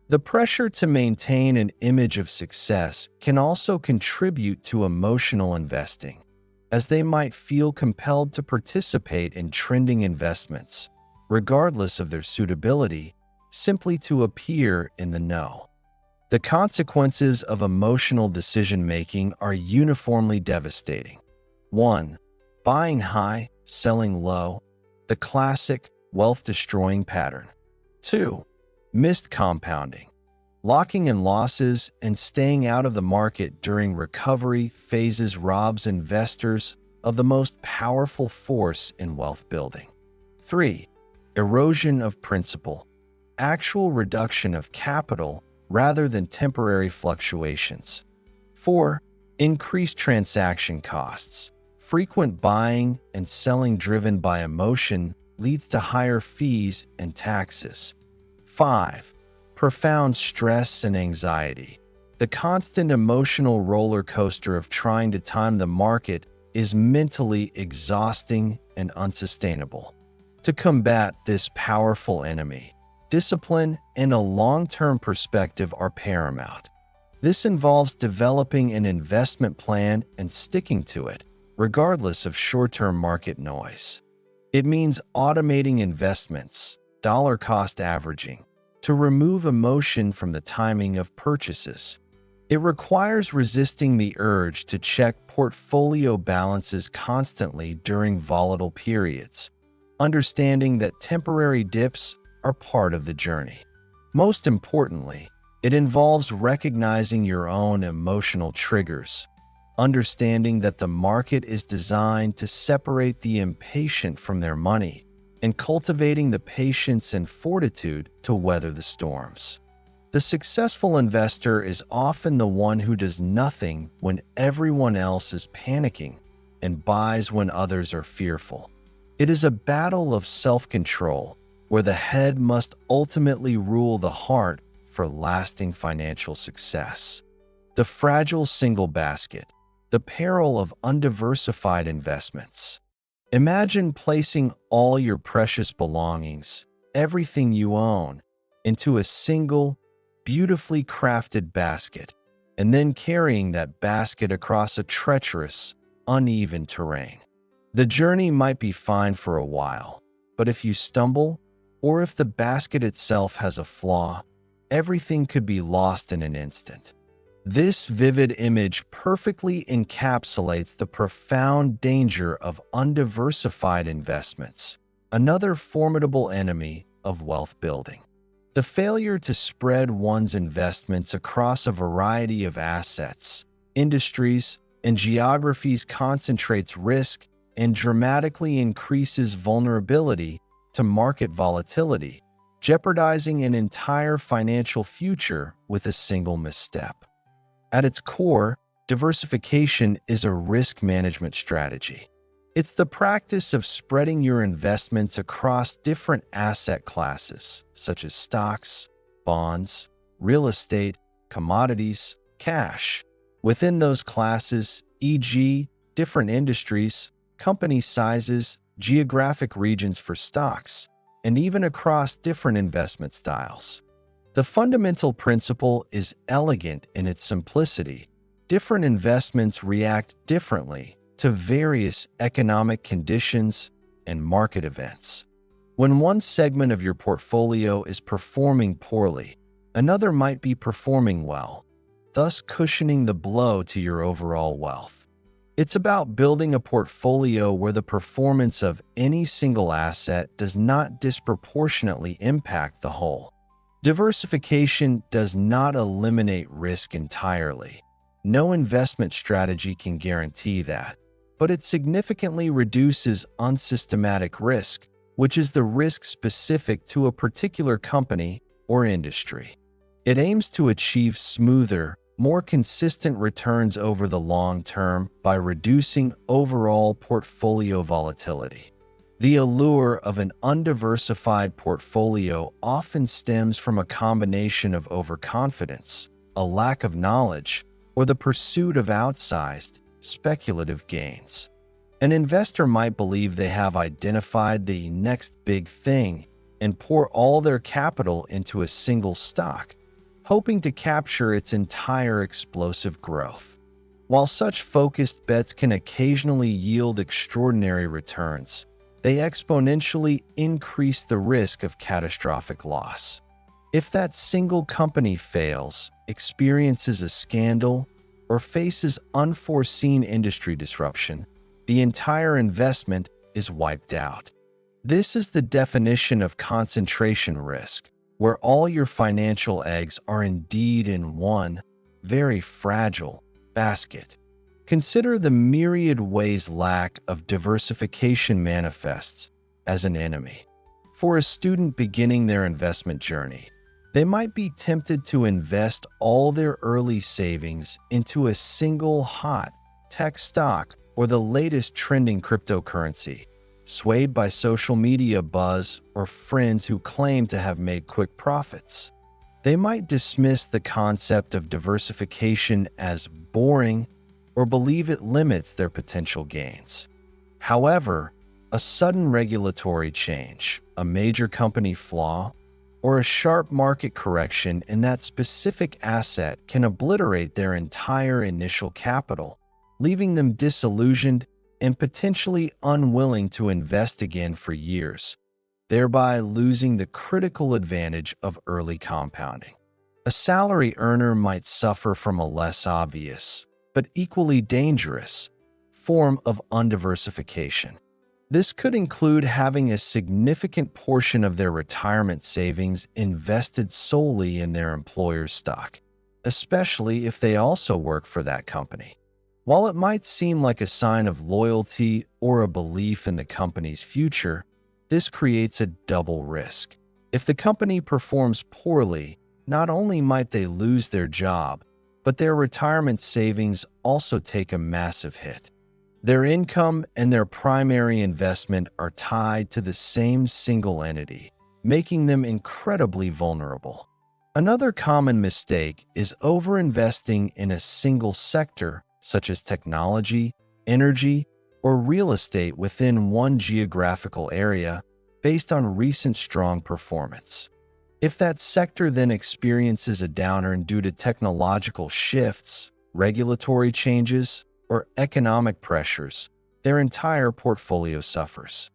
The pressure to maintain an image of success can also contribute to emotional investing, as they might feel compelled to participate in trending investments, regardless of their suitability, simply to appear in the know. The consequences of emotional decision-making are uniformly devastating. 1. Buying high, selling low, the classic wealth-destroying pattern. 2. Missed compounding, locking in losses and staying out of the market during recovery phases robs investors of the most powerful force in wealth building. 3. Erosion of principal, actual reduction of capital rather than temporary fluctuations. 4. Increased transaction costs. Frequent buying and selling driven by emotion leads to higher fees and taxes. 5. Profound stress and anxiety. The constant emotional roller coaster of trying to time the market is mentally exhausting and unsustainable. To combat this powerful enemy, discipline and a long-term perspective are paramount. This involves developing an investment plan and sticking to it, regardless of short-term market noise. It means automating investments, dollar-cost averaging, to remove emotion from the timing of purchases. It requires resisting the urge to check portfolio balances constantly during volatile periods, understanding that temporary dips are part of the journey. Most importantly, it involves recognizing your own emotional triggers, understanding that the market is designed to separate the impatient from their money, and cultivating the patience and fortitude to weather the storms. The successful investor is often the one who does nothing when everyone else is panicking and buys when others are fearful. It is a battle of self-control where the head must ultimately rule the heart for lasting financial success. The fragile single basket, the peril of undiversified investments. Imagine placing all your precious belongings, everything you own, into a single, beautifully crafted basket, and then carrying that basket across a treacherous, uneven terrain. The journey might be fine for a while, but if you stumble, or if the basket itself has a flaw, everything could be lost in an instant. This vivid image perfectly encapsulates the profound danger of undiversified investments, another formidable enemy of wealth building. The failure to spread one's investments across a variety of assets, industries, and geographies concentrates risk and dramatically increases vulnerability to market volatility, jeopardizing an entire financial future with a single misstep. At its core, diversification is a risk management strategy. It's the practice of spreading your investments across different asset classes, such as stocks, bonds, real estate, commodities, cash. Within those classes, e.g., different industries, company sizes, geographic regions for stocks, and even across different investment styles. The fundamental principle is elegant in its simplicity. Different investments react differently to various economic conditions and market events. When one segment of your portfolio is performing poorly, another might be performing well, thus cushioning the blow to your overall wealth. It's about building a portfolio where the performance of any single asset does not disproportionately impact the whole. Diversification does not eliminate risk entirely. No investment strategy can guarantee that, but it significantly reduces unsystematic risk, which is the risk specific to a particular company or industry. It aims to achieve smoother, more consistent returns over the long term by reducing overall portfolio volatility. The allure of an undiversified portfolio often stems from a combination of overconfidence, a lack of knowledge, or the pursuit of outsized, speculative gains. An investor might believe they have identified the next big thing and pour all their capital into a single stock, hoping to capture its entire explosive growth. While such focused bets can occasionally yield extraordinary returns, they exponentially increase the risk of catastrophic loss. If that single company fails, experiences a scandal, or faces unforeseen industry disruption, the entire investment is wiped out. This is the definition of concentration risk, where all your financial eggs are indeed in one, very fragile, basket. Consider the myriad ways lack of diversification manifests as an enemy. For a student beginning their investment journey, they might be tempted to invest all their early savings into a single hot tech stock or the latest trending cryptocurrency, swayed by social media buzz or friends who claim to have made quick profits. They might dismiss the concept of diversification as boring or believe it limits their potential gains. However, a sudden regulatory change, a major company flaw, or a sharp market correction in that specific asset can obliterate their entire initial capital, leaving them disillusioned and potentially unwilling to invest again for years, thereby losing the critical advantage of early compounding. A salary earner might suffer from a less obvious, but equally dangerous, form of undiversification. This could include having a significant portion of their retirement savings invested solely in their employer's stock, especially if they also work for that company. While it might seem like a sign of loyalty or a belief in the company's future, this creates a double risk. If the company performs poorly, not only might they lose their job, but their retirement savings also take a massive hit. Their income and their primary investment are tied to the same single entity, making them incredibly vulnerable. Another common mistake is overinvesting in a single sector, such as technology, energy, or real estate within one geographical area based on recent strong performance. If that sector then experiences a downturn due to technological shifts, regulatory changes, or economic pressures, their entire portfolio suffers.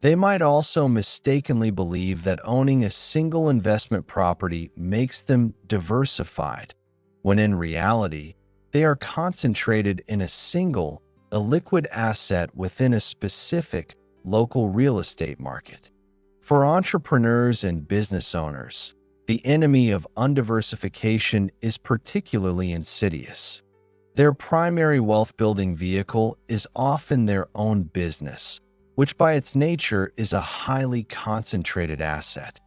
They might also mistakenly believe that owning a single investment property makes them diversified, when in reality, they are concentrated in a single, illiquid asset within a specific local real estate market. For entrepreneurs and business owners, the enemy of undiversification is particularly insidious. Their primary wealth-building vehicle is often their own business, which by its nature is a highly concentrated asset.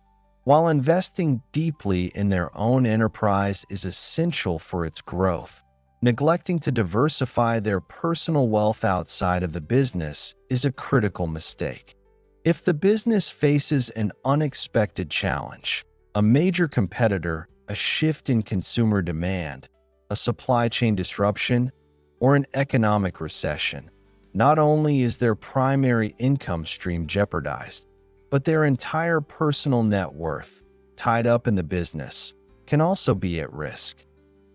While investing deeply in their own enterprise is essential for its growth, neglecting to diversify their personal wealth outside of the business is a critical mistake. If the business faces an unexpected challenge, a major competitor, a shift in consumer demand, a supply chain disruption, or an economic recession, not only is their primary income stream jeopardized, but their entire personal net worth, tied up in the business, can also be at risk.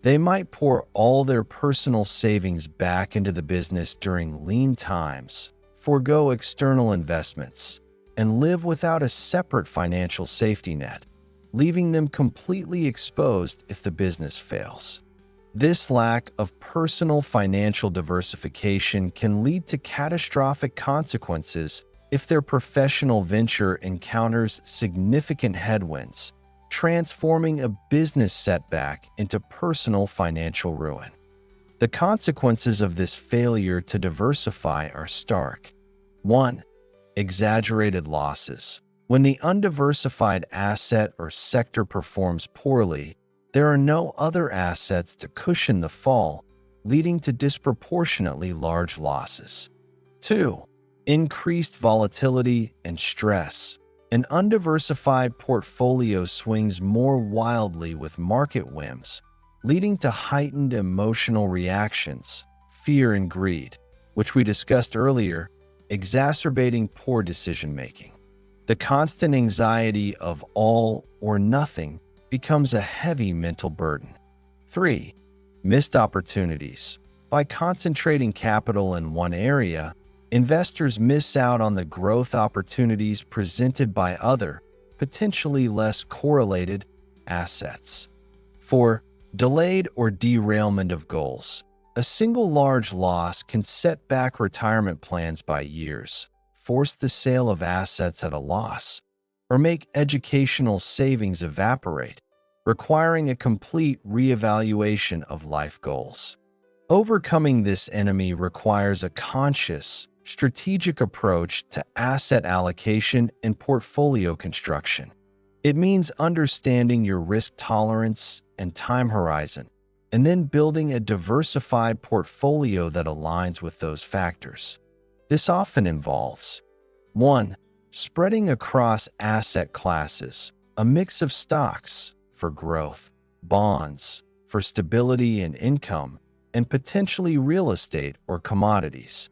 They might pour all their personal savings back into the business during lean times, forego external investments, and live without a separate financial safety net, leaving them completely exposed if the business fails. This lack of personal financial diversification can lead to catastrophic consequences if their professional venture encounters significant headwinds, transforming a business setback into personal financial ruin. The consequences of this failure to diversify are stark. 1. Exaggerated losses. When the undiversified asset or sector performs poorly, there are no other assets to cushion the fall, leading to disproportionately large losses. 2. increased volatility and stress. An undiversified portfolio swings more wildly with market whims, leading to heightened emotional reactions, fear and greed, which we discussed earlier, exacerbating poor decision-making. The constant anxiety of all or nothing becomes a heavy mental burden. 3. Missed opportunities. By concentrating capital in one area, investors miss out on the growth opportunities presented by other, potentially less correlated, assets. 4. Delayed or derailment of goals. A single large loss can set back retirement plans by years, force the sale of assets at a loss, or make educational savings evaporate, requiring a complete reevaluation of life goals. Overcoming this enemy requires a conscious, strategic approach to asset allocation and portfolio construction. It means understanding your risk tolerance and time horizon, and then building a diversified portfolio that aligns with those factors. This often involves 1. Spreading across asset classes, a mix of stocks for growth, bonds for stability and income, and potentially real estate or commodities.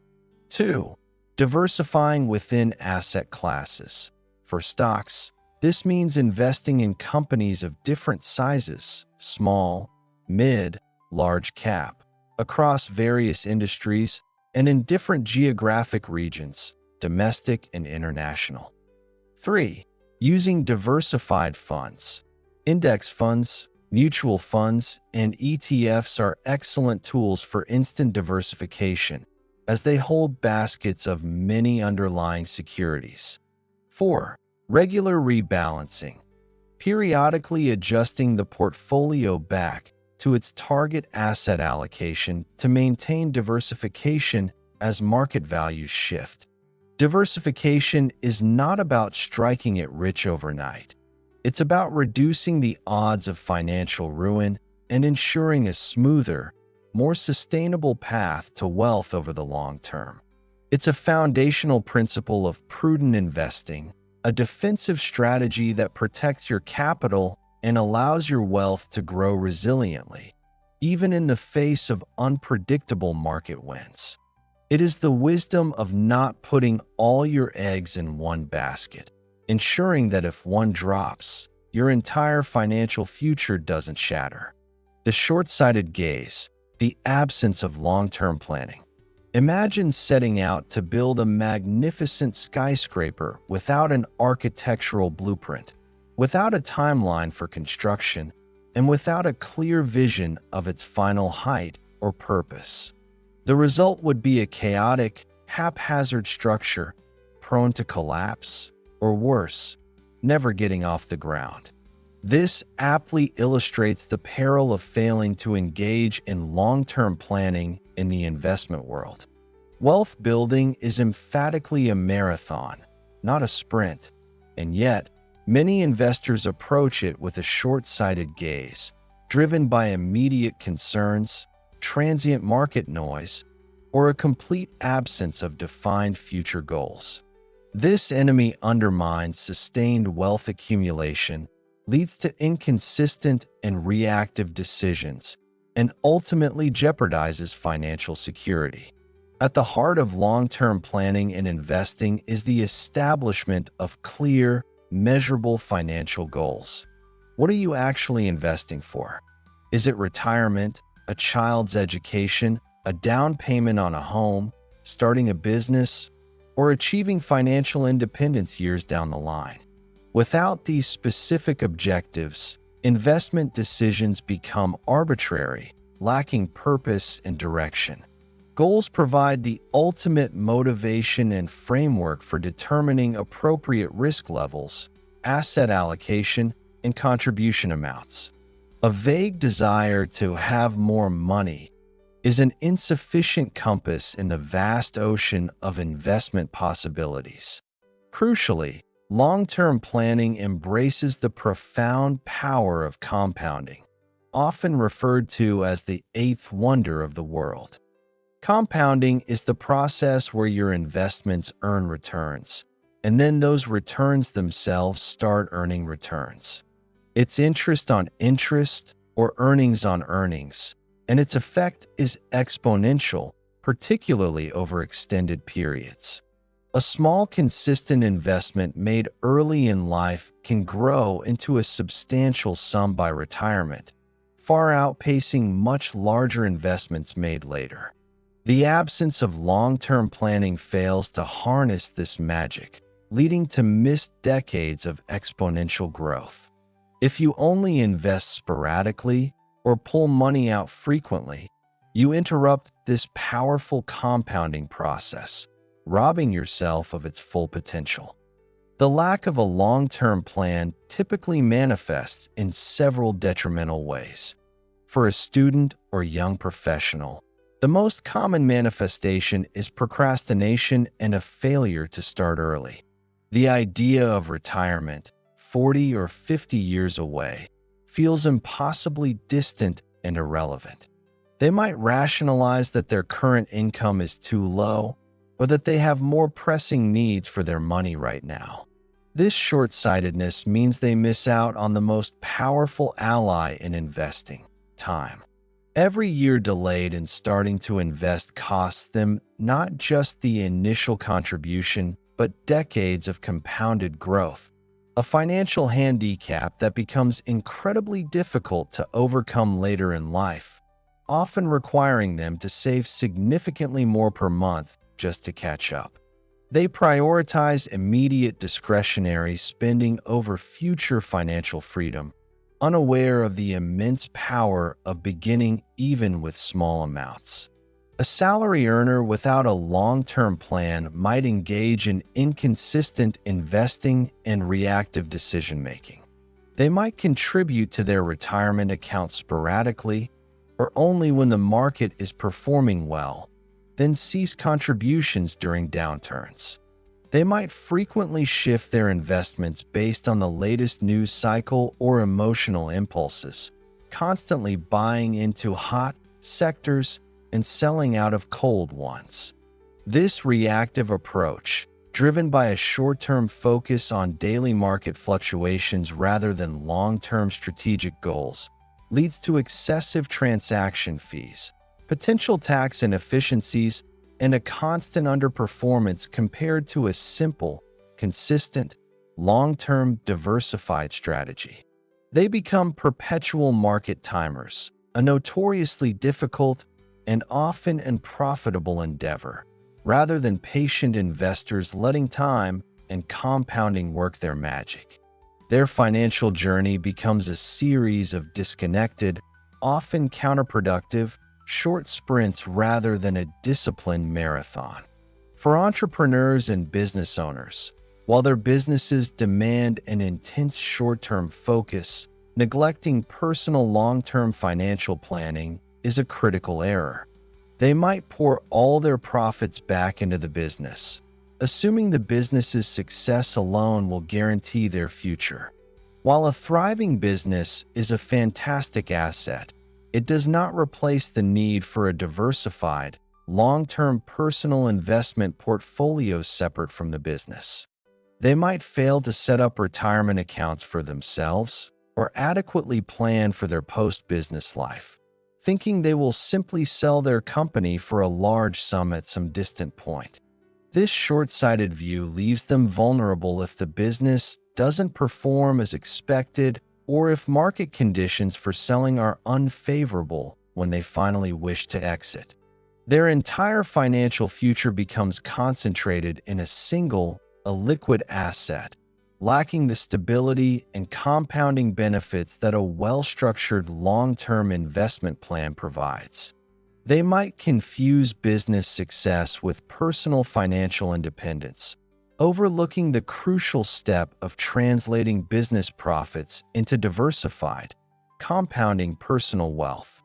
2. Diversifying within asset classes. For stocks, this means investing in companies of different sizes, small, mid, large cap, across various industries and in different geographic regions, domestic and international. 3. Using diversified funds. Index funds, mutual funds, and ETFs are excellent tools for instant diversification, as they hold baskets of many underlying securities. 4. Regular rebalancing. Periodically adjusting the portfolio back to its target asset allocation to maintain diversification as market values shift. Diversification is not about striking it rich overnight. It's about reducing the odds of financial ruin and ensuring a smoother, more sustainable path to wealth over the long term. It's a foundational principle of prudent investing, a defensive strategy that protects your capital and allows your wealth to grow resiliently, even in the face of unpredictable market winds. It is the wisdom of not putting all your eggs in one basket, ensuring that if one drops, your entire financial future doesn't shatter. The short-sighted gaze, the absence of long-term planning. Imagine setting out to build a magnificent skyscraper without an architectural blueprint, without a timeline for construction, and without a clear vision of its final height or purpose. The result would be a chaotic, haphazard structure, prone to collapse, or worse, never getting off the ground. This aptly illustrates the peril of failing to engage in long-term planning in the investment world. Wealth building is emphatically a marathon, not a sprint, and yet, many investors approach it with a short-sighted gaze, driven by immediate concerns, transient market noise, or a complete absence of defined future goals. This enemy undermines sustained wealth accumulation, leads to inconsistent and reactive decisions, and ultimately jeopardizes financial security. At the heart of long-term planning and investing is the establishment of clear, measurable financial goals. What are you actually investing for? Is it retirement, a child's education, a down payment on a home, starting a business, or achieving financial independence years down the line? Without these specific objectives, investment decisions become arbitrary, lacking purpose and direction. Goals provide the ultimate motivation and framework for determining appropriate risk levels, asset allocation, and contribution amounts. A vague desire to have more money is an insufficient compass in the vast ocean of investment possibilities. Crucially, long-term planning embraces the profound power of compounding, often referred to as the eighth wonder of the world. Compounding is the process where your investments earn returns, and then those returns themselves start earning returns. It's interest on interest or earnings on earnings, and its effect is exponential, particularly over extended periods. A small, consistent investment made early in life can grow into a substantial sum by retirement, far outpacing much larger investments made later. The absence of long-term planning fails to harness this magic, leading to missed decades of exponential growth. If you only invest sporadically or pull money out frequently, you interrupt this powerful compounding process, robbing yourself of its full potential. The lack of a long-term plan typically manifests in several detrimental ways. For a student or young professional, the most common manifestation is procrastination and a failure to start early. The idea of retirement, 40 or 50 years away, feels impossibly distant and irrelevant. They might rationalize that their current income is too low, or that they have more pressing needs for their money right now. This short-sightedness means they miss out on the most powerful ally in investing: time. Every year delayed in starting to invest costs them not just the initial contribution, but decades of compounded growth, a financial handicap that becomes incredibly difficult to overcome later in life, often requiring them to save significantly more per month just to catch up. They prioritize immediate discretionary spending over future financial freedom, unaware of the immense power of beginning even with small amounts. A salary earner without a long-term plan might engage in inconsistent investing and reactive decision-making. They might contribute to their retirement account sporadically or only when the market is performing well, then cease contributions during downturns. They might frequently shift their investments based on the latest news cycle or emotional impulses, constantly buying into hot sectors and selling out of cold ones. This reactive approach, driven by a short-term focus on daily market fluctuations rather than long-term strategic goals, leads to excessive transaction fees, potential tax inefficiencies, and a constant underperformance compared to a simple, consistent, long-term diversified strategy. They become perpetual market timers, a notoriously difficult and often unprofitable endeavor, rather than patient investors letting time and compounding work their magic. Their financial journey becomes a series of disconnected, often counterproductive, short sprints rather than a disciplined marathon. For entrepreneurs and business owners, while their businesses demand an intense short-term focus, neglecting personal long-term financial planning is a critical error. They might pour all their profits back into the business, assuming the business's success alone will guarantee their future. While a thriving business is a fantastic asset, it does not replace the need for a diversified, long-term personal investment portfolio separate from the business. They might fail to set up retirement accounts for themselves or adequately plan for their post-business life, thinking they will simply sell their company for a large sum at some distant point. This short-sighted view leaves them vulnerable if the business doesn't perform as expected or if market conditions for selling are unfavorable when they finally wish to exit. Their entire financial future becomes concentrated in a single, illiquid asset, lacking the stability and compounding benefits that a well-structured long-term investment plan provides. They might confuse business success with personal financial independence, overlooking the crucial step of translating business profits into diversified, compounding personal wealth.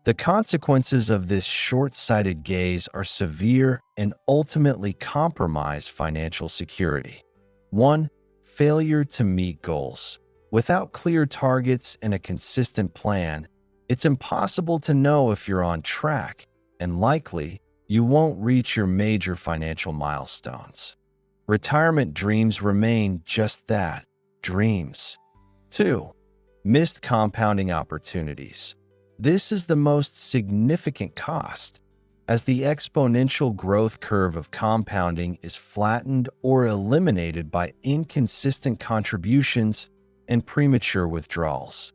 The consequences of this short-sighted gaze are severe and ultimately compromise financial security. 1. Failure to meet goals. Without clear targets and a consistent plan, it's impossible to know if you're on track, and likely, you won't reach your major financial milestones. Retirement dreams remain just that, dreams. 2. Missed compounding opportunities. This is the most significant cost, as the exponential growth curve of compounding is flattened or eliminated by inconsistent contributions and premature withdrawals.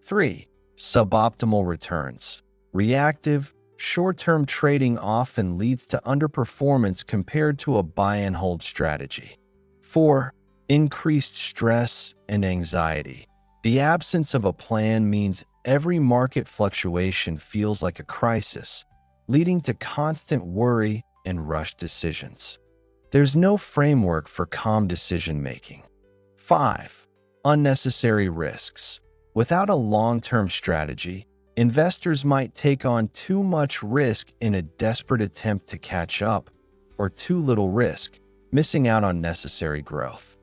3. Suboptimal returns. Reactive, short-term trading often leads to underperformance compared to a buy-and-hold strategy. 4. Increased stress and anxiety. The absence of a plan means every market fluctuation feels like a crisis, leading to constant worry and rushed decisions. There's no framework for calm decision-making. 5. Unnecessary risks. Without a long-term strategy, investors might take on too much risk in a desperate attempt to catch up, or too little risk, missing out on necessary growth.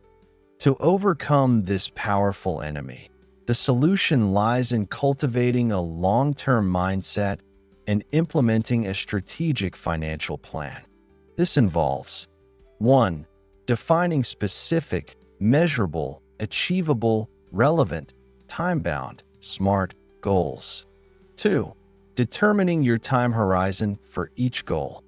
To overcome this powerful enemy, the solution lies in cultivating a long-term mindset and implementing a strategic financial plan. This involves 1. Defining specific, measurable, achievable, relevant, time-bound, SMART goals. 2. Determining your time horizon for each goal.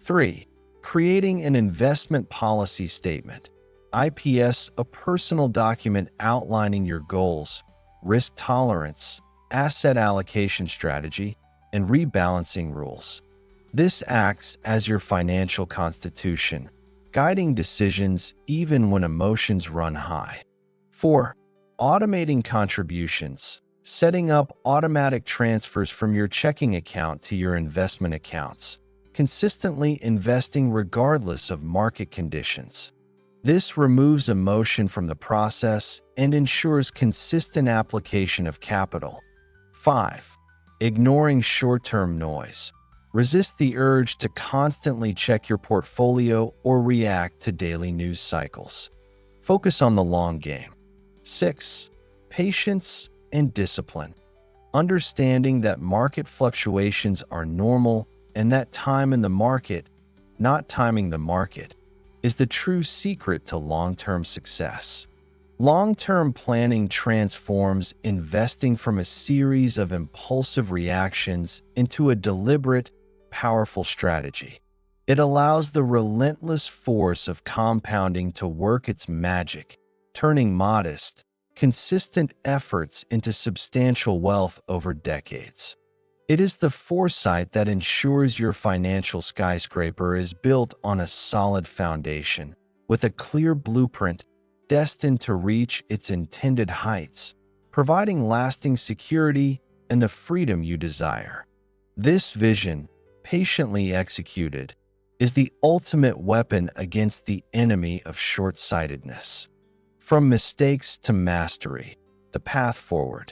3. Creating an investment policy statement, IPS, a personal document outlining your goals, risk tolerance, asset allocation strategy, and rebalancing rules. This acts as your financial constitution, guiding decisions even when emotions run high. 4. Automating contributions. Setting up automatic transfers from your checking account to your investment accounts, consistently investing regardless of market conditions. This removes emotion from the process and ensures consistent application of capital. 5. Ignoring short-term noise. Resist the urge to constantly check your portfolio or react to daily news cycles. Focus on the long game. 6. Patience and discipline. Understanding that market fluctuations are normal and that time in the market, not timing the market, is the true secret to long-term success. Long-term planning transforms investing from a series of impulsive reactions into a deliberate, powerful strategy. It allows the relentless force of compounding to work its magic, turning modest, consistent efforts into substantial wealth over decades. It is the foresight that ensures your financial skyscraper is built on a solid foundation, with a clear blueprint destined to reach its intended heights, providing lasting security and the freedom you desire. This vision, patiently executed, is the ultimate weapon against the enemy of short-sightedness. From mistakes to mastery, the path forward.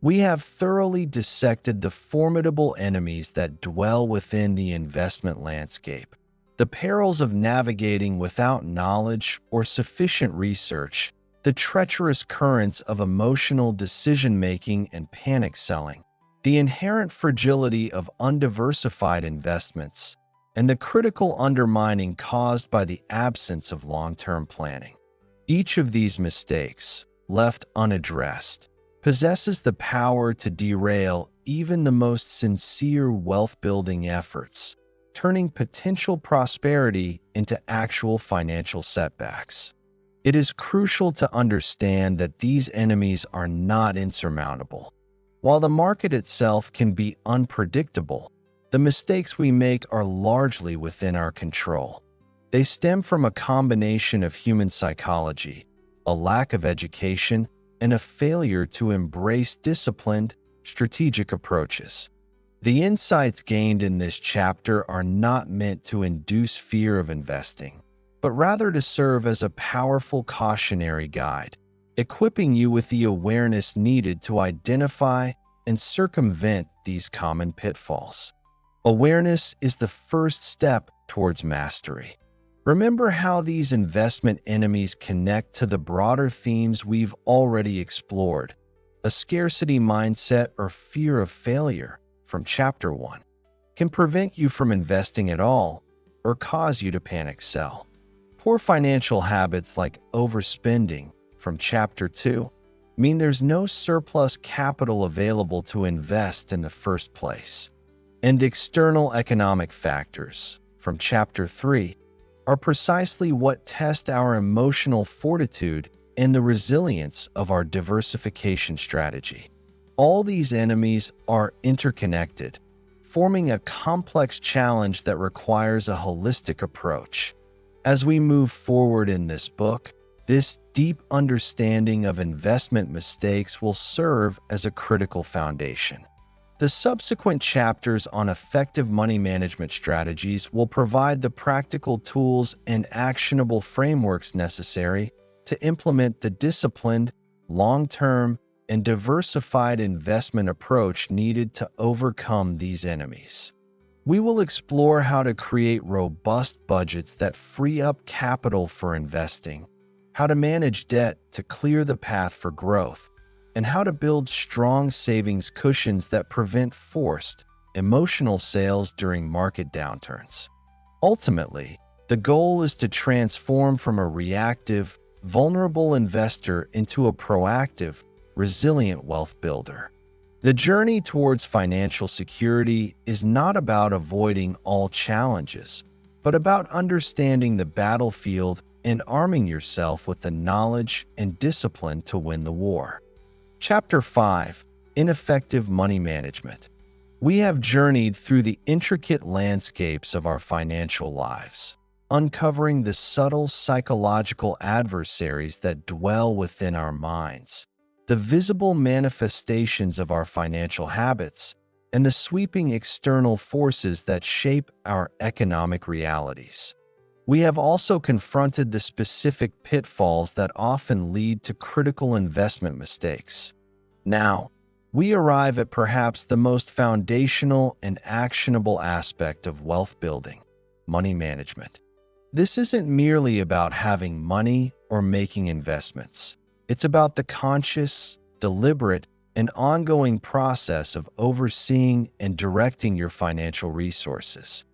We have thoroughly dissected the formidable enemies that dwell within the investment landscape, the perils of navigating without knowledge or sufficient research, the treacherous currents of emotional decision-making and panic selling, the inherent fragility of undiversified investments, and the critical undermining caused by the absence of long-term planning. Each of these mistakes, left unaddressed, possesses the power to derail even the most sincere wealth-building efforts, turning potential prosperity into actual financial setbacks. It is crucial to understand that these enemies are not insurmountable. While the market itself can be unpredictable, the mistakes we make are largely within our control. They stem from a combination of human psychology, a lack of education, and a failure to embrace disciplined, strategic approaches. The insights gained in this chapter are not meant to induce fear of investing, but rather to serve as a powerful cautionary guide, equipping you with the awareness needed to identify and circumvent these common pitfalls. Awareness is the first step towards mastery. Remember how these investment enemies connect to the broader themes we've already explored: a scarcity mindset or fear of failure from Chapter 1. can prevent you from investing at all or cause you to panic sell. Poor financial habits like overspending from Chapter 2 mean there's no surplus capital available to invest in the first place. And external economic factors from Chapter 3 are precisely what test our emotional fortitude and the resilience of our diversification strategy. All these enemies are interconnected, forming a complex challenge that requires a holistic approach. As we move forward in this book, this deep understanding of investment mistakes will serve as a critical foundation. The subsequent chapters on effective money management strategies will provide the practical tools and actionable frameworks necessary to implement the disciplined, long-term, and diversified investment approach needed to overcome these enemies. We will explore how to create robust budgets that free up capital for investing, how to manage debt to clear the path for growth, and how to build strong savings cushions that prevent forced, emotional sales during market downturns. Ultimately, the goal is to transform from a reactive, vulnerable investor into a proactive, resilient wealth builder. The journey towards financial security is not about avoiding all challenges, but about understanding the battlefield and arming yourself with the knowledge and discipline to win the war. Chapter 5: Ineffective Money Management. We have journeyed through the intricate landscapes of our financial lives, uncovering the subtle psychological adversaries that dwell within our minds, the visible manifestations of our financial habits, and the sweeping external forces that shape our economic realities. We have also confronted the specific pitfalls that often lead to critical investment mistakes. Now, we arrive at perhaps the most foundational and actionable aspect of wealth building: money management. This isn't merely about having money or making investments. It's about the conscious, deliberate, and ongoing process of overseeing and directing your financial resources.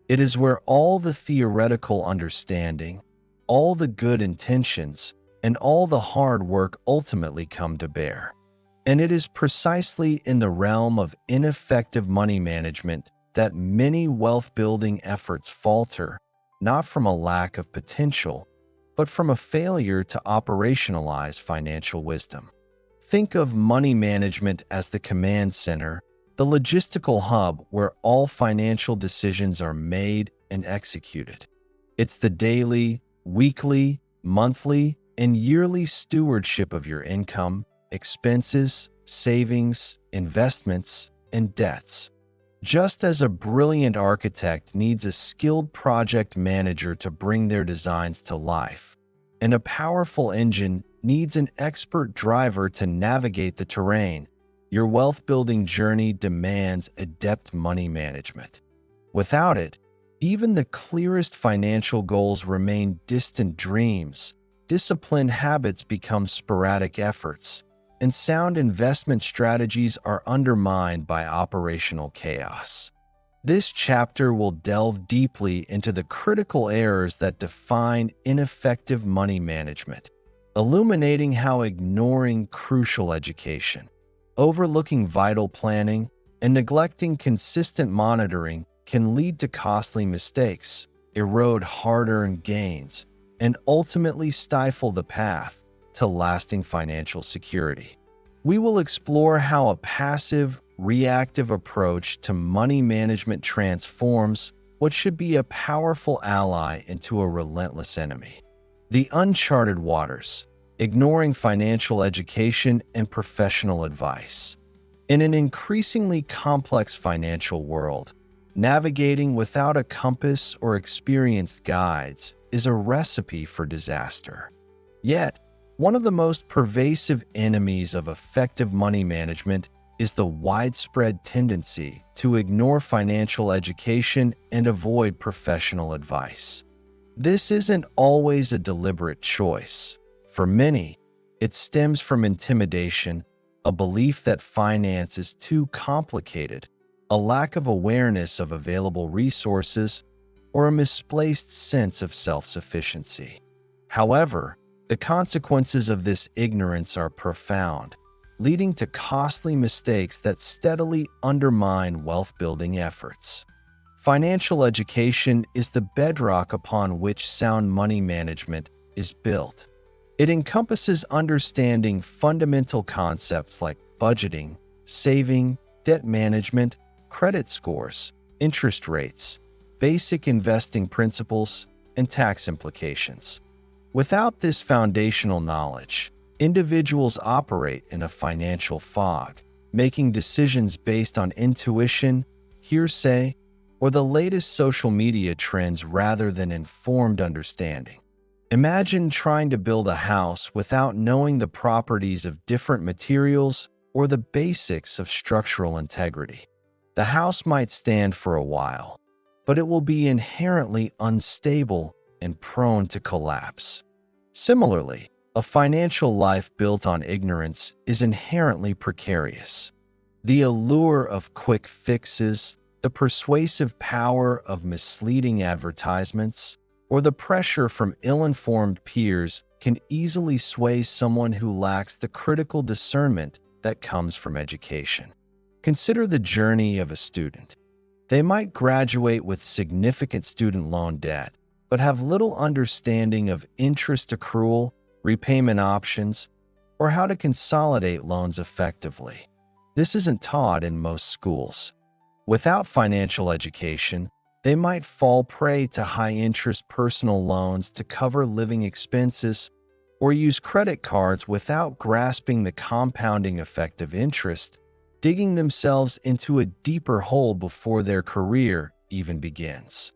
It is where all the theoretical understanding, all the good intentions, and all the hard work ultimately come to bear. And it is precisely in the realm of ineffective money management that many wealth-building efforts falter, not from a lack of potential, but from a failure to operationalize financial wisdom. Think of money management as the command center, the logistical hub where all financial decisions are made and executed. It's the daily, weekly, monthly, and yearly stewardship of your income, expenses, savings, investments, and debts. Just as a brilliant architect needs a skilled project manager to bring their designs to life, and a powerful engine needs an expert driver to navigate the terrain, your wealth-building journey demands adept money management. Without it, even the clearest financial goals remain distant dreams, disciplined habits become sporadic efforts, and sound investment strategies are undermined by operational chaos. This chapter will delve deeply into the critical errors that define ineffective money management, illuminating how ignoring crucial education, overlooking vital planning, and neglecting consistent monitoring can lead to costly mistakes, erode hard-earned gains, and ultimately stifle the path to lasting financial security. We will explore how a passive, reactive approach to money management transforms what should be a powerful ally into a relentless enemy. The uncharted waters: ignoring financial education and professional advice. In an increasingly complex financial world, navigating without a compass or experienced guides is a recipe for disaster. Yet, one of the most pervasive enemies of effective money management is the widespread tendency to ignore financial education and avoid professional advice. This isn't always a deliberate choice. For many, it stems from intimidation, a belief that finance is too complicated, a lack of awareness of available resources, or a misplaced sense of self-sufficiency. However, the consequences of this ignorance are profound, leading to costly mistakes that steadily undermine wealth-building efforts. Financial education is the bedrock upon which sound money management is built. It encompasses understanding fundamental concepts like budgeting, saving, debt management, credit scores, interest rates, basic investing principles, and tax implications. Without this foundational knowledge, individuals operate in a financial fog, making decisions based on intuition, hearsay, or the latest social media trends rather than informed understanding. Imagine trying to build a house without knowing the properties of different materials or the basics of structural integrity. The house might stand for a while, but it will be inherently unstable and prone to collapse. Similarly, a financial life built on ignorance is inherently precarious. The allure of quick fixes, the persuasive power of misleading advertisements, or the pressure from ill-informed peers can easily sway someone who lacks the critical discernment that comes from education. Consider the journey of a student. They might graduate with significant student loan debt, but have little understanding of interest accrual, repayment options, or how to consolidate loans effectively. This isn't taught in most schools. Without financial education, they might fall prey to high-interest personal loans to cover living expenses, or use credit cards without grasping the compounding effect of interest, digging themselves into a deeper hole before their career even begins.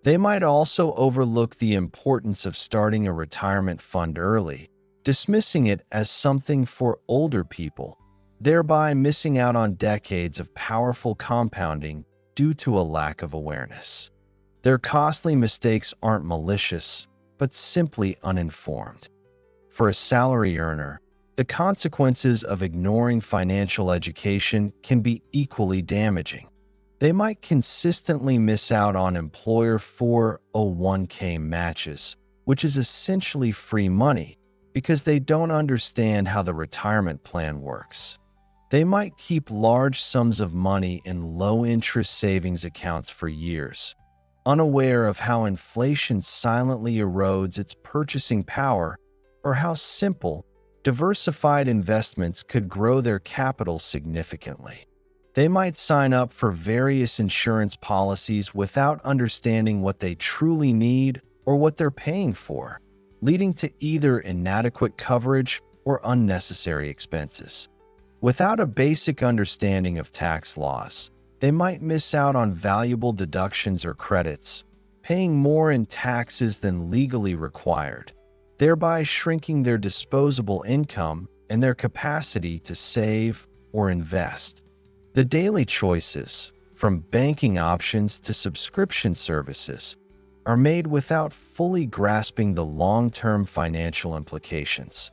They might also overlook the importance of starting a retirement fund early, dismissing it as something for older people, thereby missing out on decades of powerful compounding due to a lack of awareness. Their costly mistakes aren't malicious, but simply uninformed. For a salary earner, the consequences of ignoring financial education can be equally damaging. They might consistently miss out on employer 401k matches, which is essentially free money, because they don't understand how the retirement plan works. They might keep large sums of money in low-interest savings accounts for years, unaware of how inflation silently erodes its purchasing power or how simple, diversified investments could grow their capital significantly. They might sign up for various insurance policies without understanding what they truly need or what they're paying for, leading to either inadequate coverage or unnecessary expenses. Without a basic understanding of tax laws, they might miss out on valuable deductions or credits, paying more in taxes than legally required, thereby shrinking their disposable income and their capacity to save or invest. The daily choices, from banking options to subscription services, are made without fully grasping the long-term financial implications.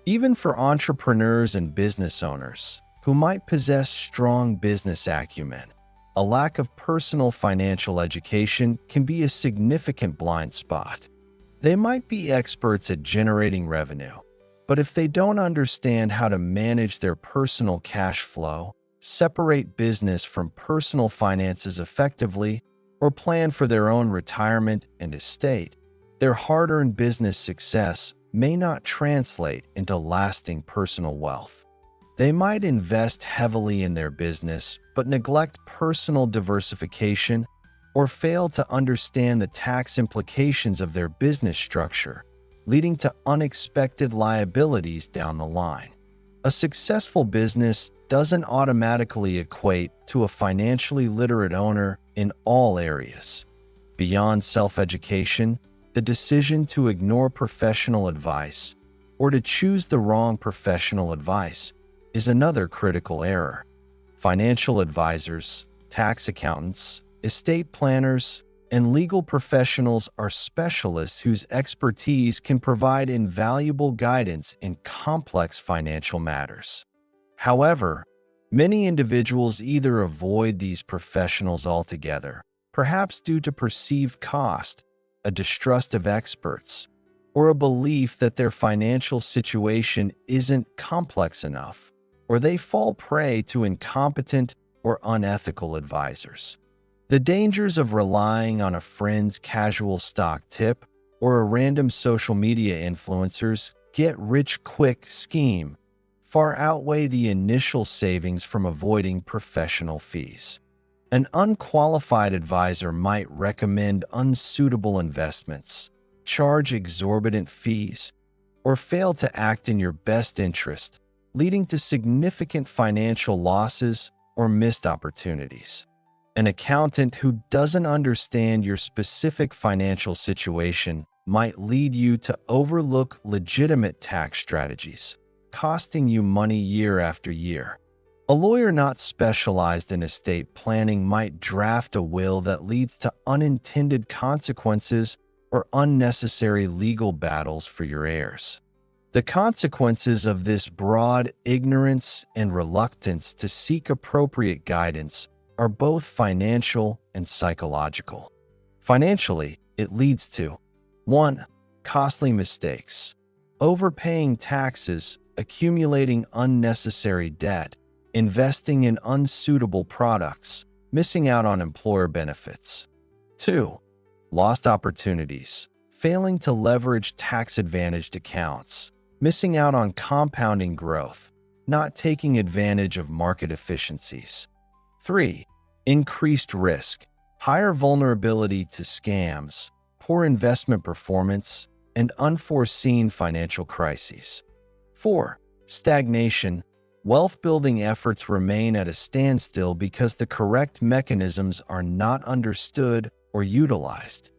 Even for entrepreneurs and business owners who might possess strong business acumen, a lack of personal financial education can be a significant blind spot. They might be experts at generating revenue, but if they don't understand how to manage their personal cash flow, separate business from personal finances effectively, or plan for their own retirement and estate, their hard-earned business success may not translate into lasting personal wealth. They might invest heavily in their business but neglect personal diversification or fail to understand the tax implications of their business structure, leading to unexpected liabilities down the line. A successful business doesn't automatically equate to a financially literate owner in all areas. Beyond self-education, the decision to ignore professional advice or to choose the wrong professional advice is another critical error. Financial advisors, tax accountants, estate planners, and legal professionals are specialists whose expertise can provide invaluable guidance in complex financial matters. However, Many individuals either avoid these professionals altogether, perhaps due to perceived cost, a distrust of experts, or a belief that their financial situation isn't complex enough, or they fall prey to incompetent or unethical advisors. The dangers of relying on a friend's casual stock tip or a random social media influencer's get-rich-quick scheme far outweigh the initial savings from avoiding professional fees. An unqualified advisor might recommend unsuitable investments, charge exorbitant fees, or fail to act in your best interest, leading to significant financial losses or missed opportunities. An accountant who doesn't understand your specific financial situation might lead you to overlook legitimate tax strategies, costing you money year after year. A lawyer not specialized in estate planning might draft a will that leads to unintended consequences or unnecessary legal battles for your heirs. The consequences of this broad ignorance and reluctance to seek appropriate guidance are both financial and psychological. Financially, it leads to 1. Costly mistakes. Overpaying taxes, accumulating unnecessary debt, investing in unsuitable products, missing out on employer benefits. 2. Lost opportunities. Failing to leverage tax-advantaged accounts, missing out on compounding growth, not taking advantage of market efficiencies. 3. Increased risk. Higher vulnerability to scams, poor investment performance, and unforeseen financial crises. 4. Stagnation. Wealth-building efforts remain at a standstill because the correct mechanisms are not understood or utilized.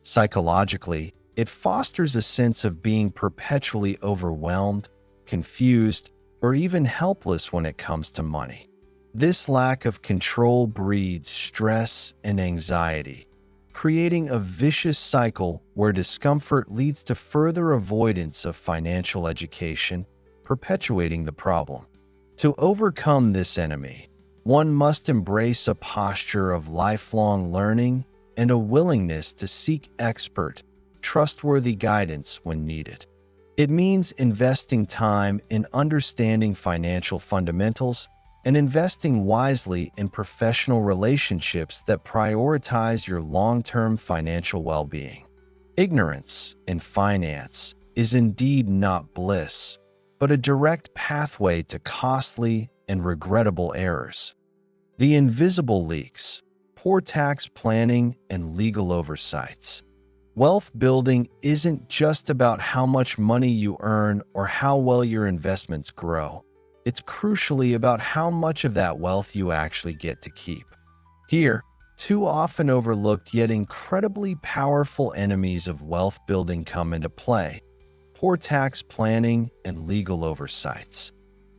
Psychologically, it fosters a sense of being perpetually overwhelmed, confused, or even helpless when it comes to money. This lack of control breeds stress and anxiety, creating a vicious cycle where discomfort leads to further avoidance of financial education, perpetuating the problem. To overcome this enemy, one must embrace a posture of lifelong learning and a willingness to seek expert, trustworthy guidance when needed. It means investing time in understanding financial fundamentals and investing wisely in professional relationships that prioritize your long-term financial well-being. Ignorance in finance is indeed not bliss, but a direct pathway to costly and regrettable errors. The invisible leaks, poor tax planning, and legal oversights. Wealth building isn't just about how much money you earn or how well your investments grow. It's crucially about how much of that wealth you actually get to keep. Here, two often overlooked yet incredibly powerful enemies of wealth building come into play: poor tax planning and legal oversights.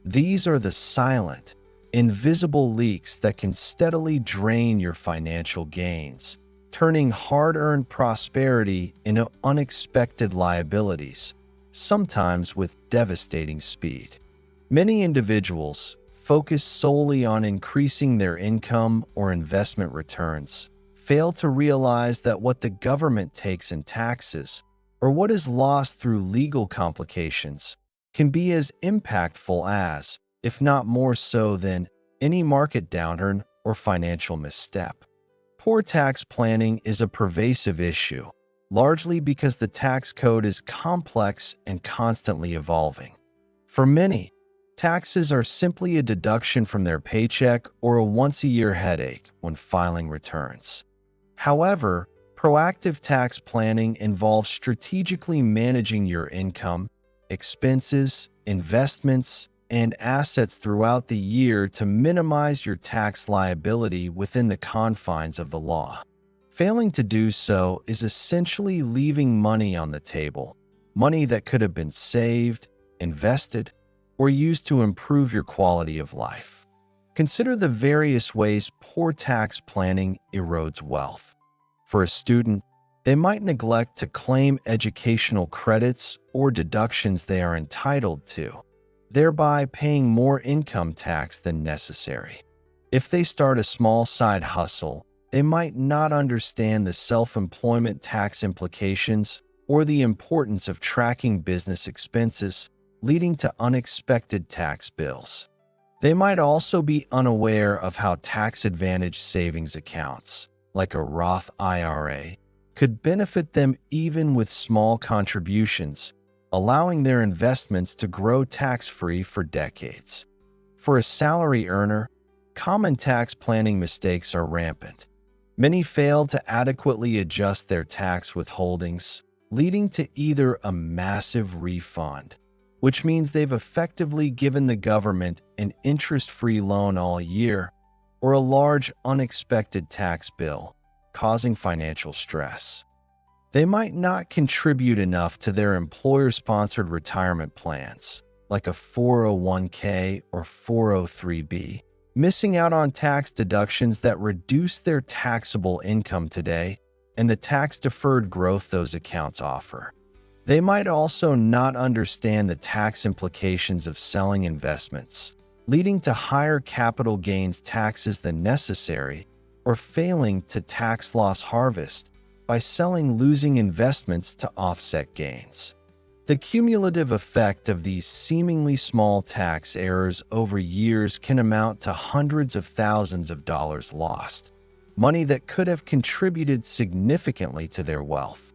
These are the silent, invisible leaks that can steadily drain your financial gains, turning hard-earned prosperity into unexpected liabilities, sometimes with devastating speed. Many individuals focus solely on increasing their income or investment returns, fail to realize that what the government takes in taxes, or what is lost through legal complications, can be as impactful as, if not more so than, any market downturn or financial misstep. Poor tax planning is a pervasive issue, largely because the tax code is complex and constantly evolving. For many, taxes are simply a deduction from their paycheck or a once-a-year headache when filing returns. However, proactive tax planning involves strategically managing your income, expenses, investments, and assets throughout the year to minimize your tax liability within the confines of the law. Failing to do so is essentially leaving money on the table, money that could have been saved, invested, or used to improve your quality of life. Consider the various ways poor tax planning erodes wealth. For a student, they might neglect to claim educational credits or deductions they are entitled to. thereby paying more income tax than necessary. If they start a small side hustle, they might not understand the self-employment tax implications or the importance of tracking business expenses, leading to unexpected tax bills. They might also be unaware of how tax-advantaged savings accounts, like a Roth IRA, could benefit them even with small contributions, allowing their investments to grow tax-free for decades. For a salary earner, common tax planning mistakes are rampant. Many fail to adequately adjust their tax withholdings, leading to either a massive refund, which means they've effectively given the government an interest-free loan all year, or a large unexpected tax bill, causing financial stress. They might not contribute enough to their employer-sponsored retirement plans, like a 401k or 403b, missing out on tax deductions that reduce their taxable income today and the tax-deferred growth those accounts offer. They might also not understand the tax implications of selling investments, leading to higher capital gains taxes than necessary, or failing to tax loss harvest by selling losing investments to offset gains. The cumulative effect of these seemingly small tax errors over years can amount to hundreds of thousands of dollars lost, money that could have contributed significantly to their wealth.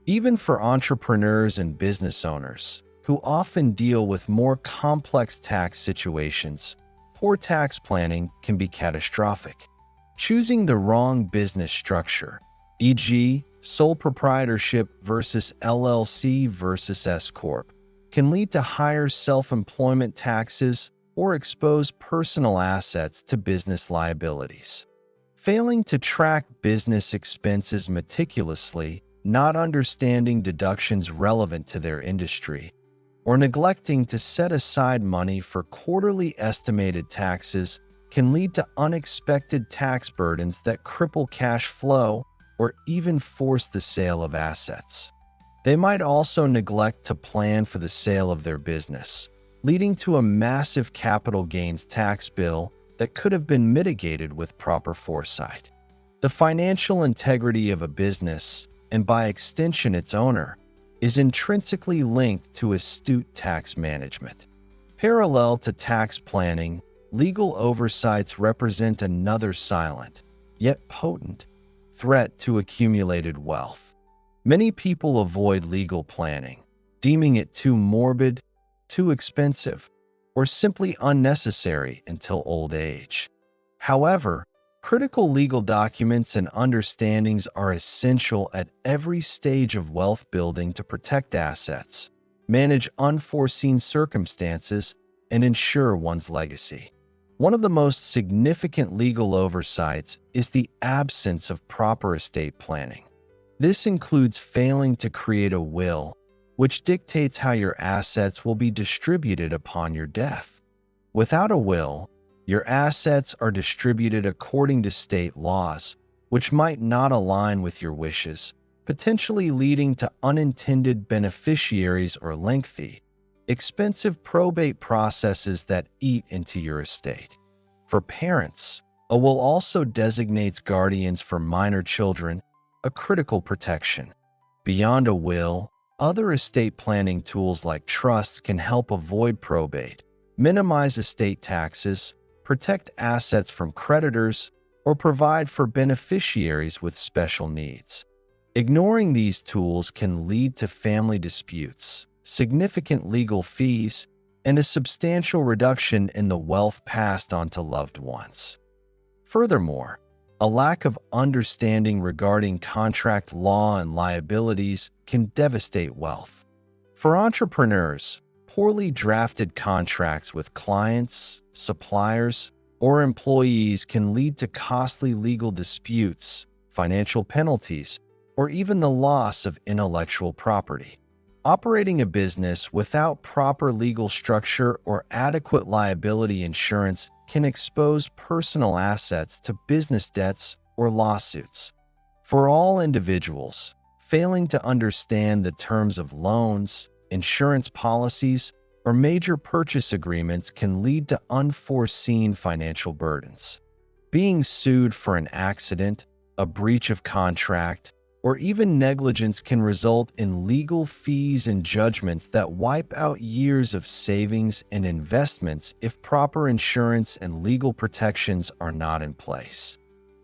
Even for entrepreneurs and business owners, who often deal with more complex tax situations, poor tax planning can be catastrophic. Choosing the wrong business structure, e.g., sole proprietorship versus LLC versus S-Corp, can lead to higher self-employment taxes or expose personal assets to business liabilities. Failing to track business expenses meticulously, not understanding deductions relevant to their industry, or neglecting to set aside money for quarterly estimated taxes can lead to unexpected tax burdens that cripple cash flow or even force the sale of assets. They might also neglect to plan for the sale of their business, leading to a massive capital gains tax bill that could have been mitigated with proper foresight. The financial integrity of a business, and by extension its owner, is intrinsically linked to astute tax management. Parallel to tax planning, legal oversights represent another silent, yet potent, threat to accumulated wealth. Many people avoid legal planning, deeming it too morbid, too expensive, or simply unnecessary until old age. However, critical legal documents and understandings are essential at every stage of wealth building to protect assets, manage unforeseen circumstances, and ensure one's legacy. One of the most significant legal oversights is the absence of proper estate planning. This includes failing to create a will, which dictates how your assets will be distributed upon your death. Without a will, your assets are distributed according to state laws, which might not align with your wishes, potentially leading to unintended beneficiaries or lengthy, expensive probate processes that eat into your estate. For parents, a will also designates guardians for minor children, a critical protection. Beyond a will, other estate planning tools like trusts can help avoid probate, minimize estate taxes, protect assets from creditors, or provide for beneficiaries with special needs. Ignoring these tools can lead to family disputes, significant legal fees, and a substantial reduction in the wealth passed on to loved ones. Furthermore, a lack of understanding regarding contract law and liabilities can devastate wealth. For entrepreneurs, poorly drafted contracts with clients, suppliers, or employees can lead to costly legal disputes, financial penalties, or even the loss of intellectual property. Operating a business without proper legal structure or adequate liability insurance can expose personal assets to business debts or lawsuits. For all individuals, failing to understand the terms of loans, insurance policies, or major purchase agreements can lead to unforeseen financial burdens. Being sued for an accident, a breach of contract, or even negligence can result in legal fees and judgments that wipe out years of savings and investments if proper insurance and legal protections are not in place.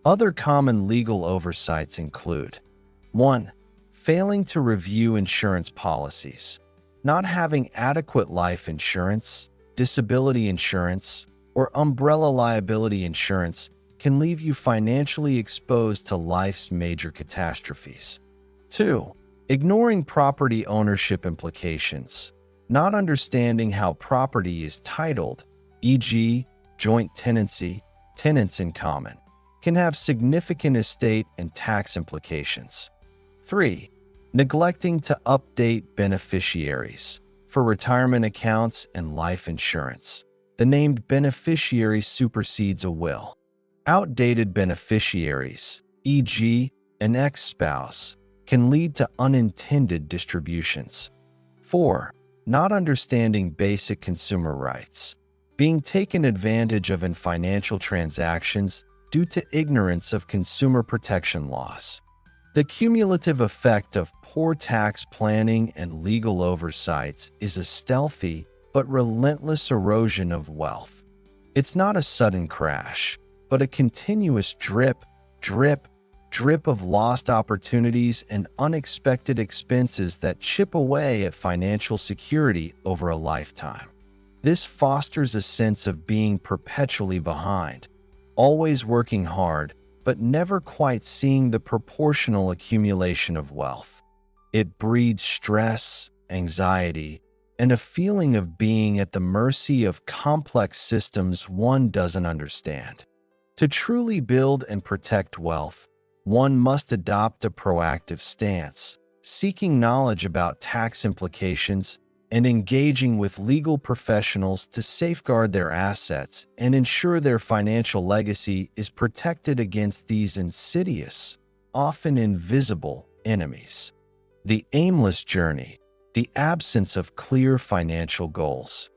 Other common legal oversights include 1. Failing to review insurance policies. Not having adequate life insurance, disability insurance, or umbrella liability insurance can leave you financially exposed to life's major catastrophes. 2. Ignoring property ownership implications. Not understanding how property is titled, e.g., joint tenancy, tenants in common, can have significant estate and tax implications. 3. Neglecting to update beneficiaries. For retirement accounts and life insurance, the named beneficiary supersedes a will. Outdated beneficiaries, e.g., an ex-spouse, can lead to unintended distributions. 4. Not understanding basic consumer rights. Being taken advantage of in financial transactions due to ignorance of consumer protection laws. The cumulative effect of poor tax planning and legal oversights is a stealthy but relentless erosion of wealth. It's not a sudden crash, but a continuous drip, drip, drip of lost opportunities and unexpected expenses that chip away at financial security over a lifetime. This fosters a sense of being perpetually behind, always working hard, but never quite seeing the proportional accumulation of wealth. It breeds stress, anxiety, and a feeling of being at the mercy of complex systems one doesn't understand. To truly build and protect wealth, one must adopt a proactive stance, seeking knowledge about tax implications and engaging with legal professionals to safeguard their assets and ensure their financial legacy is protected against these insidious, often invisible, enemies. The aimless journey, the absence of clear financial goals.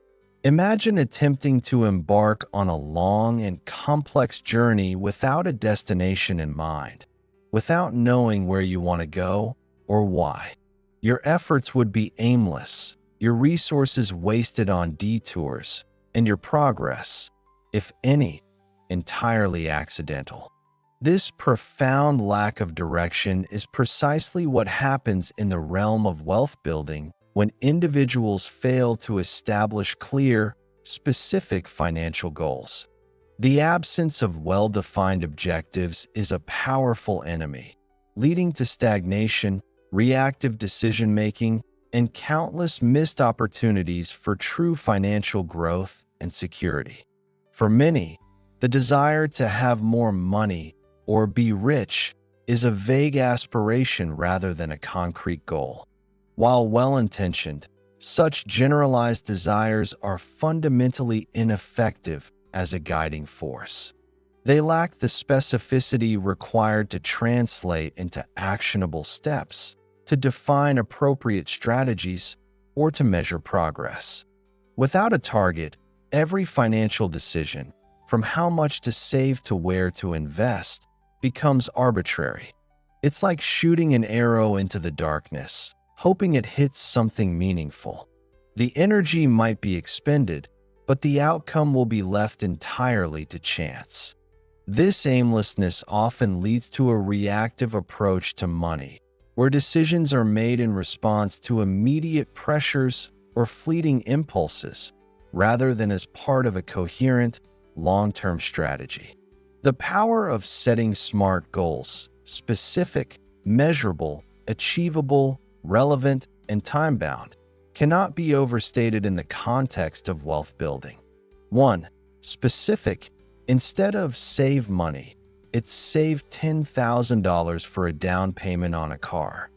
Imagine attempting to embark on a long and complex journey without a destination in mind, without knowing where you want to go or why. Your efforts would be aimless, your resources wasted on detours, and your progress, if any, entirely accidental. This profound lack of direction is precisely what happens in the realm of wealth building when individuals fail to establish clear, specific financial goals. The absence of well-defined objectives is a powerful enemy, leading to stagnation, reactive decision-making, and countless missed opportunities for true financial growth and security. For many, the desire to have more money or be rich is a vague aspiration rather than a concrete goal. While well-intentioned, such generalized desires are fundamentally ineffective as a guiding force. They lack the specificity required to translate into actionable steps, to define appropriate strategies, or to measure progress. Without a target, every financial decision, from how much to save to where to invest, becomes arbitrary. It's like shooting an arrow into the darkness, hoping it hits something meaningful. The energy might be expended, but the outcome will be left entirely to chance. This aimlessness often leads to a reactive approach to money, where decisions are made in response to immediate pressures or fleeting impulses, rather than as part of a coherent, long-term strategy. The power of setting smart goals, specific, measurable, achievable, relevant, and time-bound, cannot be overstated in the context of wealth building. 1. Specific. Instead of save money, it's save $10,000 for a down payment on a car.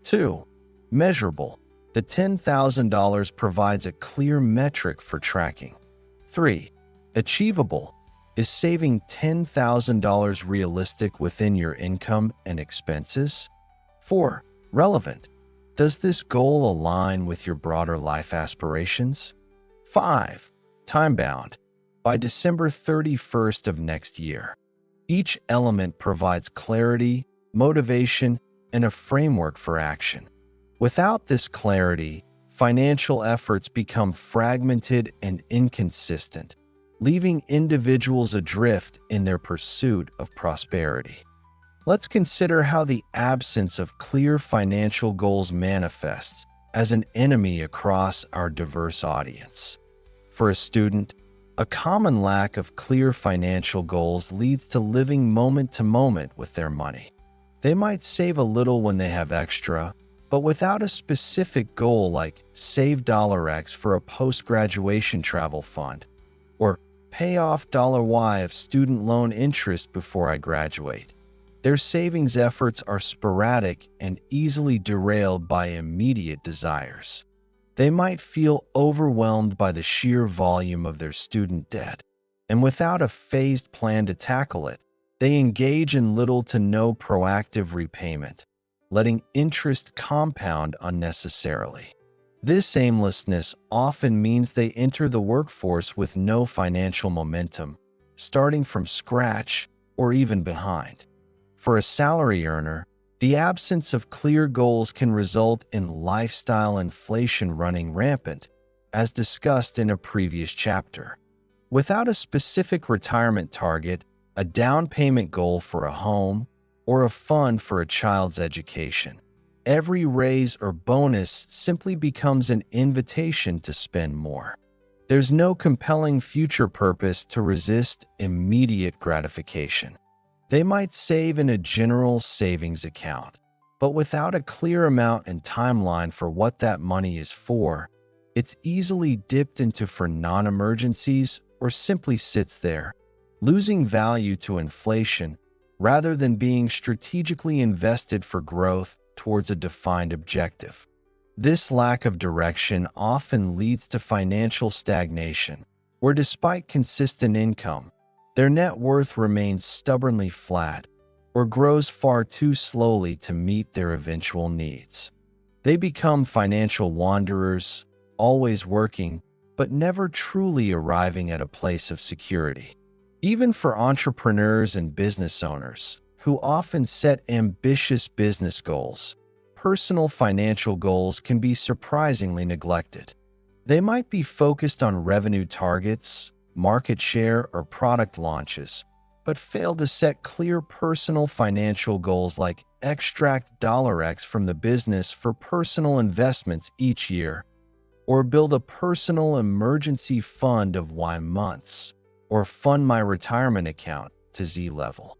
2. Measurable. The $10,000 provides a clear metric for tracking. 3. Achievable. Is saving $10,000 realistic within your income and expenses? 4. Relevant. Does this goal align with your broader life aspirations? 5. Time-bound. By December 31st of next year. Each element provides clarity, motivation, and a framework for action. Without this clarity, financial efforts become fragmented and inconsistent, leaving individuals adrift in their pursuit of prosperity. Let's consider how the absence of clear financial goals manifests as an enemy across our diverse audience. For a student, a common lack of clear financial goals leads to living moment to moment with their money. They might save a little when they have extra, but without a specific goal like save $X for a post-graduation travel fund, or pay off $Y of student loan interest before I graduate, their savings efforts are sporadic and easily derailed by immediate desires. They might feel overwhelmed by the sheer volume of their student debt, and without a phased plan to tackle it, they engage in little to no proactive repayment, letting interest compound unnecessarily. This aimlessness often means they enter the workforce with no financial momentum, starting from scratch or even behind. For a salary earner, the absence of clear goals can result in lifestyle inflation running rampant, as discussed in a previous chapter. Without a specific retirement target, a down payment goal for a home, or a fund for a child's education, every raise or bonus simply becomes an invitation to spend more. There's no compelling future purpose to resist immediate gratification. They might save in a general savings account, but without a clear amount and timeline for what that money is for, it's easily dipped into for non-emergencies or simply sits there, losing value to inflation rather than being strategically invested for growth towards a defined objective. This lack of direction often leads to financial stagnation, where despite consistent income, their net worth remains stubbornly flat or grows far too slowly to meet their eventual needs. They become financial wanderers, always working, but never truly arriving at a place of security. Even for entrepreneurs and business owners, who often set ambitious business goals, personal financial goals can be surprisingly neglected. They might be focused on revenue targets, market share, or product launches, but fail to set clear personal financial goals like extract $X from the business for personal investments each year, or build a personal emergency fund of Y months, or fund my retirement account to Z level.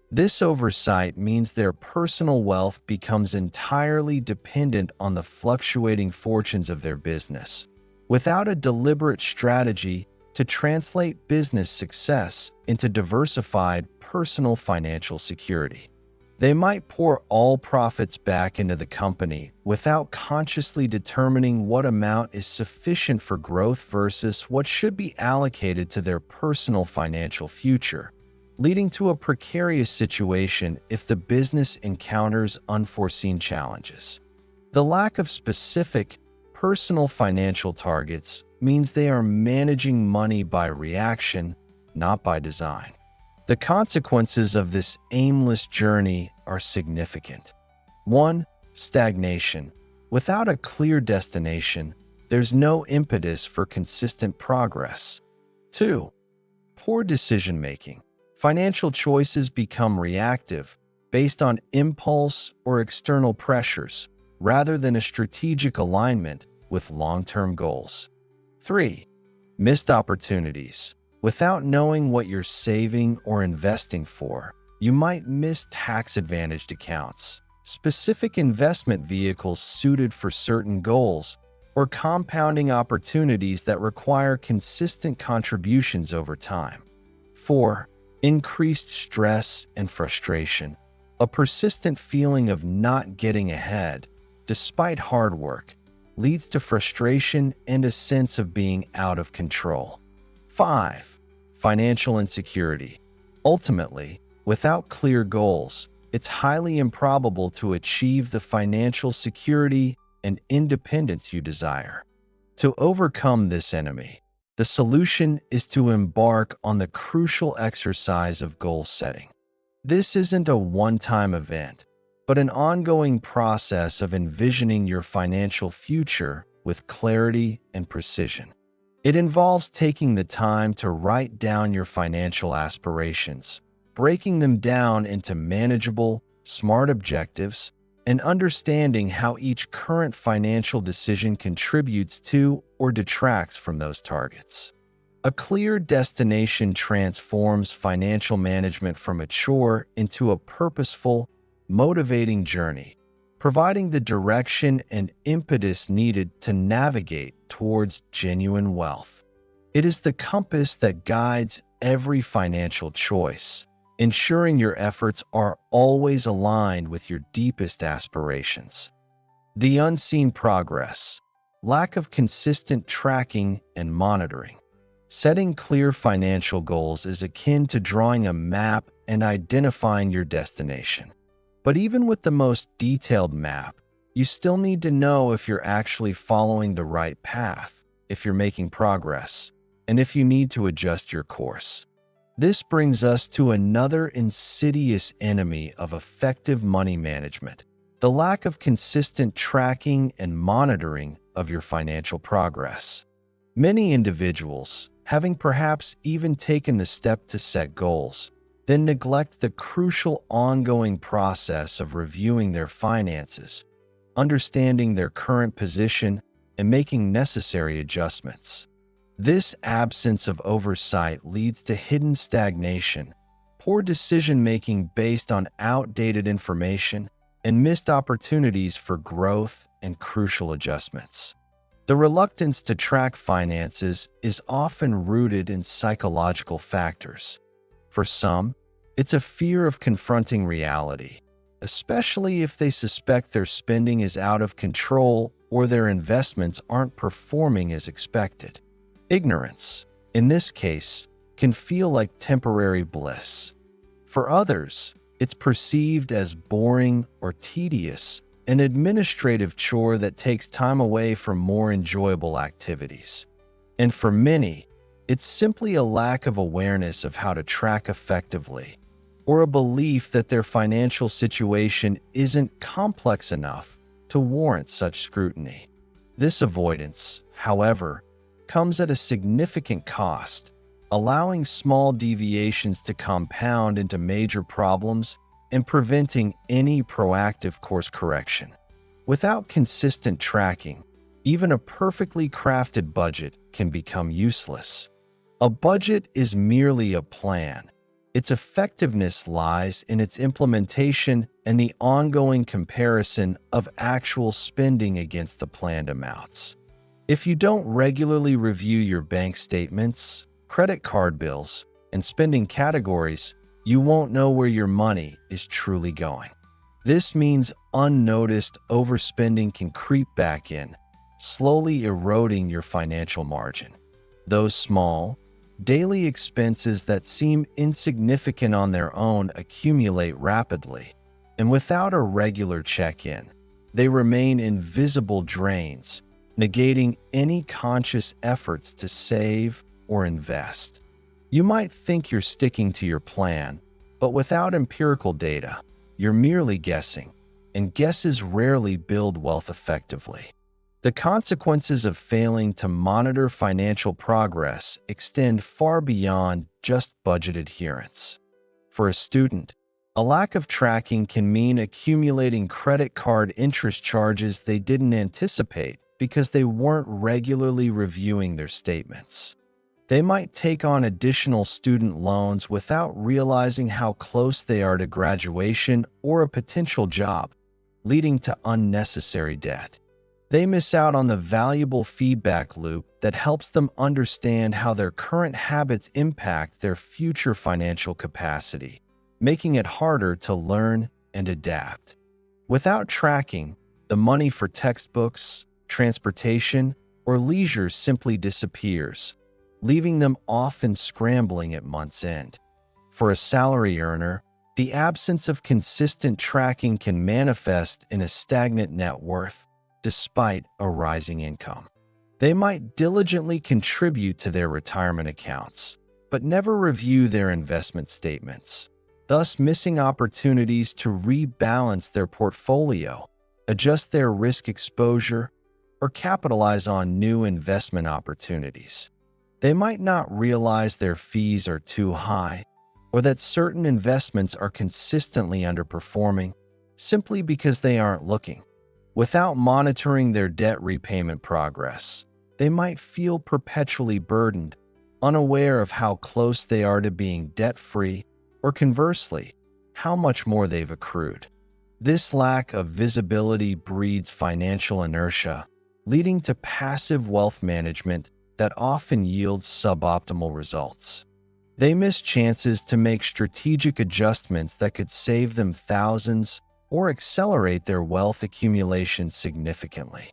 This oversight means their personal wealth becomes entirely dependent on the fluctuating fortunes of their business, without a deliberate strategy to translate business success into diversified personal financial security. They might pour all profits back into the company without consciously determining what amount is sufficient for growth versus what should be allocated to their personal financial future, leading to a precarious situation if the business encounters unforeseen challenges. The lack of specific, personal financial targets means they are managing money by reaction, not by design. The consequences of this aimless journey are significant. 1. Stagnation. Without a clear destination, there's no impetus for consistent progress. 2. Poor decision-making. Financial choices become reactive, based on impulse or external pressures, rather than a strategic alignment with long-term goals. 3. Missed opportunities. Without knowing what you're saving or investing for, you might miss tax-advantaged accounts, specific investment vehicles suited for certain goals, or compounding opportunities that require consistent contributions over time. 4. Increased stress and frustration. A persistent feeling of not getting ahead, despite hard work, leads to frustration and a sense of being out of control. 5. Financial insecurity. Ultimately, without clear goals, it's highly improbable to achieve the financial security and independence you desire. To overcome this enemy, the solution is to embark on the crucial exercise of goal setting. This isn't a one-time event, but an ongoing process of envisioning your financial future with clarity and precision. It involves taking the time to write down your financial aspirations, breaking them down into manageable, smart objectives, and understanding how each current financial decision contributes to or detracts from those targets. A clear destination transforms financial management from a chore into a purposeful, motivating journey, providing the direction and impetus needed to navigate towards genuine wealth. It is the compass that guides every financial choice, ensuring your efforts are always aligned with your deepest aspirations. The unseen progress, lack of consistent tracking and monitoring. Setting clear financial goals is akin to drawing a map and identifying your destination. But even with the most detailed map, you still need to know if you're actually following the right path, if you're making progress, and if you need to adjust your course. This brings us to another insidious enemy of effective money management: the lack of consistent tracking and monitoring of your financial progress. Many individuals, having perhaps even taken the step to set goals, then neglect the crucial ongoing process of reviewing their finances, understanding their current position, and making necessary adjustments. This absence of oversight leads to hidden stagnation, poor decision-making based on outdated information, and missed opportunities for growth and crucial adjustments. The reluctance to track finances is often rooted in psychological factors. For some, it's a fear of confronting reality, especially if they suspect their spending is out of control or their investments aren't performing as expected. Ignorance, in this case, can feel like temporary bliss. For others, it's perceived as boring or tedious, an administrative chore that takes time away from more enjoyable activities. And for many, it's simply a lack of awareness of how to track effectively, or a belief that their financial situation isn't complex enough to warrant such scrutiny. This avoidance, however, comes at a significant cost, allowing small deviations to compound into major problems and preventing any proactive course correction. Without consistent tracking, even a perfectly crafted budget can become useless. A budget is merely a plan. Its effectiveness lies in its implementation and the ongoing comparison of actual spending against the planned amounts. If you don't regularly review your bank statements, credit card bills, and spending categories, you won't know where your money is truly going. This means unnoticed overspending can creep back in, slowly eroding your financial margin. Those small, daily expenses that seem insignificant on their own accumulate rapidly, and without a regular check-in, they remain invisible drains, negating any conscious efforts to save or invest. You might think you're sticking to your plan, but without empirical data, you're merely guessing, and guesses rarely build wealth effectively. The consequences of failing to monitor financial progress extend far beyond just budget adherence. For a student, a lack of tracking can mean accumulating credit card interest charges they didn't anticipate because they weren't regularly reviewing their statements. They might take on additional student loans without realizing how close they are to graduation or a potential job, leading to unnecessary debt. They miss out on the valuable feedback loop that helps them understand how their current habits impact their future financial capacity, making it harder to learn and adapt. Without tracking, the money for textbooks, transportation, or leisure simply disappears, leaving them often scrambling at month's end. For a salary earner, the absence of consistent tracking can manifest in a stagnant net worth, despite a rising income. They might diligently contribute to their retirement accounts, but never review their investment statements, thus missing opportunities to rebalance their portfolio, adjust their risk exposure, or capitalize on new investment opportunities. They might not realize their fees are too high or that certain investments are consistently underperforming simply because they aren't looking. Without monitoring their debt repayment progress, they might feel perpetually burdened, unaware of how close they are to being debt-free, or conversely, how much more they've accrued. This lack of visibility breeds financial inertia, leading to passive wealth management that often yields suboptimal results. They miss chances to make strategic adjustments that could save them thousands or accelerate their wealth accumulation significantly.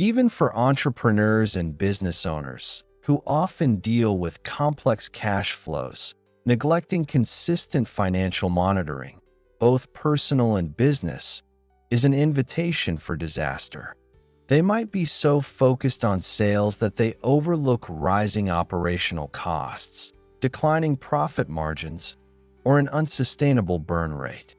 Even for entrepreneurs and business owners, who often deal with complex cash flows, neglecting consistent financial monitoring, both personal and business, is an invitation for disaster. They might be so focused on sales that they overlook rising operational costs, declining profit margins, or an unsustainable burn rate.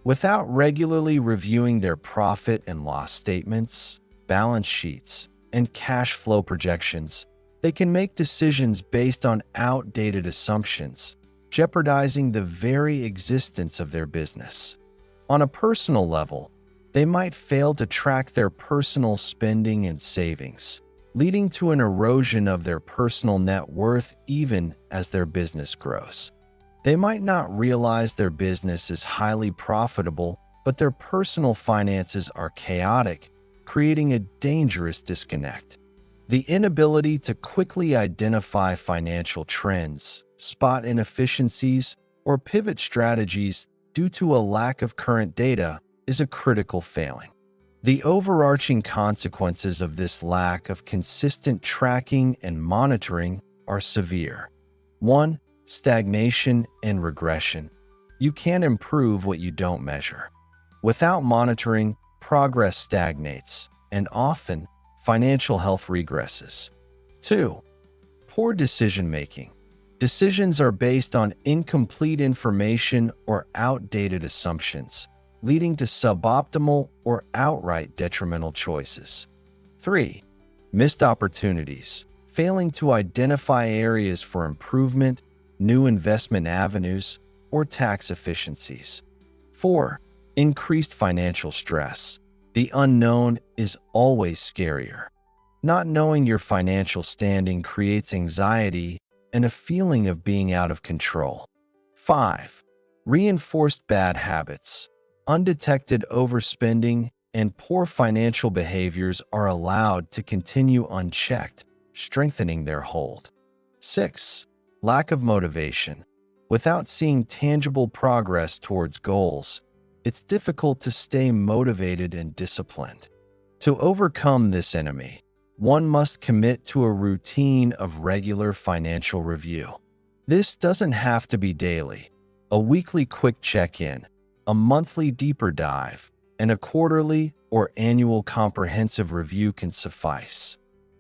Without regularly reviewing their profit and loss statements, balance sheets, and cash flow projections, they can make decisions based on outdated assumptions, jeopardizing the very existence of their business. On a personal level, they might fail to track their personal spending and savings, leading to an erosion of their personal net worth even as their business grows. They might not realize their business is highly profitable, but their personal finances are chaotic, creating a dangerous disconnect. The inability to quickly identify financial trends, spot inefficiencies, or pivot strategies due to a lack of current data is a critical failing. The overarching consequences of this lack of consistent tracking and monitoring are severe. 1. Stagnation and regression. You can't improve what you don't measure. Without monitoring, progress stagnates, and often, financial health regresses. 2. Poor decision-making. Decisions are based on incomplete information or outdated assumptions, leading to suboptimal or outright detrimental choices. 3. Missed opportunities. Failing to identify areas for improvement, new investment avenues, or tax efficiencies. 4. Increased financial stress. The unknown is always scarier. Not knowing your financial standing creates anxiety and a feeling of being out of control. 5. Reinforced bad habits. Undetected overspending and poor financial behaviors are allowed to continue unchecked, strengthening their hold. 6. Lack of motivation. Without seeing tangible progress towards goals, it's difficult to stay motivated and disciplined. To overcome this enemy, one must commit to a routine of regular financial review. This doesn't have to be daily. A weekly quick check-in, a monthly deeper dive, and a quarterly or annual comprehensive review can suffice.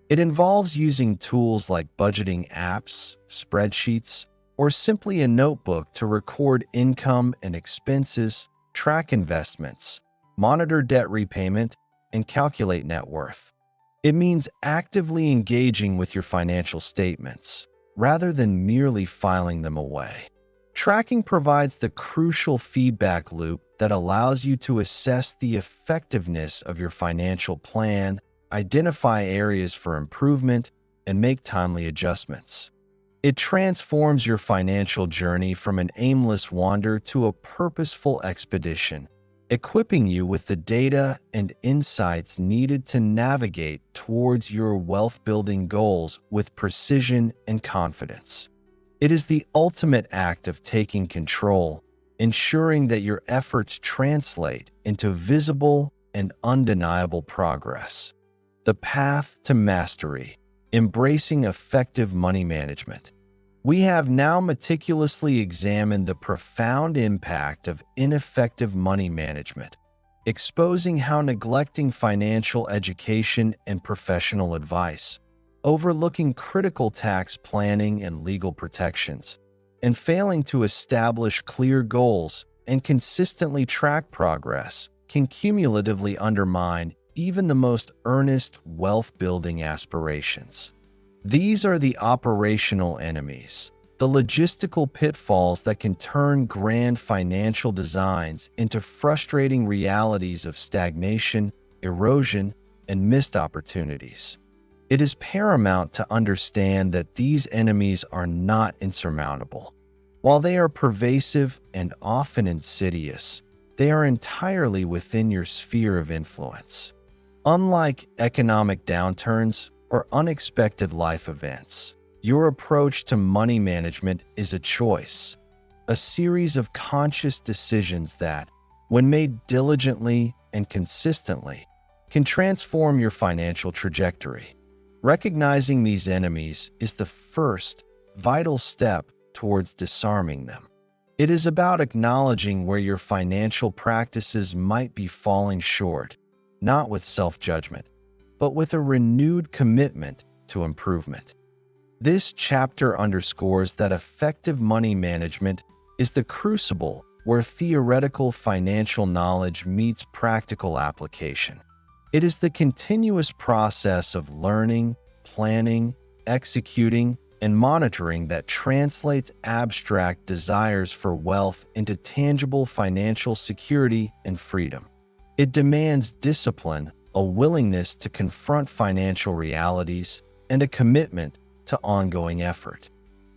It involves using tools like budgeting apps, spreadsheets, or simply a notebook to record income and expenses, track investments, monitor debt repayment, and calculate net worth. It means actively engaging with your financial statements, rather than merely filing them away. Tracking provides the crucial feedback loop that allows you to assess the effectiveness of your financial plan, identify areas for improvement, and make timely adjustments. It transforms your financial journey from an aimless wander to a purposeful expedition, equipping you with the data and insights needed to navigate towards your wealth-building goals with precision and confidence. It is the ultimate act of taking control, ensuring that your efforts translate into visible and undeniable progress. The path to mastery, embracing effective money management. We have now meticulously examined the profound impact of ineffective money management, exposing how neglecting financial education and professional advice, overlooking critical tax planning and legal protections, and failing to establish clear goals and consistently track progress can cumulatively undermine even the most earnest wealth-building aspirations. These are the operational enemies, the logistical pitfalls that can turn grand financial designs into frustrating realities of stagnation, erosion, and missed opportunities. It is paramount to understand that these enemies are not insurmountable. While they are pervasive and often insidious, they are entirely within your sphere of influence. Unlike economic downturns or unexpected life events, your approach to money management is a choice, a series of conscious decisions that, when made diligently and consistently, can transform your financial trajectory. Recognizing these enemies is the first vital step towards disarming them. It is about acknowledging where your financial practices might be falling short, not with self-judgment, but with a renewed commitment to improvement. This chapter underscores that effective money management is the crucible where theoretical financial knowledge meets practical application. It is the continuous process of learning, planning, executing, and monitoring that translates abstract desires for wealth into tangible financial security and freedom. It demands discipline, a willingness to confront financial realities, and a commitment to ongoing effort.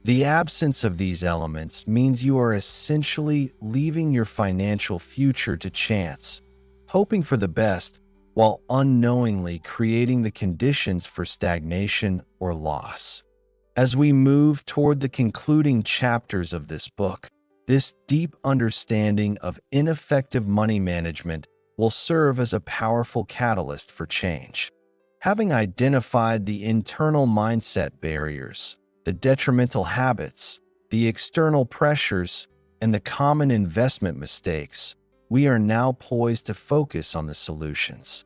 The absence of these elements means you are essentially leaving your financial future to chance, hoping for the best while unknowingly creating the conditions for stagnation or loss. As we move toward the concluding chapters of this book, this deep understanding of ineffective money management will serve as a powerful catalyst for change. Having identified the internal mindset barriers, the detrimental habits, the external pressures, and the common investment mistakes, we are now poised to focus on the solutions.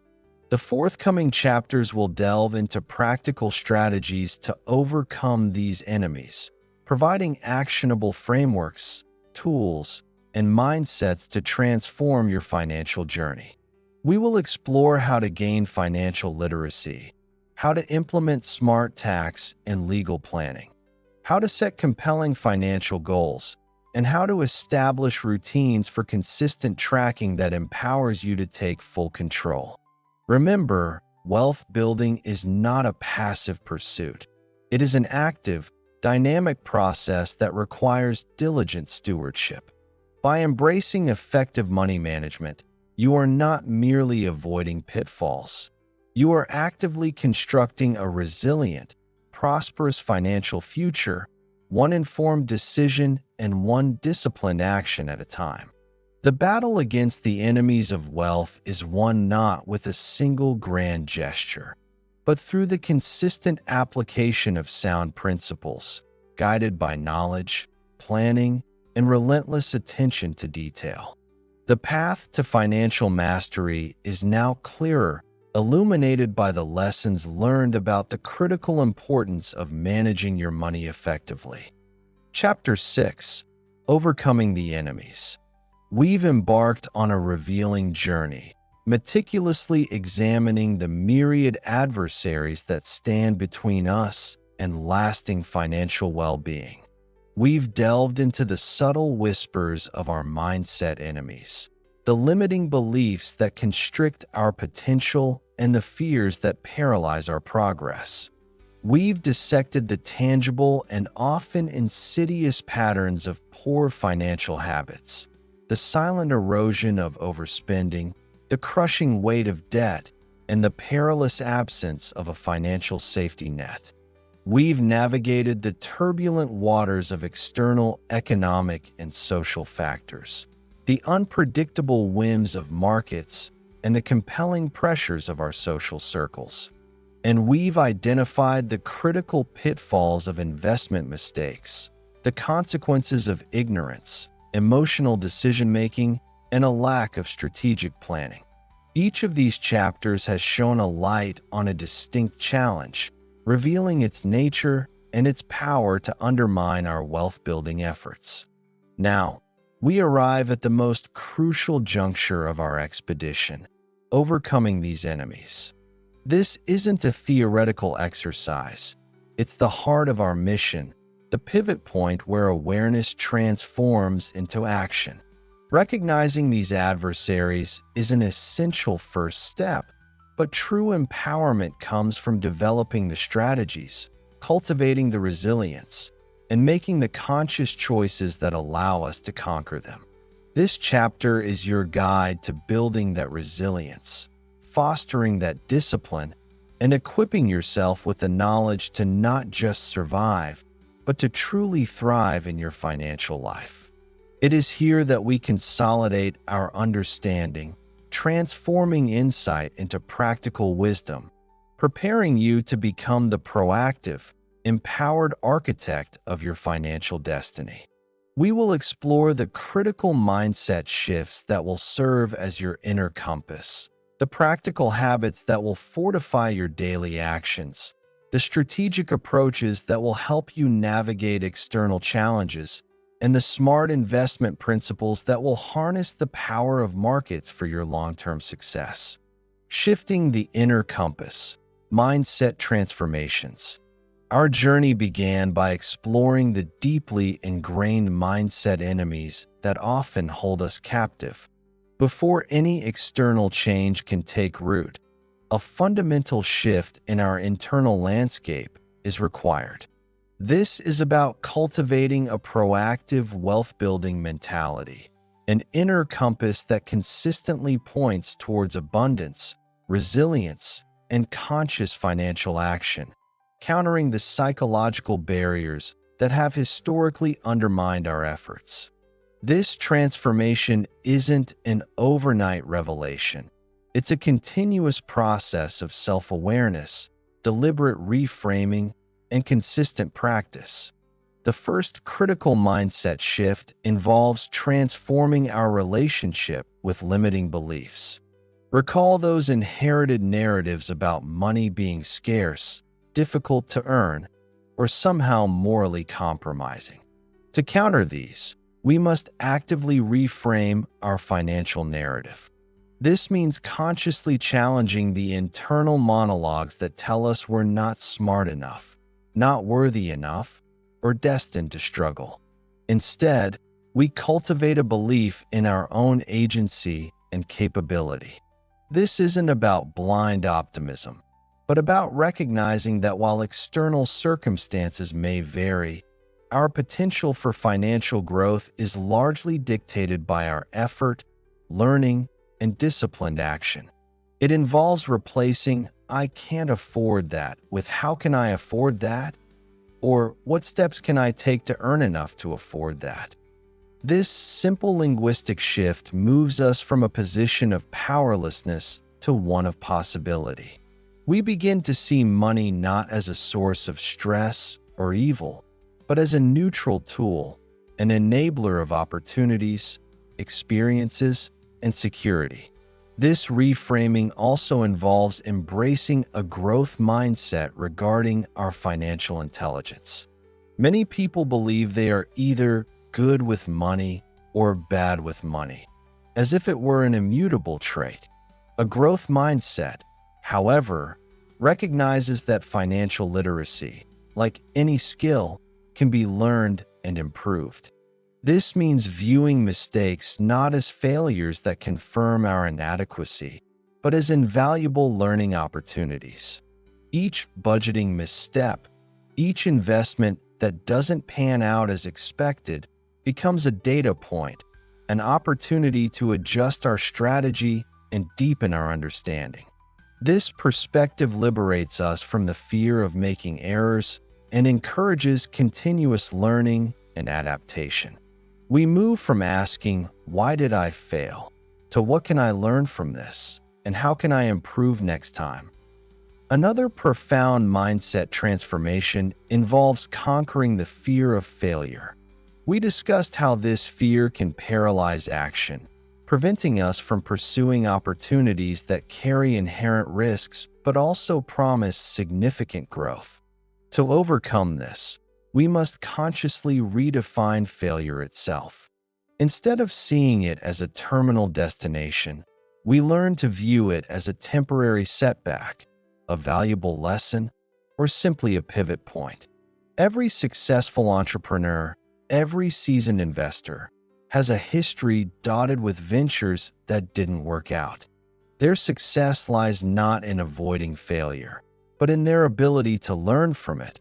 The forthcoming chapters will delve into practical strategies to overcome these enemies, providing actionable frameworks, tools, and mindsets to transform your financial journey. We will explore how to gain financial literacy, how to implement smart tax and legal planning, how to set compelling financial goals, and how to establish routines for consistent tracking that empowers you to take full control. Remember, wealth building is not a passive pursuit. It is an active, dynamic process that requires diligent stewardship. By embracing effective money management, you are not merely avoiding pitfalls. You are actively constructing a resilient, prosperous financial future, one informed decision and one disciplined action at a time. The battle against the enemies of wealth is won not with a single grand gesture, but through the consistent application of sound principles, guided by knowledge, planning, and relentless attention to detail. The path to financial mastery is now clearer, illuminated by the lessons learned about the critical importance of managing your money effectively. Chapter 6: Overcoming the Enemies. We've embarked on a revealing journey, meticulously examining the myriad adversaries that stand between us and lasting financial well-being. We've delved into the subtle whispers of our mindset enemies, the limiting beliefs that constrict our potential and the fears that paralyze our progress. We've dissected the tangible and often insidious patterns of poor financial habits, the silent erosion of overspending, the crushing weight of debt, and the perilous absence of a financial safety net. We've navigated the turbulent waters of external economic and social factors, the unpredictable whims of markets, and the compelling pressures of our social circles. And we've identified the critical pitfalls of investment mistakes, the consequences of ignorance, emotional decision-making, and a lack of strategic planning. Each of these chapters has shone a light on a distinct challenge, revealing its nature and its power to undermine our wealth-building efforts. Now, we arrive at the most crucial juncture of our expedition, overcoming these enemies. This isn't a theoretical exercise. It's the heart of our mission, the pivot point where awareness transforms into action. Recognizing these adversaries is an essential first step, but true empowerment comes from developing the strategies, cultivating the resilience, and making the conscious choices that allow us to conquer them. This chapter is your guide to building that resilience, fostering that discipline, and equipping yourself with the knowledge to not just survive, but to truly thrive in your financial life. It is here that we consolidate our understanding, transforming insight into practical wisdom, preparing you to become the proactive, empowered architect of your financial destiny. We will explore the critical mindset shifts that will serve as your inner compass, the practical habits that will fortify your daily actions, the strategic approaches that will help you navigate external challenges, and the smart investment principles that will harness the power of markets for your long-term success. Shifting the inner compass, mindset transformations. Our journey began by exploring the deeply ingrained mindset enemies that often hold us captive. Before any external change can take root, a fundamental shift in our internal landscape is required. This is about cultivating a proactive wealth-building mentality, an inner compass that consistently points towards abundance, resilience, and conscious financial action, countering the psychological barriers that have historically undermined our efforts. This transformation isn't an overnight revelation. It's a continuous process of self-awareness, deliberate reframing, and consistent practice. The first critical mindset shift involves transforming our relationship with limiting beliefs. Recall those inherited narratives about money being scarce, difficult to earn, or somehow morally compromising. To counter these, we must actively reframe our financial narrative. This means consciously challenging the internal monologues that tell us we're not smart enough, not worthy enough, or destined to struggle. Instead, we cultivate a belief in our own agency and capability. This isn't about blind optimism, but about recognizing that while external circumstances may vary, our potential for financial growth is largely dictated by our effort, learning, and disciplined action. It involves replacing "I can't afford that" with "How can I afford that?" or "What steps can I take to earn enough to afford that?" This simple linguistic shift moves us from a position of powerlessness to one of possibility. We begin to see money not as a source of stress or evil, but as a neutral tool, an enabler of opportunities, experiences, and security. This reframing also involves embracing a growth mindset regarding our financial intelligence. Many people believe they are either good with money or bad with money, as if it were an immutable trait. A growth mindset, however, recognizes that financial literacy, like any skill, can be learned and improved. This means viewing mistakes not as failures that confirm our inadequacy, but as invaluable learning opportunities. Each budgeting misstep, each investment that doesn't pan out as expected, becomes a data point, an opportunity to adjust our strategy and deepen our understanding. This perspective liberates us from the fear of making errors and encourages continuous learning and adaptation. We move from asking, "Why did I fail?" to "What can I learn from this? And how can I improve next time?" Another profound mindset transformation involves conquering the fear of failure. We discussed how this fear can paralyze action, preventing us from pursuing opportunities that carry inherent risks but also promise significant growth. To overcome this, we must consciously redefine failure itself. Instead of seeing it as a terminal destination, we learn to view it as a temporary setback, a valuable lesson, or simply a pivot point. Every successful entrepreneur, every seasoned investor, has a history dotted with ventures that didn't work out. Their success lies not in avoiding failure, but in their ability to learn from it,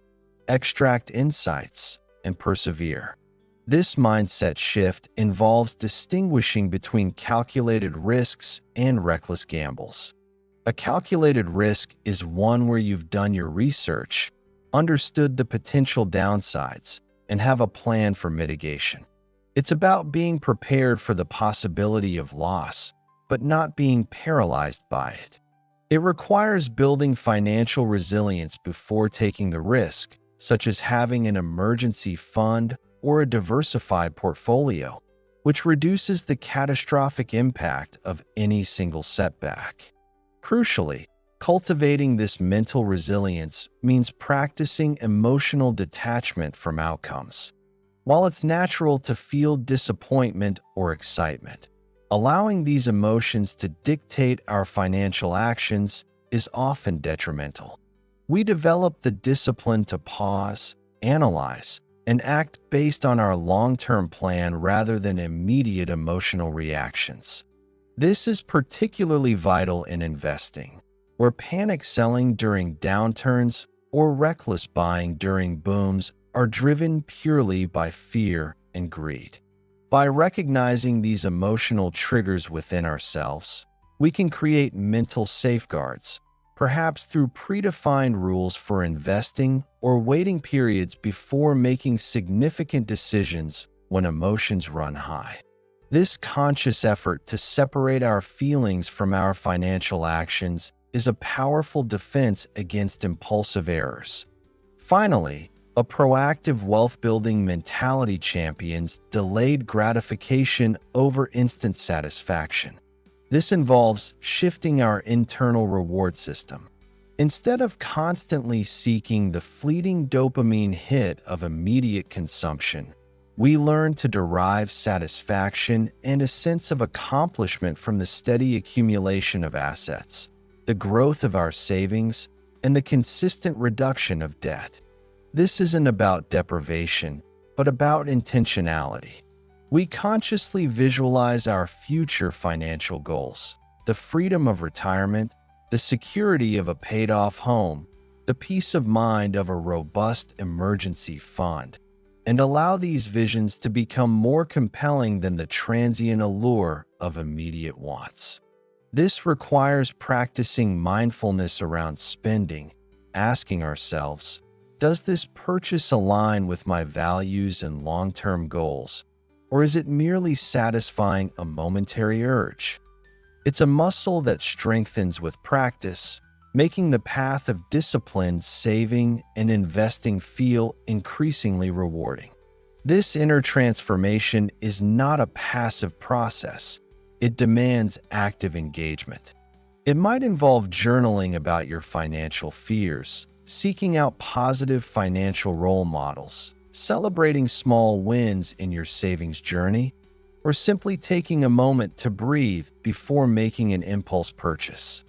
extract insights, and persevere. This mindset shift involves distinguishing between calculated risks and reckless gambles. A calculated risk is one where you've done your research, understood the potential downsides, and have a plan for mitigation. It's about being prepared for the possibility of loss, but not being paralyzed by it. It requires building financial resilience before taking the risk, such as having an emergency fund or a diversified portfolio, which reduces the catastrophic impact of any single setback. Crucially, cultivating this mental resilience means practicing emotional detachment from outcomes. While it's natural to feel disappointment or excitement, allowing these emotions to dictate our financial actions is often detrimental. We develop the discipline to pause, analyze, and act based on our long-term plan rather than immediate emotional reactions. This is particularly vital in investing, where panic selling during downturns or reckless buying during booms are driven purely by fear and greed. By recognizing these emotional triggers within ourselves, we can create mental safeguards, perhaps through predefined rules for investing or waiting periods before making significant decisions when emotions run high. This conscious effort to separate our feelings from our financial actions is a powerful defense against impulsive errors. Finally, a proactive wealth-building mentality champions delayed gratification over instant satisfaction. This involves shifting our internal reward system. Instead of constantly seeking the fleeting dopamine hit of immediate consumption, we learn to derive satisfaction and a sense of accomplishment from the steady accumulation of assets, the growth of our savings, and the consistent reduction of debt. This isn't about deprivation, but about intentionality. We consciously visualize our future financial goals, the freedom of retirement, the security of a paid-off home, the peace of mind of a robust emergency fund, and allow these visions to become more compelling than the transient allure of immediate wants. This requires practicing mindfulness around spending, asking ourselves, does this purchase align with my values and long-term goals, or is it merely satisfying a momentary urge? It's a muscle that strengthens with practice, making the path of disciplined saving and investing feel increasingly rewarding. This inner transformation is not a passive process. It demands active engagement. It might involve journaling about your financial fears, seeking out positive financial role models, celebrating small wins in your savings journey, or simply taking a moment to breathe before making an impulse purchase.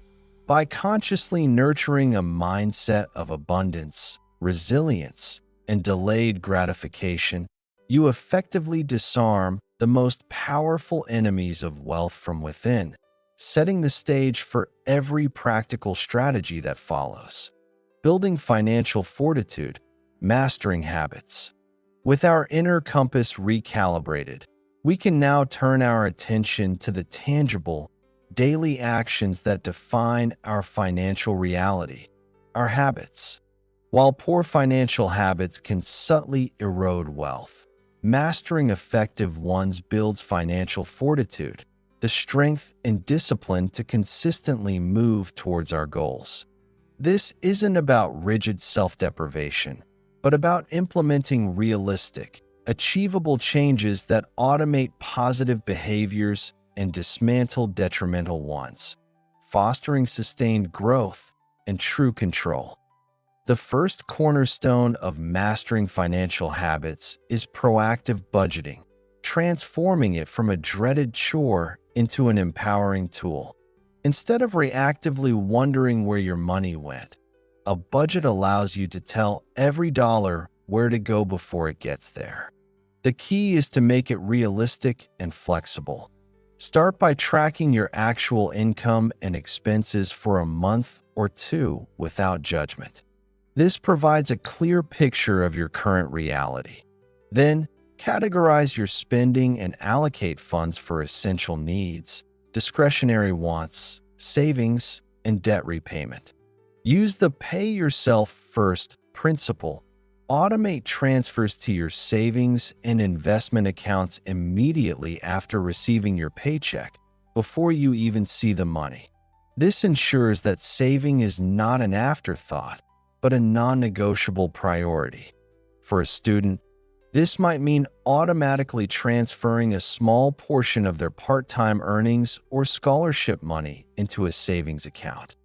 By consciously nurturing a mindset of abundance, resilience, and delayed gratification, you effectively disarm the most powerful enemies of wealth from within, setting the stage for every practical strategy that follows. Building financial fortitude, mastering habits. With our inner compass recalibrated, we can now turn our attention to the tangible, daily actions that define our financial reality, our habits. While poor financial habits can subtly erode wealth, mastering effective ones builds financial fortitude, the strength and discipline to consistently move towards our goals. This isn't about rigid self-deprivation, but about implementing realistic, achievable changes that automate positive behaviors and dismantle detrimental ones, fostering sustained growth and true control. The first cornerstone of mastering financial habits is proactive budgeting, transforming it from a dreaded chore into an empowering tool. Instead of reactively wondering where your money went, a budget allows you to tell every dollar where to go before it gets there. The key is to make it realistic and flexible. Start by tracking your actual income and expenses for a month or two without judgment. This provides a clear picture of your current reality. Then, categorize your spending and allocate funds for essential needs, discretionary wants, savings, and debt repayment. Use the pay yourself first principle. Automate transfers to your savings and investment accounts immediately after receiving your paycheck, before you even see the money. This ensures that saving is not an afterthought, but a non-negotiable priority. For a student, this might mean automatically transferring a small portion of their part-time earnings or scholarship money into a savings account.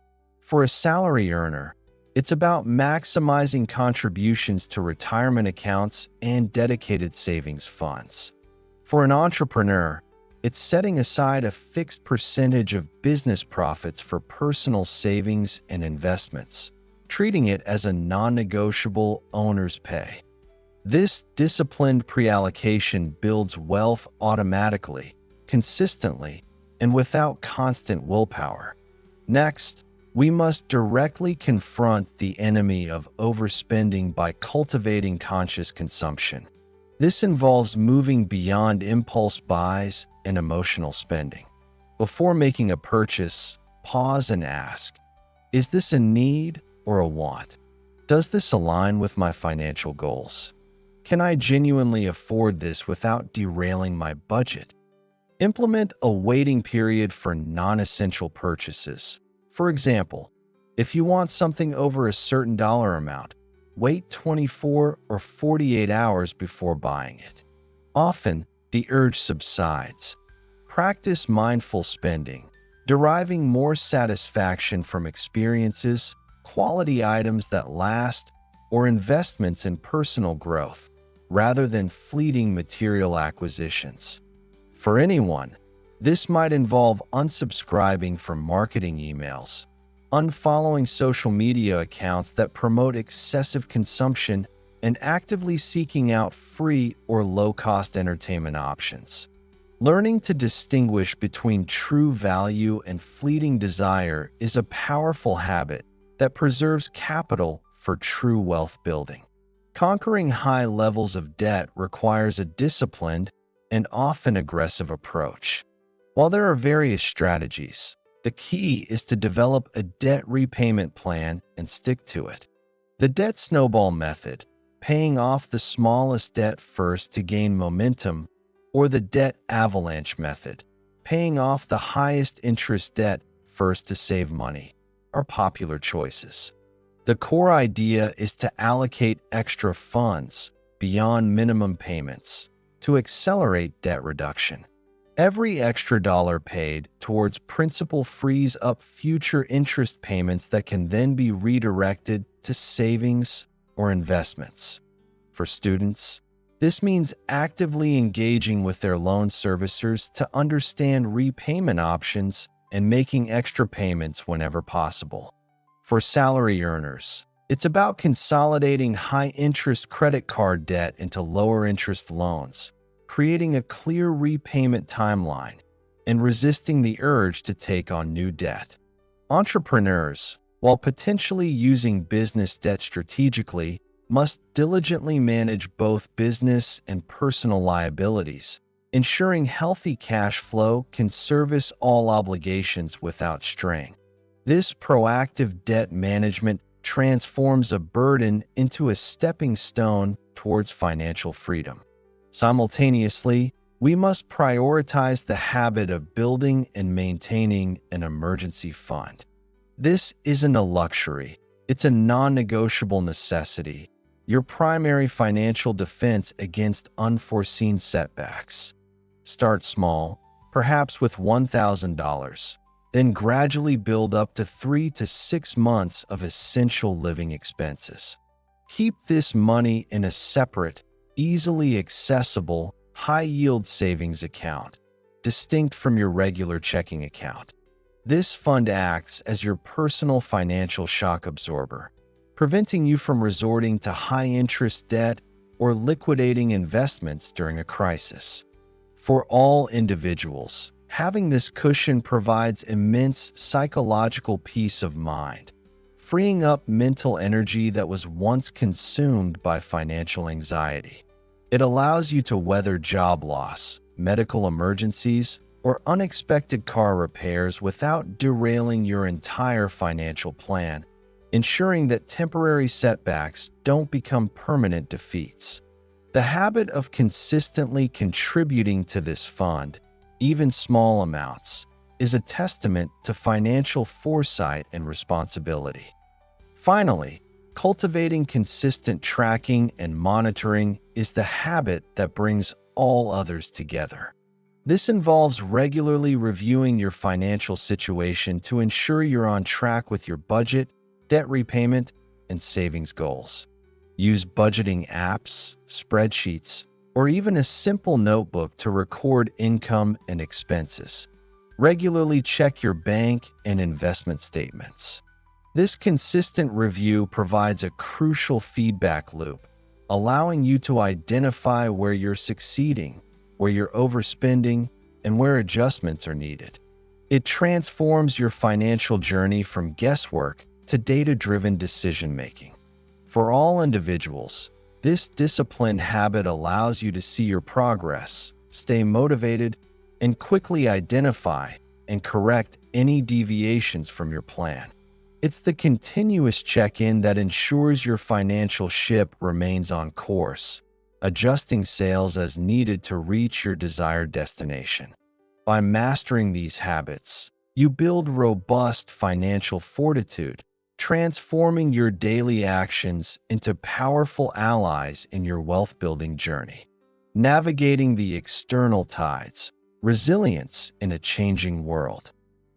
For a salary earner, it's about maximizing contributions to retirement accounts and dedicated savings funds. For an entrepreneur, it's setting aside a fixed percentage of business profits for personal savings and investments, treating it as a non-negotiable owner's pay. This disciplined pre-allocation builds wealth automatically, consistently, and without constant willpower. Next, we must directly confront the enemy of overspending by cultivating conscious consumption. This involves moving beyond impulse buys and emotional spending. Before making a purchase, pause and ask, is this a need or a want? Does this align with my financial goals? Can I genuinely afford this without derailing my budget? Implement a waiting period for non-essential purchases. For example, if you want something over a certain dollar amount, wait 24 or 48 hours before buying it. Often, the urge subsides. Practice mindful spending, deriving more satisfaction from experiences, quality items that last, or investments in personal growth, rather than fleeting material acquisitions. For anyone, this might involve unsubscribing from marketing emails, unfollowing social media accounts that promote excessive consumption, and actively seeking out free or low-cost entertainment options. Learning to distinguish between true value and fleeting desire is a powerful habit that preserves capital for true wealth building. Conquering high levels of debt requires a disciplined and often aggressive approach. While there are various strategies, the key is to develop a debt repayment plan and stick to it. The debt snowball method, paying off the smallest debt first to gain momentum, or the debt avalanche method, paying off the highest interest debt first to save money, are popular choices. The core idea is to allocate extra funds beyond minimum payments to accelerate debt reduction. Every extra dollar paid towards principal frees up future interest payments that can then be redirected to savings or investments. For students, this means actively engaging with their loan servicers to understand repayment options and making extra payments whenever possible. For salary earners, it's about consolidating high-interest credit card debt into lower-interest loans, creating a clear repayment timeline, and resisting the urge to take on new debt. Entrepreneurs, while potentially using business debt strategically, must diligently manage both business and personal liabilities, ensuring healthy cash flow can service all obligations without strain. This proactive debt management transforms a burden into a stepping stone towards financial freedom. Simultaneously, we must prioritize the habit of building and maintaining an emergency fund. This isn't a luxury, it's a non-negotiable necessity, your primary financial defense against unforeseen setbacks. Start small, perhaps with $1,000. Then gradually build up to 3 to 6 months of essential living expenses. Keep this money in a separate, easily accessible, high-yield savings account, distinct from your regular checking account. This fund acts as your personal financial shock absorber, preventing you from resorting to high-interest debt or liquidating investments during a crisis. For all individuals, having this cushion provides immense psychological peace of mind, freeing up mental energy that was once consumed by financial anxiety. It allows you to weather job loss, medical emergencies, or unexpected car repairs without derailing your entire financial plan, ensuring that temporary setbacks don't become permanent defeats. The habit of consistently contributing to this fund, even small amounts, is a testament to financial foresight and responsibility. Finally, cultivating consistent tracking and monitoring is the habit that brings all others together. This involves regularly reviewing your financial situation to ensure you're on track with your budget, debt repayment, and savings goals. Use budgeting apps, spreadsheets, or even a simple notebook to record income and expenses. Regularly check your bank and investment statements. This consistent review provides a crucial feedback loop, allowing you to identify where you're succeeding, where you're overspending, and where adjustments are needed. It transforms your financial journey from guesswork to data-driven decision-making. For all individuals, this disciplined habit allows you to see your progress, stay motivated, and quickly identify and correct any deviations from your plan. It's the continuous check-in that ensures your financial ship remains on course, adjusting sails as needed to reach your desired destination. By mastering these habits, you build robust financial fortitude, transforming your daily actions into powerful allies in your wealth-building journey. Navigating the external tides, resilience in a changing world.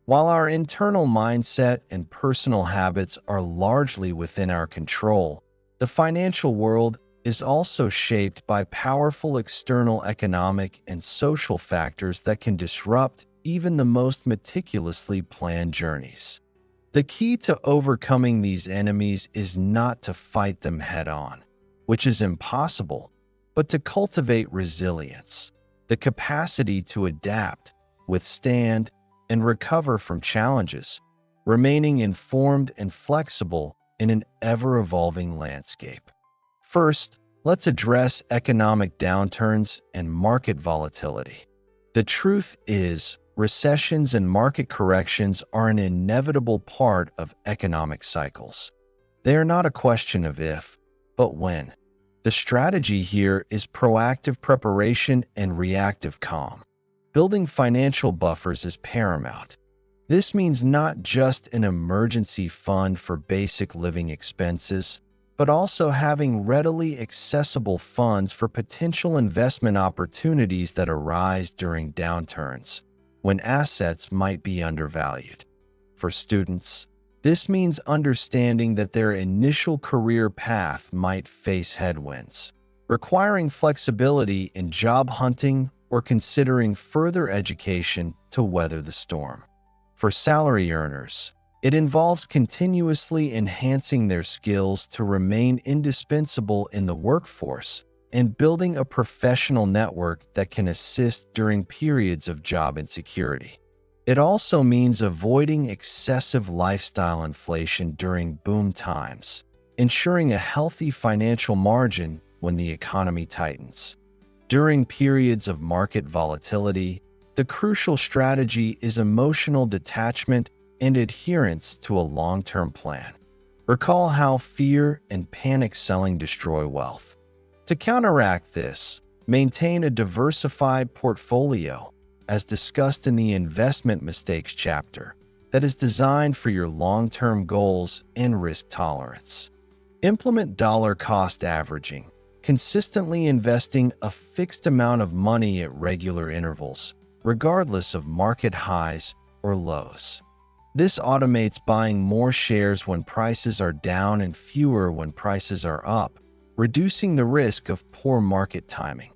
While our internal mindset and personal habits are largely within our control, the financial world is also shaped by powerful external economic and social factors that can disrupt even the most meticulously planned journeys. The key to overcoming these enemies is not to fight them head-on, which is impossible, but to cultivate resilience, the capacity to adapt, withstand, and recover from challenges, remaining informed and flexible in an ever-evolving landscape. First, let's address economic downturns and market volatility. The truth is, recessions and market corrections are an inevitable part of economic cycles. They are not a question of if, but when. The strategy here is proactive preparation and reactive calm. Building financial buffers is paramount. This means not just an emergency fund for basic living expenses, but also having readily accessible funds for potential investment opportunities that arise during downturns, when assets might be undervalued. For students, this means understanding that their initial career path might face headwinds, requiring flexibility in job hunting or considering further education to weather the storm. For salary earners, it involves continuously enhancing their skills to remain indispensable in the workforce and building a professional network that can assist during periods of job insecurity. It also means avoiding excessive lifestyle inflation during boom times, ensuring a healthy financial margin when the economy tightens. During periods of market volatility, the crucial strategy is emotional detachment and adherence to a long-term plan. Recall how fear and panic selling destroy wealth. To counteract this, maintain a diversified portfolio, as discussed in the Investment Mistakes chapter, that is designed for your long-term goals and risk tolerance. Implement dollar-cost averaging, consistently investing a fixed amount of money at regular intervals, regardless of market highs or lows. This automates buying more shares when prices are down and fewer when prices are up, reducing the risk of poor market timing.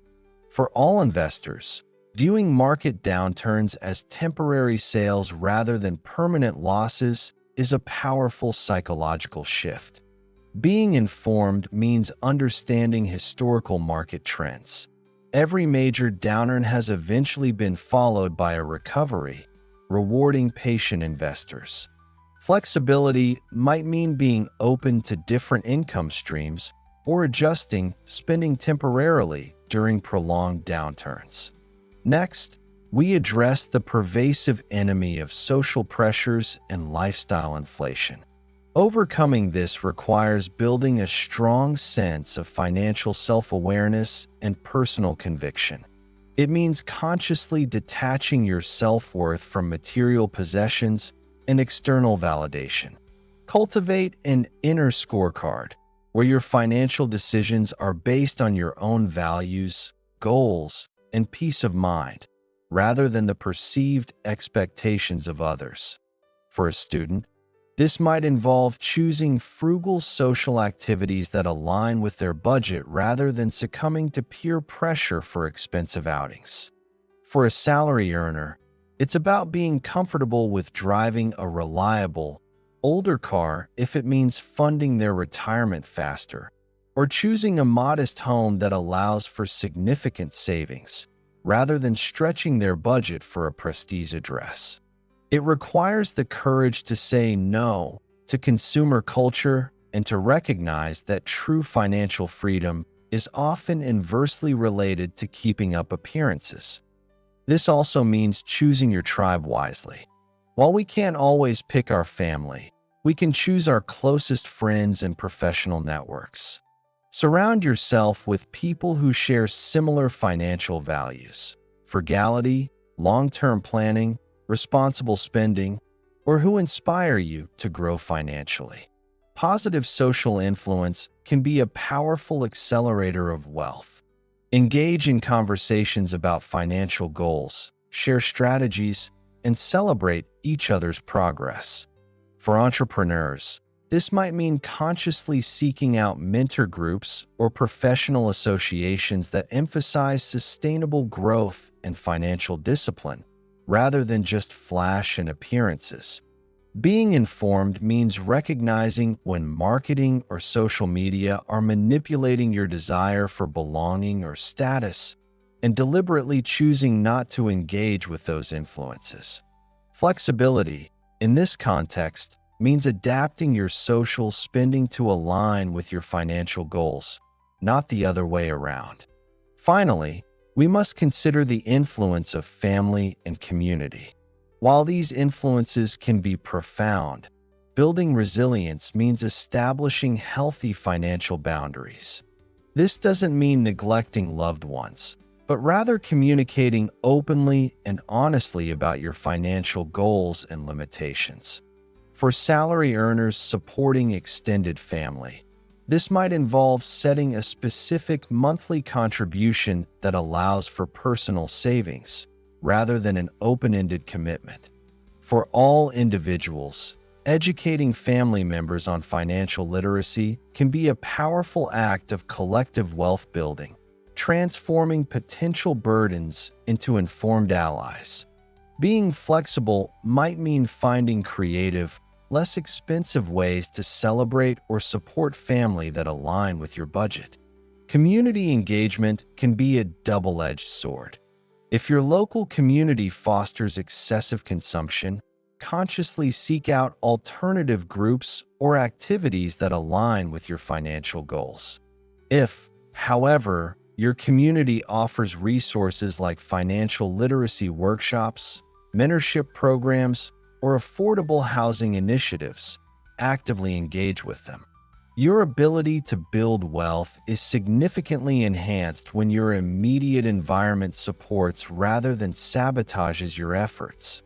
For all investors, viewing market downturns as temporary sales rather than permanent losses is a powerful psychological shift. Being informed means understanding historical market trends. Every major downturn has eventually been followed by a recovery, rewarding patient investors. Flexibility might mean being open to different income streams or adjusting spending temporarily during prolonged downturns. Next, we address the pervasive enemy of social pressures and lifestyle inflation. Overcoming this requires building a strong sense of financial self-awareness and personal conviction. It means consciously detaching your self-worth from material possessions and external validation. Cultivate an inner scorecard where your financial decisions are based on your own values, goals, and peace of mind, rather than the perceived expectations of others. For a student, this might involve choosing frugal social activities that align with their budget rather than succumbing to peer pressure for expensive outings. For a salary earner, it's about being comfortable with driving a reliable, older car if it means funding their retirement faster, or choosing a modest home that allows for significant savings, rather than stretching their budget for a prestige address. It requires the courage to say no to consumer culture and to recognize that true financial freedom is often inversely related to keeping up appearances. This also means choosing your tribe wisely. While we can't always pick our family, we can choose our closest friends and professional networks. Surround yourself with people who share similar financial values: frugality, long-term planning, responsible spending, or who inspire you to grow financially. Positive social influence can be a powerful accelerator of wealth. Engage in conversations about financial goals, share strategies, and celebrate each other's progress. For entrepreneurs, this might mean consciously seeking out mentor groups or professional associations that emphasize sustainable growth and financial discipline, rather than just flash and appearances. Being informed means recognizing when marketing or social media are manipulating your desire for belonging or status, and deliberately choosing not to engage with those influences. Flexibility, in this context, means adapting your social spending to align with your financial goals, not the other way around. Finally, we must consider the influence of family and community. While these influences can be profound, building resilience means establishing healthy financial boundaries. This doesn't mean neglecting loved ones, but rather communicating openly and honestly about your financial goals and limitations. For salary earners supporting extended family, this might involve setting a specific monthly contribution that allows for personal savings, rather than an open-ended commitment. For all individuals, educating family members on financial literacy can be a powerful act of collective wealth building, transforming potential burdens into informed allies. Being flexible might mean finding creative, less expensive ways to celebrate or support family that align with your budget. Community engagement can be a double-edged sword. If your local community fosters excessive consumption, consciously seek out alternative groups or activities that align with your financial goals. If, however, your community offers resources like financial literacy workshops, mentorship programs, or affordable housing initiatives, actively engage with them. Your ability to build wealth is significantly enhanced when your immediate environment supports rather than sabotages your efforts.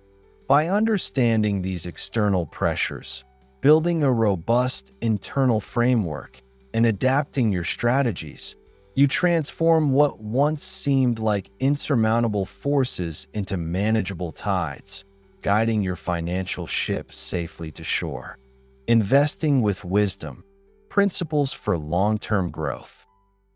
By understanding these external pressures, building a robust internal framework, and adapting your strategies, You transform what once seemed like insurmountable forces into manageable tides, guiding your financial ship safely to shore. Investing with wisdom. Principles for long-term growth.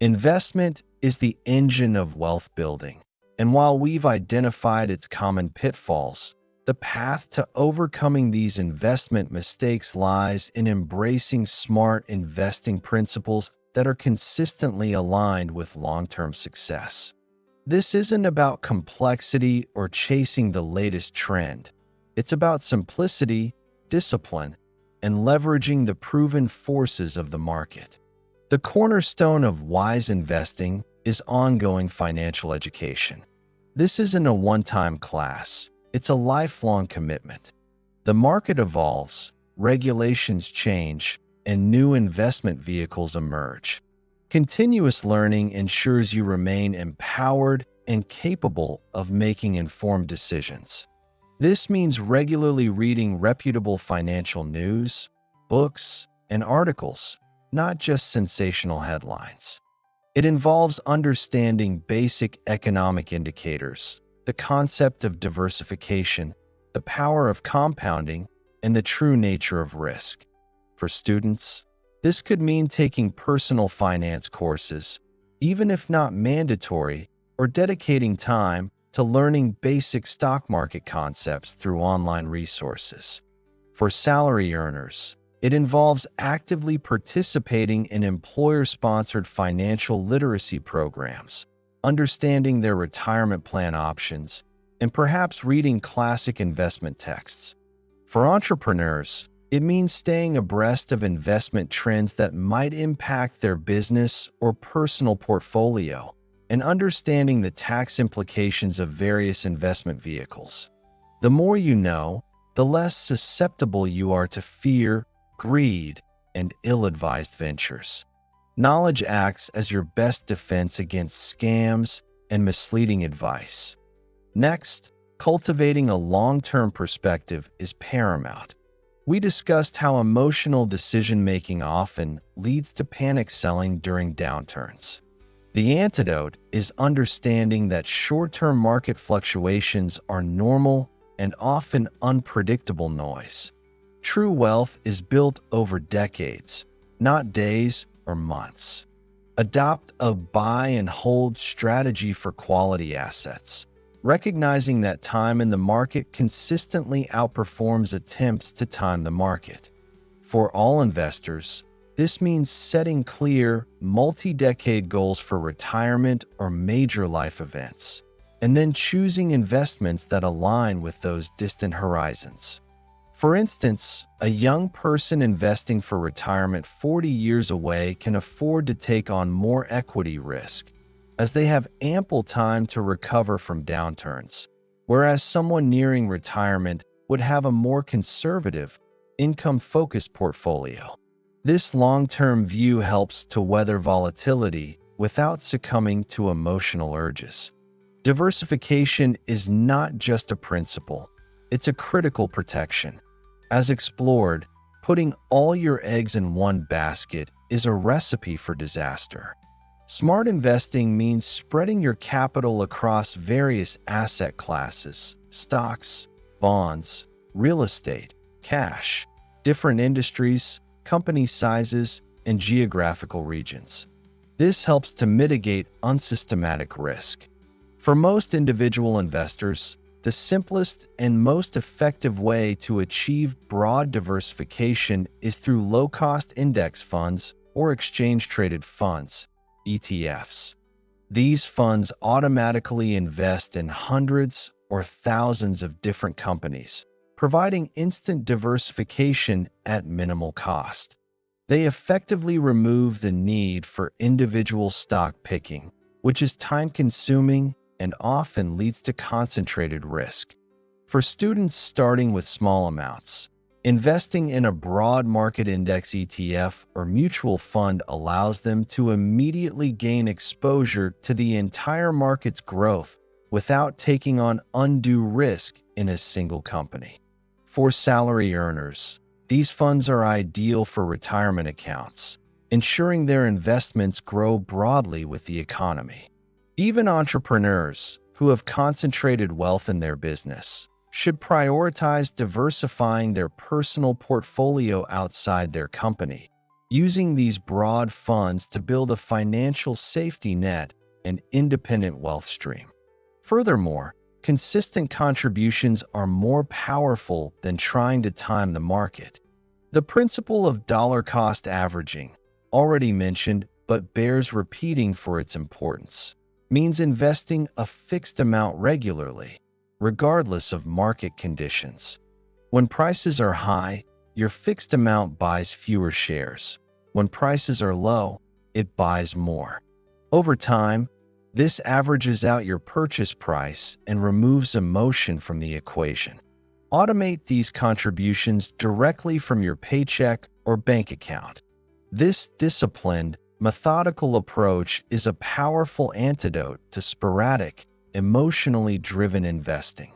Investment is the engine of wealth building, and while we've identified its common pitfalls, the path to overcoming these investment mistakes lies in embracing smart investing principles that are consistently aligned with long-term success. This isn't about complexity or chasing the latest trend. It's about simplicity, discipline, and leveraging the proven forces of the market. The cornerstone of wise investing is ongoing financial education. This isn't a one-time class. It's a lifelong commitment. The market evolves, regulations change, and new investment vehicles emerge. Continuous learning ensures you remain empowered and capable of making informed decisions. This means regularly reading reputable financial news, books, and articles, not just sensational headlines. It involves understanding basic economic indicators, the concept of diversification, the power of compounding, and the true nature of risk. For students, this could mean taking personal finance courses, even if not mandatory, or dedicating time to learning basic stock market concepts through online resources. For salary earners, it involves actively participating in employer-sponsored financial literacy programs, understanding their retirement plan options, and perhaps reading classic investment texts. For entrepreneurs, it means staying abreast of investment trends that might impact their business or personal portfolio, and understanding the tax implications of various investment vehicles. The more you know, the less susceptible you are to fear, greed, and ill-advised ventures. Knowledge acts as your best defense against scams and misleading advice. Next, cultivating a long-term perspective is paramount. We discussed how emotional decision-making often leads to panic selling during downturns. The antidote is understanding that short-term market fluctuations are normal and often unpredictable noise. True wealth is built over decades, not days or months. Adopt a buy and hold strategy for quality assets, recognizing that time in the market consistently outperforms attempts to time the market. For all investors, this means setting clear, multi-decade goals for retirement or major life events, and then choosing investments that align with those distant horizons. For instance, a young person investing for retirement 40 years away can afford to take on more equity risk, as they have ample time to recover from downturns, whereas someone nearing retirement would have a more conservative, income-focused portfolio. This long-term view helps to weather volatility without succumbing to emotional urges. Diversification is not just a principle, it's a critical protection. As explored, putting all your eggs in one basket is a recipe for disaster. Smart investing means spreading your capital across various asset classes, stocks, bonds, real estate, cash, different industries, company sizes, and geographical regions. This helps to mitigate unsystematic risk. For most individual investors, the simplest and most effective way to achieve broad diversification is through low-cost index funds or exchange-traded funds, ETFs. These funds automatically invest in hundreds or thousands of different companies, providing instant diversification at minimal cost. They effectively remove the need for individual stock picking, which is time-consuming and often leads to concentrated risk. For students starting with small amounts, investing in a broad market index ETF or mutual fund allows them to immediately gain exposure to the entire market's growth without taking on undue risk in a single company. For salary earners, these funds are ideal for retirement accounts, ensuring their investments grow broadly with the economy. Even entrepreneurs who have concentrated wealth in their business should prioritize diversifying their personal portfolio outside their company, using these broad funds to build a financial safety net and independent wealth stream. Furthermore, consistent contributions are more powerful than trying to time the market. The principle of dollar-cost averaging, already mentioned but bears repeating for its importance, means investing a fixed amount regularly, regardless of market conditions. When prices are high, your fixed amount buys fewer shares. When prices are low, it buys more. Over time, this averages out your purchase price and removes emotion from the equation. Automate these contributions directly from your paycheck or bank account. This disciplined, methodical approach is a powerful antidote to sporadic, emotionally driven investing.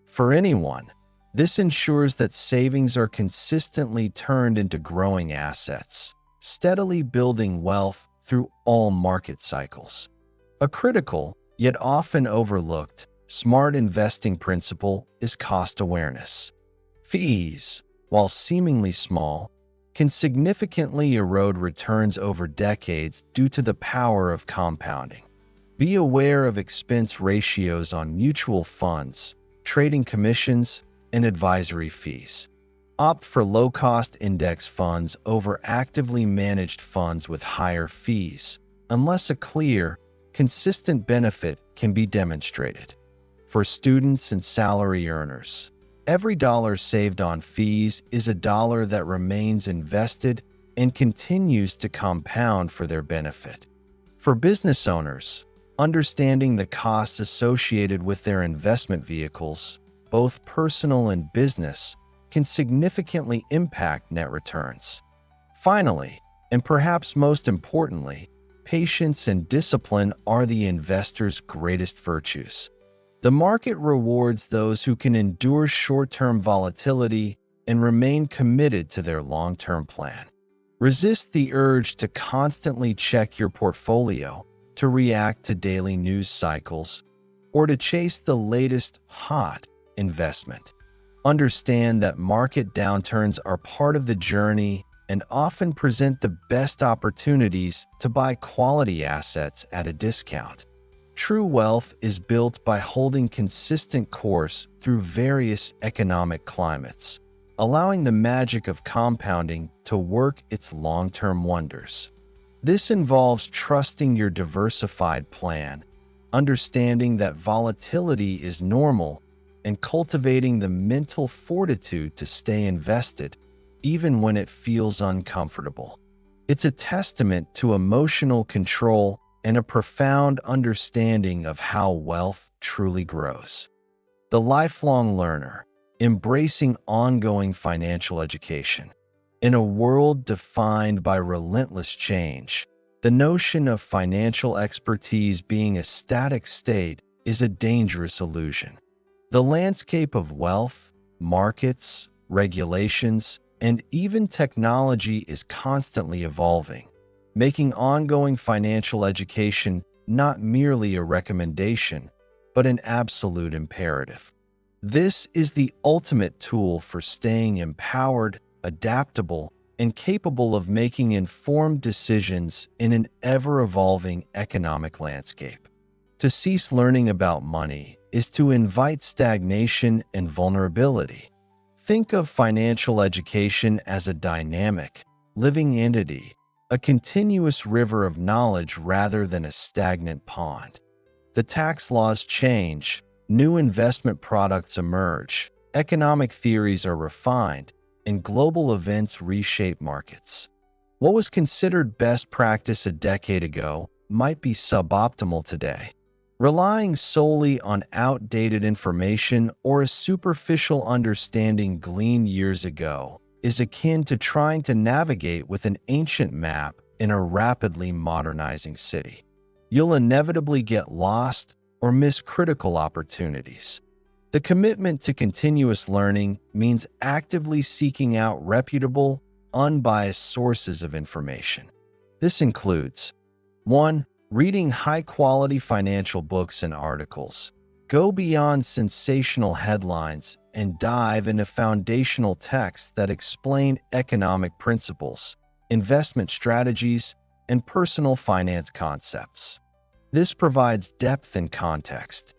For anyone, this ensures that savings are consistently turned into growing assets, steadily building wealth through all market cycles. A critical, yet often overlooked, smart investing principle is cost awareness. Fees, while seemingly small, can significantly erode returns over decades due to the power of compounding. Be aware of expense ratios on mutual funds, trading commissions, and advisory fees. Opt for low-cost index funds over actively managed funds with higher fees, unless a clear, consistent benefit can be demonstrated. For students and salary earners, every dollar saved on fees is a dollar that remains invested and continues to compound for their benefit. For business owners, understanding the costs associated with their investment vehicles, both personal and business, can significantly impact net returns. Finally, and perhaps most importantly, patience and discipline are the investor's greatest virtues. The market rewards those who can endure short-term volatility and remain committed to their long-term plan. Resist the urge to constantly check your portfolio, to react to daily news cycles, or to chase the latest hot investment. Understand that market downturns are part of the journey and often present the best opportunities to buy quality assets at a discount. True wealth is built by holding consistent course through various economic climates, allowing the magic of compounding to work its long-term wonders. This involves trusting your diversified plan, understanding that volatility is normal, and cultivating the mental fortitude to stay invested, even when it feels uncomfortable. It's a testament to emotional control and a profound understanding of how wealth truly grows. The lifelong learner, embracing ongoing financial education. In a world defined by relentless change, the notion of financial expertise being a static state is a dangerous illusion. The landscape of wealth, markets, regulations, and even technology is constantly evolving, making ongoing financial education not merely a recommendation, but an absolute imperative. This is the ultimate tool for staying empowered, adaptable, and capable of making informed decisions in an ever-evolving economic landscape. To cease learning about money is to invite stagnation and vulnerability. Think of financial education as a dynamic, living entity, a continuous river of knowledge rather than a stagnant pond. The tax laws change, new investment products emerge, economic theories are refined, and global events reshape markets. What was considered best practice a decade ago might be suboptimal today. Relying solely on outdated information or a superficial understanding gleaned years ago is akin to trying to navigate with an ancient map in a rapidly modernizing city. You'll inevitably get lost or miss critical opportunities. The commitment to continuous learning means actively seeking out reputable, unbiased sources of information. This includes 1. Reading high-quality financial books and articles. Go beyond sensational headlines and dive into foundational texts that explain economic principles, investment strategies, and personal finance concepts. This provides depth and context.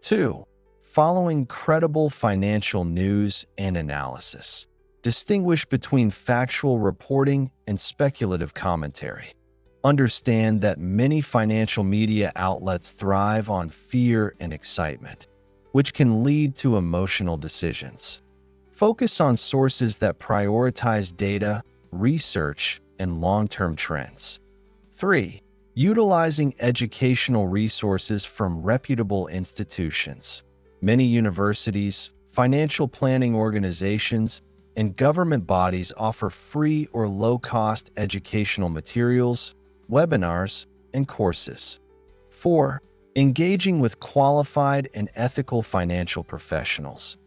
2. Following credible financial news and analysis. Distinguish between factual reporting and speculative commentary. Understand that many financial media outlets thrive on fear and excitement, which can lead to emotional decisions. Focus on sources that prioritize data, research, and long-term trends. 3. Utilizing educational resources from reputable institutions. Many universities, financial planning organizations, and government bodies offer free or low-cost educational materials, webinars, and courses. 4. Engaging with qualified and ethical financial professionals.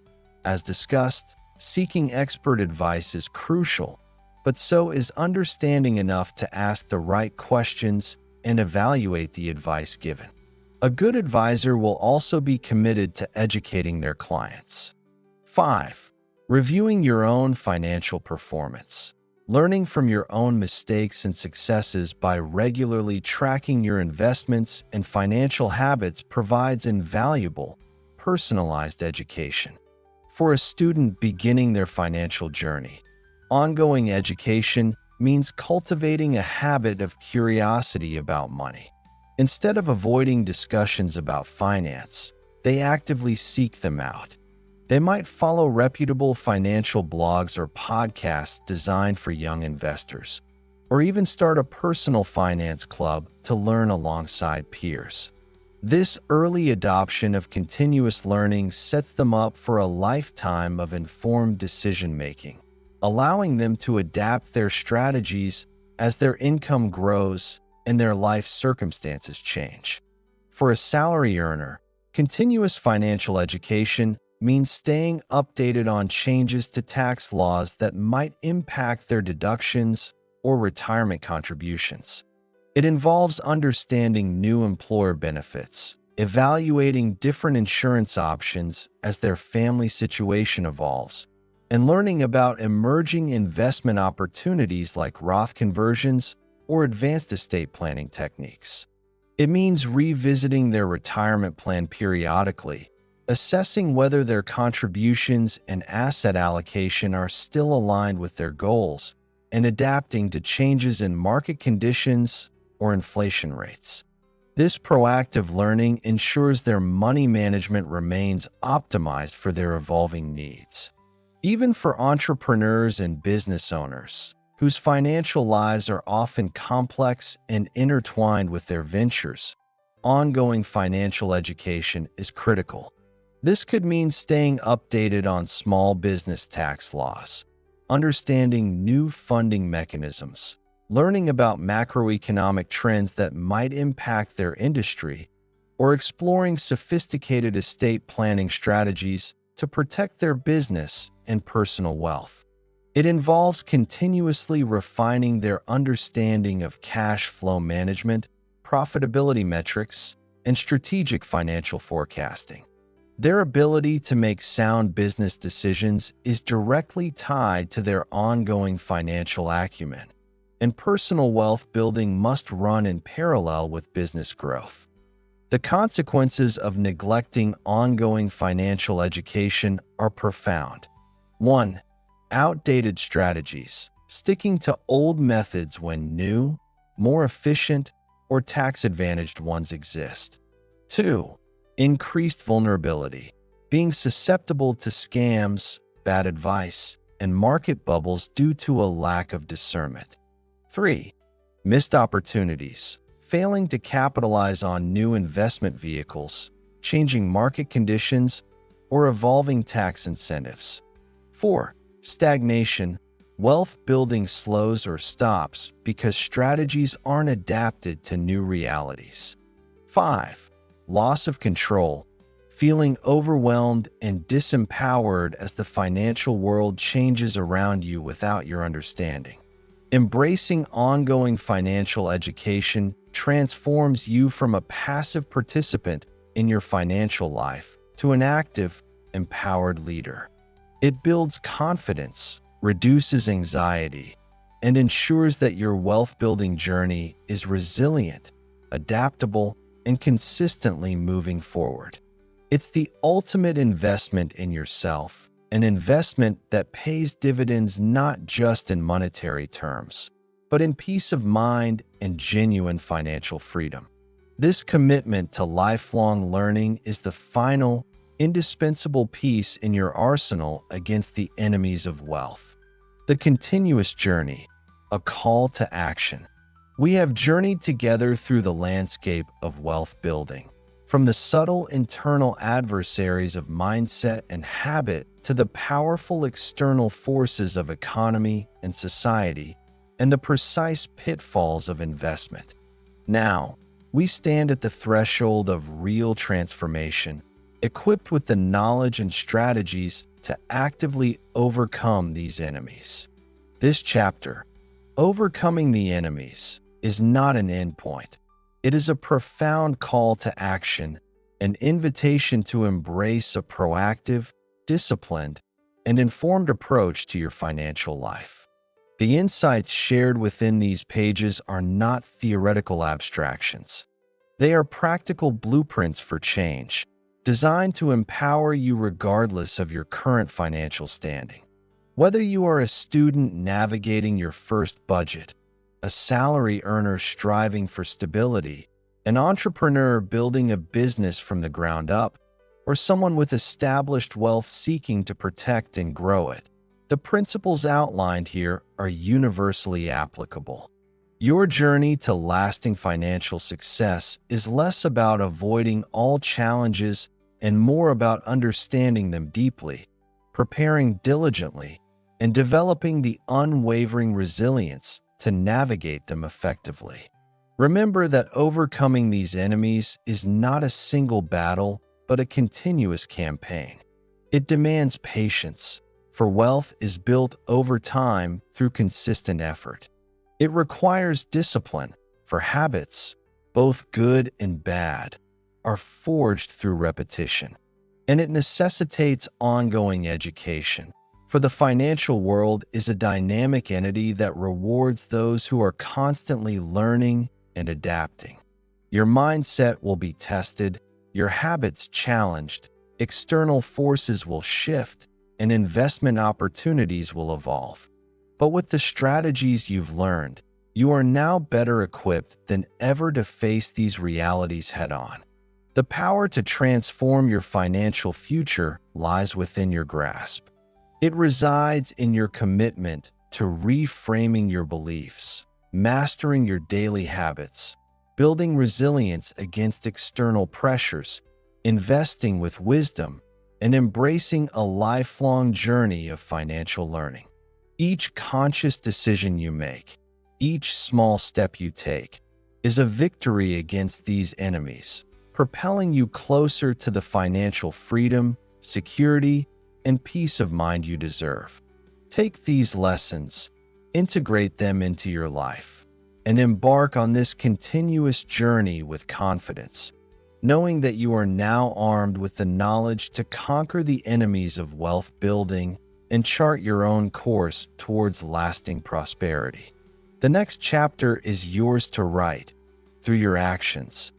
As discussed, seeking expert advice is crucial, but so is understanding enough to ask the right questions and evaluate the advice given. A good advisor will also be committed to educating their clients. 5. Reviewing your own financial performance. Learning from your own mistakes and successes by regularly tracking your investments and financial habits provides invaluable, personalized education. For a student beginning their financial journey, ongoing education means cultivating a habit of curiosity about money. Instead of avoiding discussions about finance, they actively seek them out. They might follow reputable financial blogs or podcasts designed for young investors, or even start a personal finance club to learn alongside peers. This early adoption of continuous learning sets them up for a lifetime of informed decision-making, allowing them to adapt their strategies as their income grows and their life circumstances change. For a salary earner, continuous financial education means staying updated on changes to tax laws that might impact their deductions or retirement contributions. It involves understanding new employer benefits, evaluating different insurance options as their family situation evolves, and learning about emerging investment opportunities like Roth conversions or advanced estate planning techniques. It means revisiting their retirement plan periodically, assessing whether their contributions and asset allocation are still aligned with their goals, and adapting to changes in market conditions or inflation rates. This proactive learning ensures their money management remains optimized for their evolving needs. Even for entrepreneurs and business owners, whose financial lives are often complex and intertwined with their ventures, ongoing financial education is critical. This could mean staying updated on small business tax laws, understanding new funding mechanisms, learning about macroeconomic trends that might impact their industry, or exploring sophisticated estate planning strategies to protect their business and personal wealth. It involves continuously refining their understanding of cash flow management, profitability metrics, and strategic financial forecasting. Their ability to make sound business decisions is directly tied to their ongoing financial acumen, and personal wealth building must run in parallel with business growth. The consequences of neglecting ongoing financial education are profound. 1. Outdated strategies. Sticking to old methods when new, more efficient, or tax-advantaged ones exist. 2. Increased vulnerability. Being susceptible to scams, bad advice, and market bubbles due to a lack of discernment. 3. Missed opportunities. Failing to capitalize on new investment vehicles, changing market conditions, or evolving tax incentives. 4. Stagnation. Wealth building slows or stops because strategies aren't adapted to new realities. 5. Loss of control. Feeling overwhelmed and disempowered as the financial world changes around you without your understanding. Embracing ongoing financial education transforms you from a passive participant in your financial life to an active, empowered leader. It builds confidence, reduces anxiety, and ensures that your wealth-building journey is resilient, adaptable, and consistently moving forward. It's the ultimate investment in yourself, an investment that pays dividends not just in monetary terms, but in peace of mind and genuine financial freedom. This commitment to lifelong learning is the final, indispensable piece in your arsenal against the enemies of wealth. The continuous journey, a call to action. We have journeyed together through the landscape of wealth building, from the subtle internal adversaries of mindset and habit to the powerful external forces of economy and society, and the precise pitfalls of investment. Now, we stand at the threshold of real transformation, equipped with the knowledge and strategies to actively overcome these enemies. This chapter, Overcoming the Enemies, is not an endpoint. It is a profound call to action, an invitation to embrace a proactive, disciplined, and informed approach to your financial life. The insights shared within these pages are not theoretical abstractions. They are practical blueprints for change, designed to empower you regardless of your current financial standing. Whether you are a student navigating your first budget, a salary earner striving for stability, an entrepreneur building a business from the ground up, or someone with established wealth seeking to protect and grow it, the principles outlined here are universally applicable. Your journey to lasting financial success is less about avoiding all challenges and more about understanding them deeply, preparing diligently, and developing the unwavering resilience to navigate them effectively. Remember that overcoming these enemies is not a single battle, but a continuous campaign. It demands patience, for wealth is built over time through consistent effort. It requires discipline, for habits, both good and bad, are forged through repetition. And it necessitates ongoing education, for the financial world is a dynamic entity that rewards those who are constantly learning and adapting. Your mindset will be tested, your habits challenged, external forces will shift, and investment opportunities will evolve. But with the strategies you've learned, you are now better equipped than ever to face these realities head-on. The power to transform your financial future lies within your grasp. It resides in your commitment to reframing your beliefs, mastering your daily habits, building resilience against external pressures, investing with wisdom, and embracing a lifelong journey of financial learning. Each conscious decision you make, each small step you take, is a victory against these enemies, propelling you closer to the financial freedom, security, and peace of mind you deserve. Take these lessons, integrate them into your life, and embark on this continuous journey with confidence, knowing that you are now armed with the knowledge to conquer the enemies of wealth building and chart your own course towards lasting prosperity. The next chapter is yours to write through your actions,